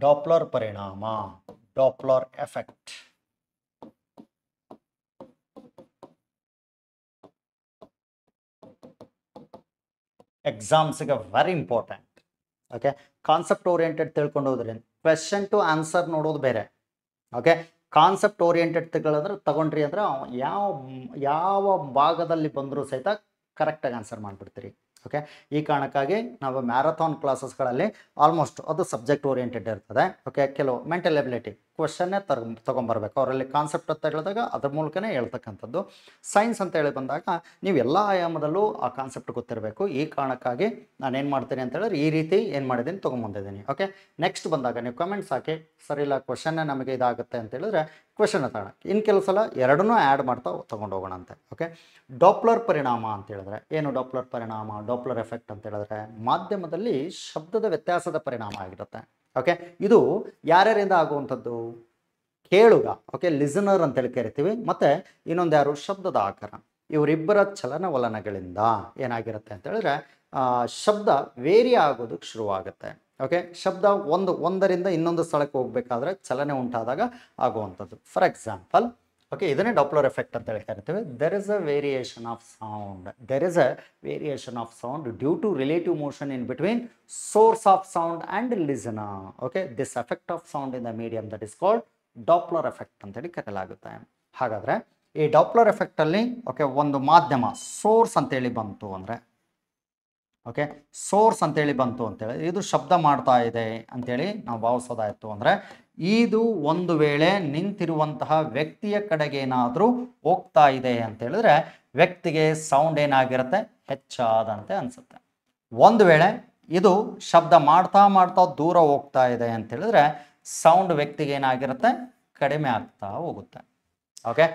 ಡಾಪ್ಲರ್ ಪರಿಣಾಮ, ಡಾಪ್ಲರ್ ಎಫೆಕ್ಟ್. ಎಕ್ಸಾಮ್ಸ್ಗೆ very important. Okay, concept oriented ತಿಳ್ಕೊಂಡು ಹೋದ್ರಿ, ಕ್ವೆಶನ್ ಟು ಆನ್ಸರ್ ನೋಡೋದು ಬೇರೆ. ಓಕೆ, ಕಾನ್ಸೆಪ್ಟ್ ಓರಿಯೆಂಟೆಡ್ ತಗೊಂಡ್ರಿ ಅಂದ್ರೆ ಯಾವ ಭಾಗದಲ್ಲಿ ಬಂದರೂ ಸಹಿತ ಕರೆಕ್ಟಾಗಿ ಆನ್ಸರ್ ಮಾಡಿಬಿಡ್ತೀರಿ. ಓಕೆ, ಈ ಕಾರಣಕ್ಕಾಗಿ ನಾವು ಮ್ಯಾರಥಾನ್ ಕ್ಲಾಸಸ್ಗಳಲ್ಲಿ ಆಲ್ಮೋಸ್ಟ್ ಅದು ಸಬ್ಜೆಕ್ಟ್ ಓರಿಯೆಂಟೆಡ್ ಇರ್ತದೆ. ಓಕೆ, ಕೆಲವು ಮೆಂಟಲ್ ಎಬಿಲಿಟಿ ಕ್ವಶನ್ನೇ ತೊಗೊಂಬರ್ಬೇಕು ಅವರಲ್ಲಿ. ಕಾನ್ಸೆಪ್ಟ್ ಅಂತ ಹೇಳಿದಾಗ ಅದ್ರ ಮೂಲಕನೇ ಹೇಳ್ತಕ್ಕಂಥದ್ದು. ಸೈನ್ಸ್ ಅಂತ ಹೇಳಿ ಬಂದಾಗ ನೀವು ಎಲ್ಲ ಆಯಾಮದಲ್ಲೂ ಆ ಕಾನ್ಸೆಪ್ಟ್ ಗೊತ್ತಿರಬೇಕು. ಈ ಕಾರಣಕ್ಕಾಗಿ ನಾನೇನು ಮಾಡ್ತೀನಿ ಅಂತ ಹೇಳಿದ್ರೆ ಈ ರೀತಿ ಏನು ಮಾಡಿದ್ದೀನಿ ತೊಗೊಂಬಂದಿದ್ದೀನಿ. ಓಕೆ, ನೆಕ್ಸ್ಟ್ ಬಂದಾಗ ನೀವು ಕಮೆಂಟ್ಸ್ ಹಾಕಿ ಸರಿ ಇಲ್ಲ ಕ್ವಶನ್ನೇ ನಮಗೆ ಇದಾಗುತ್ತೆ ಅಂತ ಹೇಳಿದ್ರೆ ಕ್ವಶನ್ ತಗೋಣ. ಇನ್ನು ಕೆಲವು ಸಲ ಎರಡನ್ನೂ ಆ್ಯಡ್ ಮಾಡ್ತಾ ತೊಗೊಂಡು ಹೋಗೋಣ ಅಂತೆ. ಓಕೆ, ಡಾಪ್ಲರ್ ಪರಿಣಾಮ ಅಂತ ಹೇಳಿದ್ರೆ ಏನು? ಡಾಪ್ಲರ್ ಪರಿಣಾಮ, ಡಾಪ್ಲರ್ ಎಫೆಕ್ಟ್ ಅಂತ ಹೇಳಿದ್ರೆ ಮಾಧ್ಯಮದಲ್ಲಿ ಶಬ್ದದ ವ್ಯತ್ಯಾಸದ ಪರಿಣಾಮ ಆಗಿರುತ್ತೆ. ಓಕೆ, ಇದು ಯಾರ್ಯಾರಿಂದ ಆಗುವಂಥದ್ದು? ಕೇಳುಗ, ಓಕೆ, ಲಿಸನರ್ ಅಂತೇಳಿ ಕರಿತೀವಿ, ಮತ್ತು ಇನ್ನೊಂದು ಯಾರು? ಶಬ್ದದ ಆಕಾರ. ಇವರಿಬ್ಬರ ಚಲನವಲನಗಳಿಂದ ಏನಾಗಿರುತ್ತೆ ಅಂತ ಹೇಳಿದ್ರೆ ಶಬ್ದ ವೇರಿ ಆಗೋದಕ್ಕೆ ಶುರುವಾಗುತ್ತೆ. ಓಕೆ, ಶಬ್ದ ಒಂದರಿಂದ ಇನ್ನೊಂದು ಸ್ಥಳಕ್ಕೆ ಹೋಗಬೇಕಾದ್ರೆ ಚಲನೆ ಉಂಟಾದಾಗ ಆಗುವಂಥದ್ದು. ಫಾರ್ ಎಕ್ಸಾಂಪಲ್ ಓಕೆ, ಇದನ್ನೇ ಡಾಪ್ಲರ್ ಎಫೆಕ್ಟ್ ಅಂತ ಹೇಳಿ ಕರಿತೀವಿ. There is a variation of sound. There is a variation of sound due to relative motion in between source of sound and listener. Okay, this effect of sound in the medium that is called Doppler effect ಅಂತೇಳಿ ಕರೆಯಲಾಗುತ್ತೆ. ಹಾಗಾದರೆ ಈ Doppler ಎಫೆಕ್ಟಲ್ಲಿ okay ಒಂದು ಮಾಧ್ಯಮ source ಅಂತೇಳಿ ಬಂತು ಅಂದರೆ okay, source ಅಂತೇಳಿ ಬಂತು ಅಂತೇಳಿ ಇದು ಶಬ್ದ ಮಾಡ್ತಾ ಇದೆ ಅಂತೇಳಿ ನಾವು ಭಾವಿಸೋದಾಯಿತು ಅಂದರೆ ಇದು ಒಂದು ವೇಳೆ ನಿಂತಿರುವಂತಹ ವ್ಯಕ್ತಿಯ ಕಡೆಗೆ ಏನಾದರೂ ಹೋಗ್ತಾ ಇದೆ ಅಂತ ಹೇಳಿದ್ರೆ ವ್ಯಕ್ತಿಗೆ ಸೌಂಡ್ ಏನಾಗಿರುತ್ತೆ? ಹೆಚ್ಚಾದಂತೆ ಅನಿಸುತ್ತೆ. ಒಂದು ವೇಳೆ ಇದು ಶಬ್ದ ಮಾಡ್ತಾ ದೂರ ಹೋಗ್ತಾ ಇದೆ ಅಂತ ಹೇಳಿದ್ರೆ ಸೌಂಡ್ ವ್ಯಕ್ತಿಗೆ ಏನಾಗಿರುತ್ತೆ? ಕಡಿಮೆ ಆಗ್ತಾ ಹೋಗುತ್ತೆ. ಓಕೆ,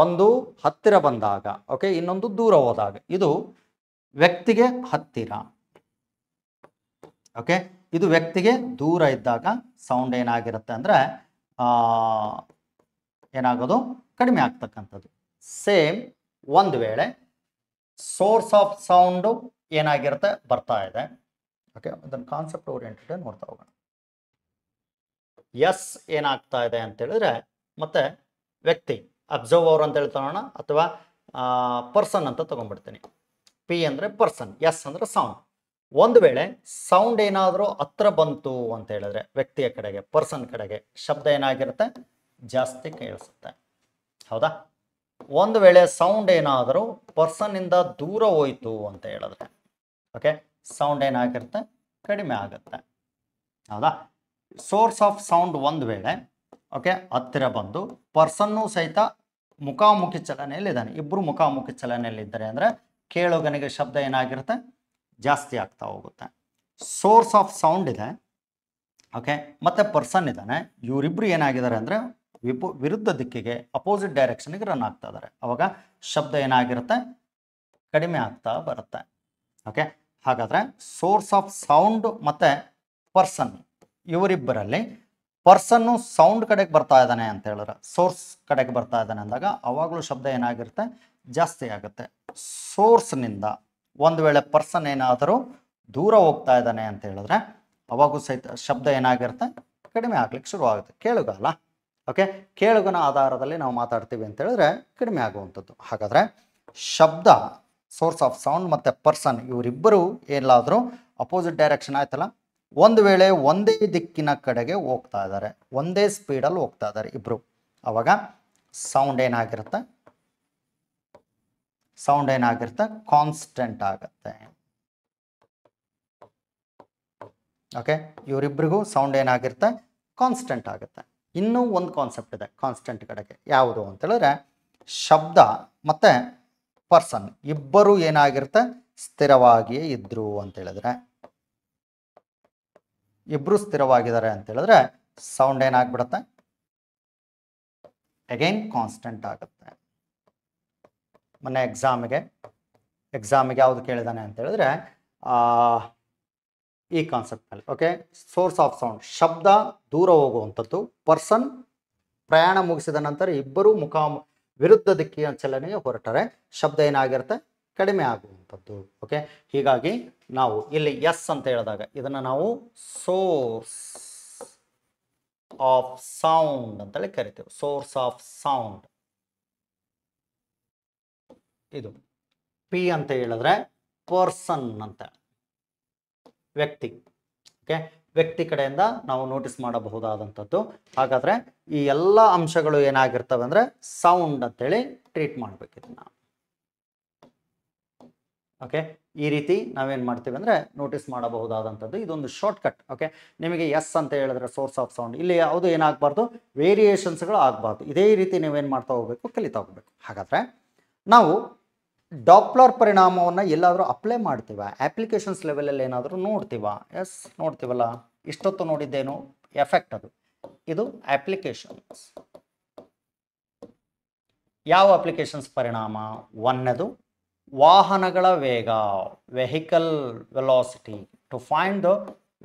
ಒಂದು ಹತ್ತಿರ ಬಂದಾಗ ಓಕೆ, ಇನ್ನೊಂದು ದೂರ ಹೋದಾಗ ಇದು ವ್ಯಕ್ತಿಗೆ ಹತ್ತಿರ. ಓಕೆ, ಇದು ವ್ಯಕ್ತಿಗೆ ದೂರ ಇದ್ದಾಗ ಸೌಂಡ್ ಏನಾಗಿರುತ್ತೆ ಅಂದರೆ ಏನಾಗೋದು? ಕಡಿಮೆ ಆಗ್ತಕ್ಕಂಥದ್ದು. ಸೇಮ್ ಒಂದು ವೇಳೆ ಸೋರ್ಸ್ ಆಫ್ ಸೌಂಡು ಏನಾಗಿರುತ್ತೆ? ಬರ್ತಾ ಇದೆ. ಓಕೆ, ಅದನ್ನು ಕಾನ್ಸೆಪ್ಟ್ ಓರಿಯೆಂಟೆಡ್ ನೋಡ್ತಾ ಹೋಗೋಣ. ಎಸ್ ಏನಾಗ್ತಾ ಇದೆ ಅಂತ ಹೇಳಿದ್ರೆ ಮತ್ತೆ ವ್ಯಕ್ತಿ ಅಬ್ಸರ್ವರ್ ಅಂತ ಹೇಳ್ತಾಗೋಣ ಅಥವಾ ಪರ್ಸನ್ ಅಂತ ತೊಗೊಂಡ್ಬಿಡ್ತೀನಿ. ಪಿ ಅಂದರೆ ಪರ್ಸನ್, ಎಸ್ ಅಂದರೆ ಸೌಂಡ್. ಒಂದು ವೇಳೆ ಸೌಂಡ್ ಏನಾದರೂ ಹತ್ರ ಬಂತು ಅಂತ ಹೇಳಿದ್ರೆ ವ್ಯಕ್ತಿಯ ಕಡೆಗೆ, ಪರ್ಸನ್ ಕಡೆಗೆ ಶಬ್ದ ಏನಾಗಿರುತ್ತೆ? ಜಾಸ್ತಿ ಕೇಳಿಸುತ್ತೆ. ಹೌದಾ? ಒಂದು ವೇಳೆ ಸೌಂಡ್ ಏನಾದರೂ ಪರ್ಸನ್ನಿಂದ ದೂರ ಹೋಯಿತು ಅಂತ ಹೇಳಿದ್ರೆ ಓಕೆ, ಸೌಂಡ್ ಏನಾಗಿರುತ್ತೆ? ಕಡಿಮೆ ಆಗುತ್ತೆ. ಹೌದಾ? ಸೋರ್ಸ್ ಆಫ್ ಸೌಂಡ್ ಒಂದು ವೇಳೆ ಓಕೆ ಹತ್ತಿರ ಬಂದು ಪರ್ಸನ್ನು ಸಹಿತ ಮುಖಾಮುಖಿ ಚಲನೆಯಲ್ಲಿದ್ದಾನೆ, ಇಬ್ಬರು ಮುಖಾಮುಖಿ ಚಲನೆಯಲ್ಲಿದ್ದಾರೆ ಅಂದರೆ ಕೇಳುಗನಿಗೆ ಶಬ್ದ ಏನಾಗಿರುತ್ತೆ? ಜಾಸ್ತಿ ಆಗ್ತಾ ಹೋಗುತ್ತೆ. ಸೋರ್ಸ್ ಆಫ್ ಸೌಂಡ್ ಇದೆ ಓಕೆ, ಮತ್ತು ಪರ್ಸನ್ ಇದ್ದಾನೆ. ಇವರಿಬ್ಬರು ಏನಾಗಿದ್ದಾರೆ ಅಂದರೆ ವಿರುದ್ಧ ದಿಕ್ಕಿಗೆ ಅಪೋಸಿಟ್ ಡೈರೆಕ್ಷನ್ಗೆ ರನ್ ಆಗ್ತಾ ಇದ್ದಾರೆ. ಅವಾಗ ಶಬ್ದ ಏನಾಗಿರುತ್ತೆ? ಕಡಿಮೆ ಆಗ್ತಾ ಬರುತ್ತೆ. ಓಕೆ, ಹಾಗಾದರೆ ಸೋರ್ಸ್ ಆಫ್ ಸೌಂಡ್ ಮತ್ತು ಪರ್ಸನ್ ಇವರಿಬ್ಬರಲ್ಲಿ ಪರ್ಸನ್ನು ಸೌಂಡ್ ಕಡೆಗೆ ಬರ್ತಾ ಇದ್ದಾನೆ ಅಂತ ಹೇಳಿದ್ರೆ, ಸೋರ್ಸ್ ಕಡೆಗೆ ಬರ್ತಾ ಇದ್ದಾನೆ ಅಂದಾಗ ಅವಾಗಲೂ ಶಬ್ದ ಏನಾಗಿರುತ್ತೆ? ಜಾಸ್ತಿ ಆಗುತ್ತೆ. ಸೋರ್ಸ್ನಿಂದ ಒಂದು ವೇಳೆ ಪರ್ಸನ್ ಏನಾದರೂ ದೂರ ಹೋಗ್ತಾ ಇದ್ದಾನೆ ಅಂತ ಹೇಳಿದ್ರೆ ಅವಾಗೂ ಸಹಿತ ಶಬ್ದ ಏನಾಗಿರುತ್ತೆ? ಕಡಿಮೆ ಆಗ್ಲಿಕ್ಕೆ ಶುರುವಾಗುತ್ತೆ. ಕೇಳುಗ ಅಲ್ಲ ಓಕೆ, ಕೇಳುಗನ ಆಧಾರದಲ್ಲಿ ನಾವು ಮಾತಾಡ್ತೀವಿ ಅಂತ ಹೇಳಿದ್ರೆ ಕಡಿಮೆ ಆಗುವಂಥದ್ದು. ಹಾಗಾದರೆ ಶಬ್ದ ಸೋರ್ಸ್ ಆಫ್ ಸೌಂಡ್ ಮತ್ತು ಪರ್ಸನ್ ಇವರಿಬ್ಬರು ಎಲ್ಲಾದರೂ ಅಪೋಸಿಟ್ ಡೈರೆಕ್ಷನ್ ಆಯ್ತಲ್ಲ, ಒಂದು ವೇಳೆ ಒಂದೇ ದಿಕ್ಕಿನ ಕಡೆಗೆ ಹೋಗ್ತಾ ಇದ್ದಾರೆ, ಒಂದೇ ಸ್ಪೀಡಲ್ಲಿ ಹೋಗ್ತಾ ಇದ್ದಾರೆ ಇಬ್ಬರು ಅವಾಗ ಸೌಂಡ್ ಏನಾಗಿರುತ್ತೆ, ಸೌಂಡ್ ಏನಾಗಿರುತ್ತೆ, ಕಾನ್ಸ್ಟೆಂಟ್ ಆಗುತ್ತೆ. ಓಕೆ, ಇವರಿಬ್ಬರಿಗೂ ಸೌಂಡ್ ಏನಾಗಿರುತ್ತೆ, ಕಾನ್ಸ್ಟೆಂಟ್ ಆಗುತ್ತೆ. ಇನ್ನೂ ಒಂದು ಕಾನ್ಸೆಪ್ಟ್ ಇದೆ ಕಾನ್ಸ್ಟೆಂಟ್ ಕಡೆಗೆ, ಯಾವುದು ಅಂತ ಹೇಳಿದ್ರೆ ಶಬ್ದ ಮತ್ತು ಪರ್ಸನ್ ಇಬ್ಬರು ಏನಾಗಿರುತ್ತೆ, ಸ್ಥಿರವಾಗಿಯೇ ಇದ್ರು ಅಂತ ಹೇಳಿದ್ರೆ, ಇಬ್ಬರು ಸ್ಥಿರವಾಗಿದ್ದಾರೆ ಅಂತ ಹೇಳಿದ್ರೆ ಸೌಂಡ್ ಏನಾಗ್ಬಿಡುತ್ತೆ, ಅಗೈನ್ ಕಾನ್ಸ್ಟೆಂಟ್ ಆಗುತ್ತೆ. ಮೊನ್ನೆ ಎಕ್ಸಾಮಿಗೆ ಯಾವುದು ಕೇಳಿದಾನೆ ಅಂತ ಹೇಳಿದ್ರೆ ಈ ಕಾನ್ಸೆಪ್ಟಲ್ಲಿ. ಓಕೆ, ಸೋರ್ಸ್ ಆಫ್ ಸೌಂಡ್, ಶಬ್ದ ದೂರ ಹೋಗುವಂಥದ್ದು, ಪರ್ಸನ್ ಪ್ರಯಾಣ ಮುಗಿಸಿದ ನಂತರ ಇಬ್ಬರು ವಿರುದ್ಧ ದಿಕ್ಕಿನ ಚಲನೆಗೆ ಹೊರಟರೆ ಶಬ್ದ ಏನಾಗಿರುತ್ತೆ, ಕಡಿಮೆ ಆಗುವಂಥದ್ದು. ಓಕೆ, ಹೀಗಾಗಿ ನಾವು ಇಲ್ಲಿ ಎಸ್ ಅಂತ ಹೇಳಿದಾಗ ಇದನ್ನು ನಾವು ಸೋರ್ಸ್ ಆಫ್ ಸೌಂಡ್ ಅಂತೇಳಿ ಕರಿತೀವಿ. Source of sound. ಇದು ಪಿ ಅಂತ ಹೇಳಿದ್ರೆ ಪರ್ಸನ್ ಅಂತ, ವ್ಯಕ್ತಿ. ಓಕೆ, ವ್ಯಕ್ತಿ ಕಡೆಯಿಂದ ನಾವು ನೋಟಿಸ್ ಮಾಡಬಹುದಾದಂಥದ್ದು. ಹಾಗಾದರೆ ಈ ಎಲ್ಲ ಅಂಶಗಳು ಏನಾಗಿರ್ತವೆ ಅಂದರೆ ಸೌಂಡ್ ಅಂತೇಳಿ ಟ್ರೀಟ್ ಮಾಡಬೇಕಿದೆ ನಾವು. ಓಕೆ, ಈ ರೀತಿ ನಾವೇನು ಮಾಡ್ತೀವಿ ಅಂದರೆ ನೋಟಿಸ್ ಮಾಡಬಹುದಾದಂಥದ್ದು. ಇದೊಂದು ಶಾರ್ಟ್ಕಟ್. ಓಕೆ, ನಿಮಗೆ ಎಸ್ ಅಂತ ಹೇಳಿದ್ರೆ ಸೋರ್ಸ್ ಆಫ್ ಸೌಂಡ್, ಇಲ್ಲಿ ಯಾವುದು ಏನಾಗಬಾರ್ದು, ವೇರಿಯೇಷನ್ಸ್ಗಳು ಆಗಬಾರ್ದು. ಇದೇ ರೀತಿ ನೀವೇನು ಮಾಡ್ತಾ ಹೋಗಬೇಕು, ಕಲಿತಾ ಹೋಗಬೇಕು. ಹಾಗಾದರೆ ನಾವು ಡಾಪ್ಲರ್ ಪರಿಣಾಮವನ್ನು ಎಲ್ಲಾದರೂ ಅಪ್ಲೈ ಮಾಡ್ತೀವ, ಅಪ್ಲಿಕೇಶನ್ಸ್ ಲೆವೆಲಲ್ಲಿ ಏನಾದರೂ ನೋಡ್ತೀವ? ಎಸ್, ನೋಡ್ತೀವಲ್ಲ. ಇಷ್ಟೊತ್ತು ನೋಡಿದ್ದೇನು ಎಫೆಕ್ಟ್, ಅದು ಇದು ಅಪ್ಲಿಕೇಶನ್ಸ್. ಯಾವ ಅಪ್ಲಿಕೇಶನ್ಸ್ ಪರಿಣಾಮ? ಒಂದನೇದು ವಾಹನಗಳ ವೇಗ, vehicle velocity, to find the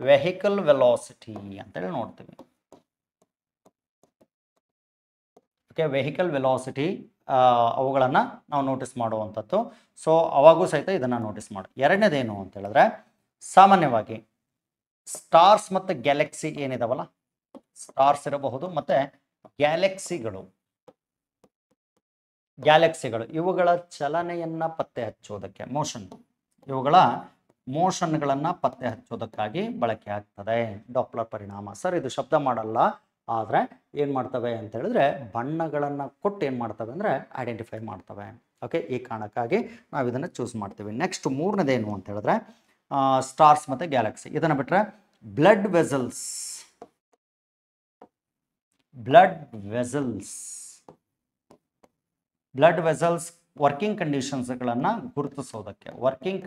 vehicle velocity ಅಂತೇಳಿ ನೋಡ್ತೀವಿ. ಓಕೆ, ವೆಹಿಕಲ್ ವೆಲಾಸಿಟಿ ಅವುಗಳನ್ನು ನಾವು ನೋಟಿಸ್ ಮಾಡುವಂಥದ್ದು. ಸೊ ಅವಾಗೂ ಸಹಿತ ಇದನ್ನು ನೋಟಿಸ್ ಮಾಡಿ. ಎರಡನೇದೇನು ಅಂತ ಹೇಳಿದ್ರೆ ಸಾಮಾನ್ಯವಾಗಿ ಸ್ಟಾರ್ಸ್ ಮತ್ತು ಗ್ಯಾಲಕ್ಸಿ ಏನಿದಾವಲ್ಲ, ಸ್ಟಾರ್ಸ್ ಇರಬಹುದು ಮತ್ತು ಗ್ಯಾಲಕ್ಸಿಗಳು ಇವುಗಳ ಚಲನೆಯನ್ನು ಪತ್ತೆ ಹಚ್ಚೋದಕ್ಕೆ, ಇವುಗಳ ಮೋಷನ್ಗಳನ್ನು ಪತ್ತೆ ಹಚ್ಚೋದಕ್ಕಾಗಿ ಬಳಕೆ ಆಗ್ತದೆ ಡಾಪ್ಲರ್ ಪರಿಣಾಮ. ಸರ್ ಇದು ಶಬ್ದ ಮಾಡಲ್ಲ, ಆದರೆ ಏನು ಮಾಡ್ತವೆ ಅಂತ ಹೇಳಿದ್ರೆ ಬಣ್ಣಗಳನ್ನು ಕೊಟ್ಟು ಏನು ಮಾಡ್ತವೆ ಅಂದರೆ ಐಡೆಂಟಿಫೈ ಮಾಡ್ತವೆ. ಓಕೆ, ಈ ಕಾರಣಕ್ಕಾಗಿ ನಾವು ಇದನ್ನು ಚೂಸ್ ಮಾಡ್ತೀವಿ. ನೆಕ್ಸ್ಟ್ ಮೂರನೇದೇನು ಅಂತ ಹೇಳಿದ್ರೆ ಸ್ಟಾರ್ಸ್ ಮತ್ತು ಗ್ಯಾಲಕ್ಸಿ. ಇದನ್ನು ಬಿಟ್ಟರೆ ಬ್ಲಡ್ ವೆಸಲ್ಸ್ ವರ್ಕಿಂಗ್ ಕಂಡೀಷನ್ಸ್ಗಳನ್ನು ಗುರುತಿಸೋದಕ್ಕೆ, ವರ್ಕಿಂಗ್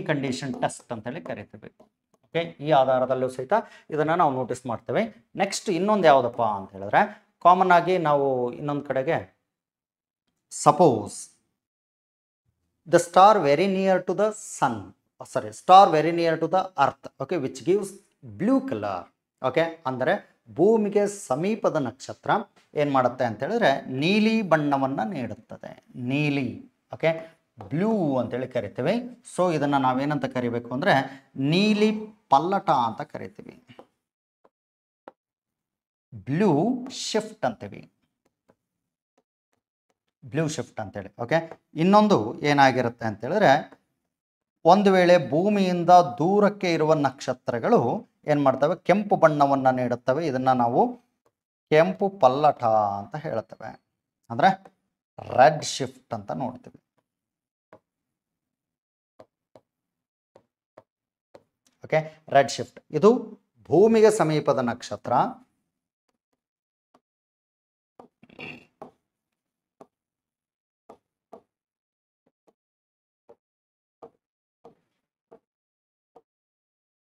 ಕಂಡೀಷನ್ ಟೆಸ್ಟ್ ಅಂತೇಳಿ ಕರಿತೀವಿ. ಓಕೆ, ಈ ಆಧಾರದಲ್ಲೂ ಸಹಿತ ಇದನ್ನು ನಾವು ನೋಟಿಸ್ ಮಾಡ್ತೇವೆ. ನೆಕ್ಸ್ಟ್ ಇನ್ನೊಂದು ಯಾವುದಪ್ಪ ಅಂತ ಹೇಳಿದ್ರೆ ಕಾಮನ್ ಆಗಿ ನಾವು ಇನ್ನೊಂದು ಕಡೆಗೆ suppose the star very near to the earth, okay, which gives blue colour. Okay, ಅಂದರೆ ಭೂಮಿಗೆ ಸಮೀಪದ ನಕ್ಷತ್ರ ಏನು ಮಾಡುತ್ತೆ ಅಂತ ಹೇಳಿದ್ರೆ ನೀಲಿ ಬಣ್ಣವನ್ನು ನೀಡುತ್ತದೆ. ನೀಲಿ, ಓಕೆ, ಬ್ಲೂ ಅಂತೇಳಿ ಕರಿತೀವಿ. ಸೊ ಇದನ್ನು ನಾವೇನಂತ ಕರಿಬೇಕು ಅಂದರೆ ನೀಲಿ ಪಲ್ಲಟ ಅಂತ ಕರಿತೀವಿ, ಬ್ಲೂ ಶಿಫ್ಟ್ ಅಂತೇಳಿ. ಓಕೆ, ಇನ್ನೊಂದು ಏನಾಗಿರುತ್ತೆ ಅಂತ ಹೇಳಿದ್ರೆ ಒಂದು ವೇಳೆ ಭೂಮಿಯಿಂದ ದೂರಕ್ಕೆ ಇರುವ ನಕ್ಷತ್ರಗಳು ಏನು ಮಾಡ್ತವೆ, ಕೆಂಪು ಬಣ್ಣವನ್ನು ನೀಡುತ್ತವೆ. ಇದನ್ನು ನಾವು ಕೆಂಪು ಪಲ್ಲಟ ಅಂತ ಹೇಳ್ತೇವೆ, ಅಂದರೆ ರೆಡ್ ಶಿಫ್ಟ್ ಅಂತ ನೋಡ್ತೀವಿ. ಓಕೆ, ರೆಡ್ ಶಿಫ್ಟ್ ಇದು ಭೂಮಿಗೆ ಸಮೀಪದ ನಕ್ಷತ್ರ.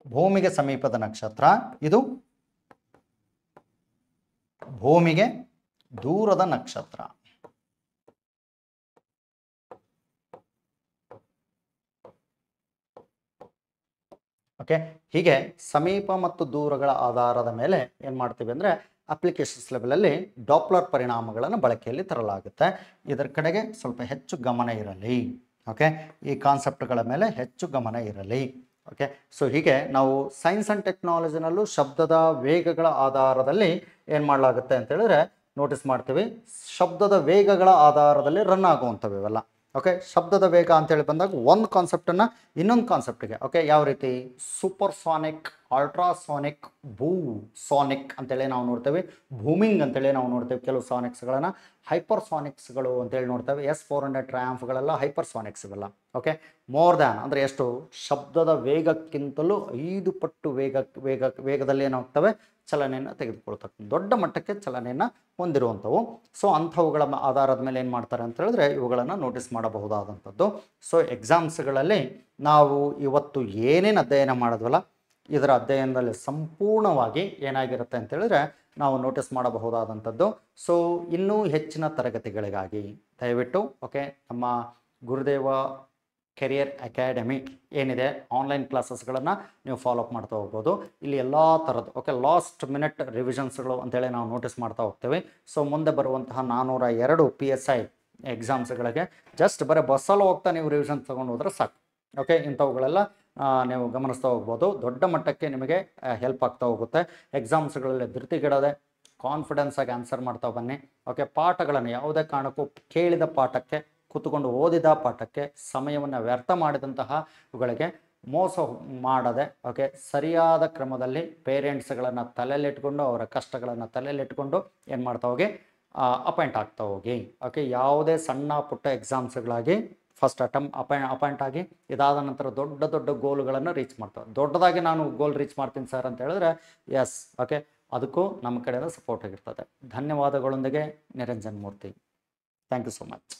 ಭೂಮಿಗೆ ಸಮೀಪದ ನಕ್ಷತ್ರ, ಇದು ಭೂಮಿಗೆ ದೂರದ ನಕ್ಷತ್ರ. ಓಕೆ, ಹೀಗೆ ಸಮೀಪ ಮತ್ತು ದೂರಗಳ ಆಧಾರದ ಮೇಲೆ ಏನು ಮಾಡ್ತೀವಿ ಅಂದರೆ ಅಪ್ಲಿಕೇಶನ್ಸ್ ಲೆವೆಲಲ್ಲಿ ಡಾಪ್ಲರ್ ಪರಿಣಾಮಗಳನ್ನು ಬಳಕೆಯಲ್ಲಿ ತರಲಾಗುತ್ತೆ. ಇದರ ಕಡೆಗೆ ಸ್ವಲ್ಪ ಹೆಚ್ಚು ಗಮನ ಇರಲಿ. ಓಕೆ, ಈ ಕಾನ್ಸೆಪ್ಟ್ಗಳ ಮೇಲೆ ಹೆಚ್ಚು ಗಮನ ಇರಲಿ. ಓಕೆ, ಸೊ ಹೀಗೆ ನಾವು ಸೈನ್ಸ್ ಆ್ಯಂಡ್ ಟೆಕ್ನಾಲಜಿನಲ್ಲೂ ಶಬ್ದದ ವೇಗಗಳ ಆಧಾರದಲ್ಲಿ ಏನು ಮಾಡಲಾಗುತ್ತೆ ಅಂತ ಹೇಳಿದ್ರೆ ನೋಟಿಸ್ ಮಾಡ್ತೀವಿ. ಶಬ್ದದ ವೇಗಗಳ ಆಧಾರದಲ್ಲಿ ರನ್ ಆಗುವಂಥವು ಇವೆಲ್ಲ. ಓಕೆ, ಶಬ್ದದ ವೇಗ ಅಂತೇಳಿ ಬಂದಾಗ ಒಂದು ಕಾನ್ಸೆಪ್ಟನ್ನು ಇನ್ನೊಂದು ಕಾನ್ಸೆಪ್ಟಿಗೆ, ಓಕೆ, ಯಾವ ರೀತಿ ಸೂಪರ್ಸಾನಿಕ್, ಅಲ್ಟ್ರಾಸಾನಿಕ್, ಸಾನಿಕ್ ಅಂತೇಳಿ ನಾವು ನೋಡ್ತೇವೆ, ಬೂಮಿಂಗ್ ಅಂತೇಳಿ ನಾವು ನೋಡ್ತೇವೆ ಕೆಲವು ಸಾನಿಕ್ಸ್ಗಳನ್ನು, ಹೈಪರ್ಸಾನಿಕ್ಸ್ಗಳು ಅಂತೇಳಿ ನೋಡ್ತೇವೆ. S-400 ಟ್ರಯಾಂಫ್ಗಳೆಲ್ಲ ಹೈಪರ್ಸಾನಿಕ್ಸ್ ಇವೆಲ್ಲ. ಓಕೆ, ಮೋರ್ ದ್ಯಾನ್ ಅಂದರೆ ಎಷ್ಟು, ಶಬ್ದದ ವೇಗಕ್ಕಿಂತಲೂ 5 ಪಟ್ಟು ವೇಗದಲ್ಲಿ ಏನಾಗ್ತವೆ, ಚಲನೆಯನ್ನು ತೆಗೆದುಕೊಳ್ತಕ್ಕಂಥ ದೊಡ್ಡ ಮಟ್ಟಕ್ಕೆ ಚಲನೆಯನ್ನು ಹೊಂದಿರುವಂಥವು. ಸೊ ಅಂಥವುಗಳ ಆಧಾರದ ಮೇಲೆ ಏನು ಮಾಡ್ತಾರೆ ಅಂತ ಹೇಳಿದ್ರೆ ಇವುಗಳನ್ನು ನೋಟಿಸ್ ಮಾಡಬಹುದಾದಂಥದ್ದು. ಸೊ ಎಕ್ಸಾಮ್ಸ್ಗಳಲ್ಲಿ ನಾವು ಇವತ್ತು ಏನೇನು ಅಧ್ಯಯನ ಮಾಡಿದ್ವಲ್ಲ ಇದರ ಅಧ್ಯಯನದಲ್ಲಿ ಸಂಪೂರ್ಣವಾಗಿ ಏನಾಗಿರುತ್ತೆ ಅಂತ ಹೇಳಿದ್ರೆ ನಾವು ನೋಟಿಸ್ ಮಾಡಬಹುದಾದಂಥದ್ದು. ಸೊ ಇನ್ನೂ ಹೆಚ್ಚಿನ ತರಗತಿಗಳಿಗಾಗಿ ದಯವಿಟ್ಟು ಓಕೆ ನಮ್ಮ ಗುರುದೇವ ಕೆರಿಯರ್ ಅಕಾಡೆಮಿ ಏನಿದೆ ಆನ್ಲೈನ್ ಕ್ಲಾಸಸ್ಗಳನ್ನು ನೀವು ಫಾಲೋಅಪ್ ಮಾಡ್ತಾ ಹೋಗ್ಬೋದು. ಇಲ್ಲಿ ಎಲ್ಲ ಥರದ್ದು ಓಕೆ ಲಾಸ್ಟ್ ಮಿನಿಟ್ ರಿವಿಷನ್ಸ್ಗಳು ಅಂತೇಳಿ ನಾವು ನೋಟಿಸ್ ಮಾಡ್ತಾ ಹೋಗ್ತೇವೆ. ಸೊ ಮುಂದೆ ಬರುವಂತಹ 402 PSI ಎಕ್ಸಾಮ್ಸ್ಗಳಿಗೆ ಜಸ್ಟ್ ಬರೀ ಬಸ್ಸಲ್ಲಿ ಹೋಗ್ತಾ ನೀವು ರಿವಿಷನ್ ತೊಗೊಂಡು ಹೋದ್ರೆ ಸಾಕು. ಓಕೆ, ಇಂಥವುಗಳೆಲ್ಲ ನೀವು ಗಮನಿಸ್ತಾ ಹೋಗ್ಬೋದು. ದೊಡ್ಡ ಮಟ್ಟಕ್ಕೆ ನಿಮಗೆ ಹೆಲ್ಪ್ ಆಗ್ತಾ ಹೋಗುತ್ತೆ. ಎಕ್ಸಾಮ್ಸ್ಗಳಲ್ಲಿ ಧೃತಿಗೆಡದೆ ಕಾನ್ಫಿಡೆನ್ಸ್ ಆಗಿ ಆನ್ಸರ್ ಮಾಡ್ತಾ ಬನ್ನಿ. ಓಕೆ, ಪಾಠಗಳನ್ನು ಯಾವುದೇ ಕಾರಣಕ್ಕೂ ಕೇಳಿದ ಪಾಠಕ್ಕೆ ಕೂತ್ಕೊಂಡು ಓದಿದ ಪಾಠಕ್ಕೆ ಸಮಯವನ್ನು ವ್ಯರ್ಥ ಮಾಡಿದಂತಹ ಇವುಗಳಿಗೆ ಮೋಸ ಮಾಡದೆ ಓಕೆ ಸರಿಯಾದ ಕ್ರಮದಲ್ಲಿ ಪೇರೆಂಟ್ಸ್ಗಳನ್ನು ತಲೆಯಲ್ಲಿಟ್ಕೊಂಡು ಅವರ ಕಷ್ಟಗಳನ್ನು ತಲೆಯಲ್ಲಿಟ್ಕೊಂಡು ಏನು ಮಾಡ್ತಾ ಹೋಗಿ ಅಪಾಯಿಂಟ್ ಆಗ್ತಾ ಹೋಗಿ. ಓಕೆ, ಯಾವುದೇ ಸಣ್ಣ ಪುಟ್ಟ ಎಕ್ಸಾಮ್ಸ್ಗಳಾಗಿ ಫಸ್ಟ್ ಅಪಾಯಿಂಟ್ ಆಗಿ ಇದಾದ ನಂತರ ದೊಡ್ಡ ದೊಡ್ಡ ಗೋಲ್ಗಳನ್ನು ರೀಚ್ ಮಾಡ್ತಾರೆ. ದೊಡ್ಡದಾಗಿ ನಾನು ಗೋಲ್ ರೀಚ್ ಮಾಡ್ತೀನಿ ಸರ್ ಅಂತ ಹೇಳಿದ್ರೆ ಎಸ್ ಓಕೆ ಅದಕ್ಕೂ ನಮ್ಮ ಕಡೆಯಿಂದ ಸಪೋರ್ಟ್ ಆಗಿರ್ತದೆ. ಧನ್ಯವಾದಗಳೊಂದಿಗೆ Niranjan Murthy. Thank you so much.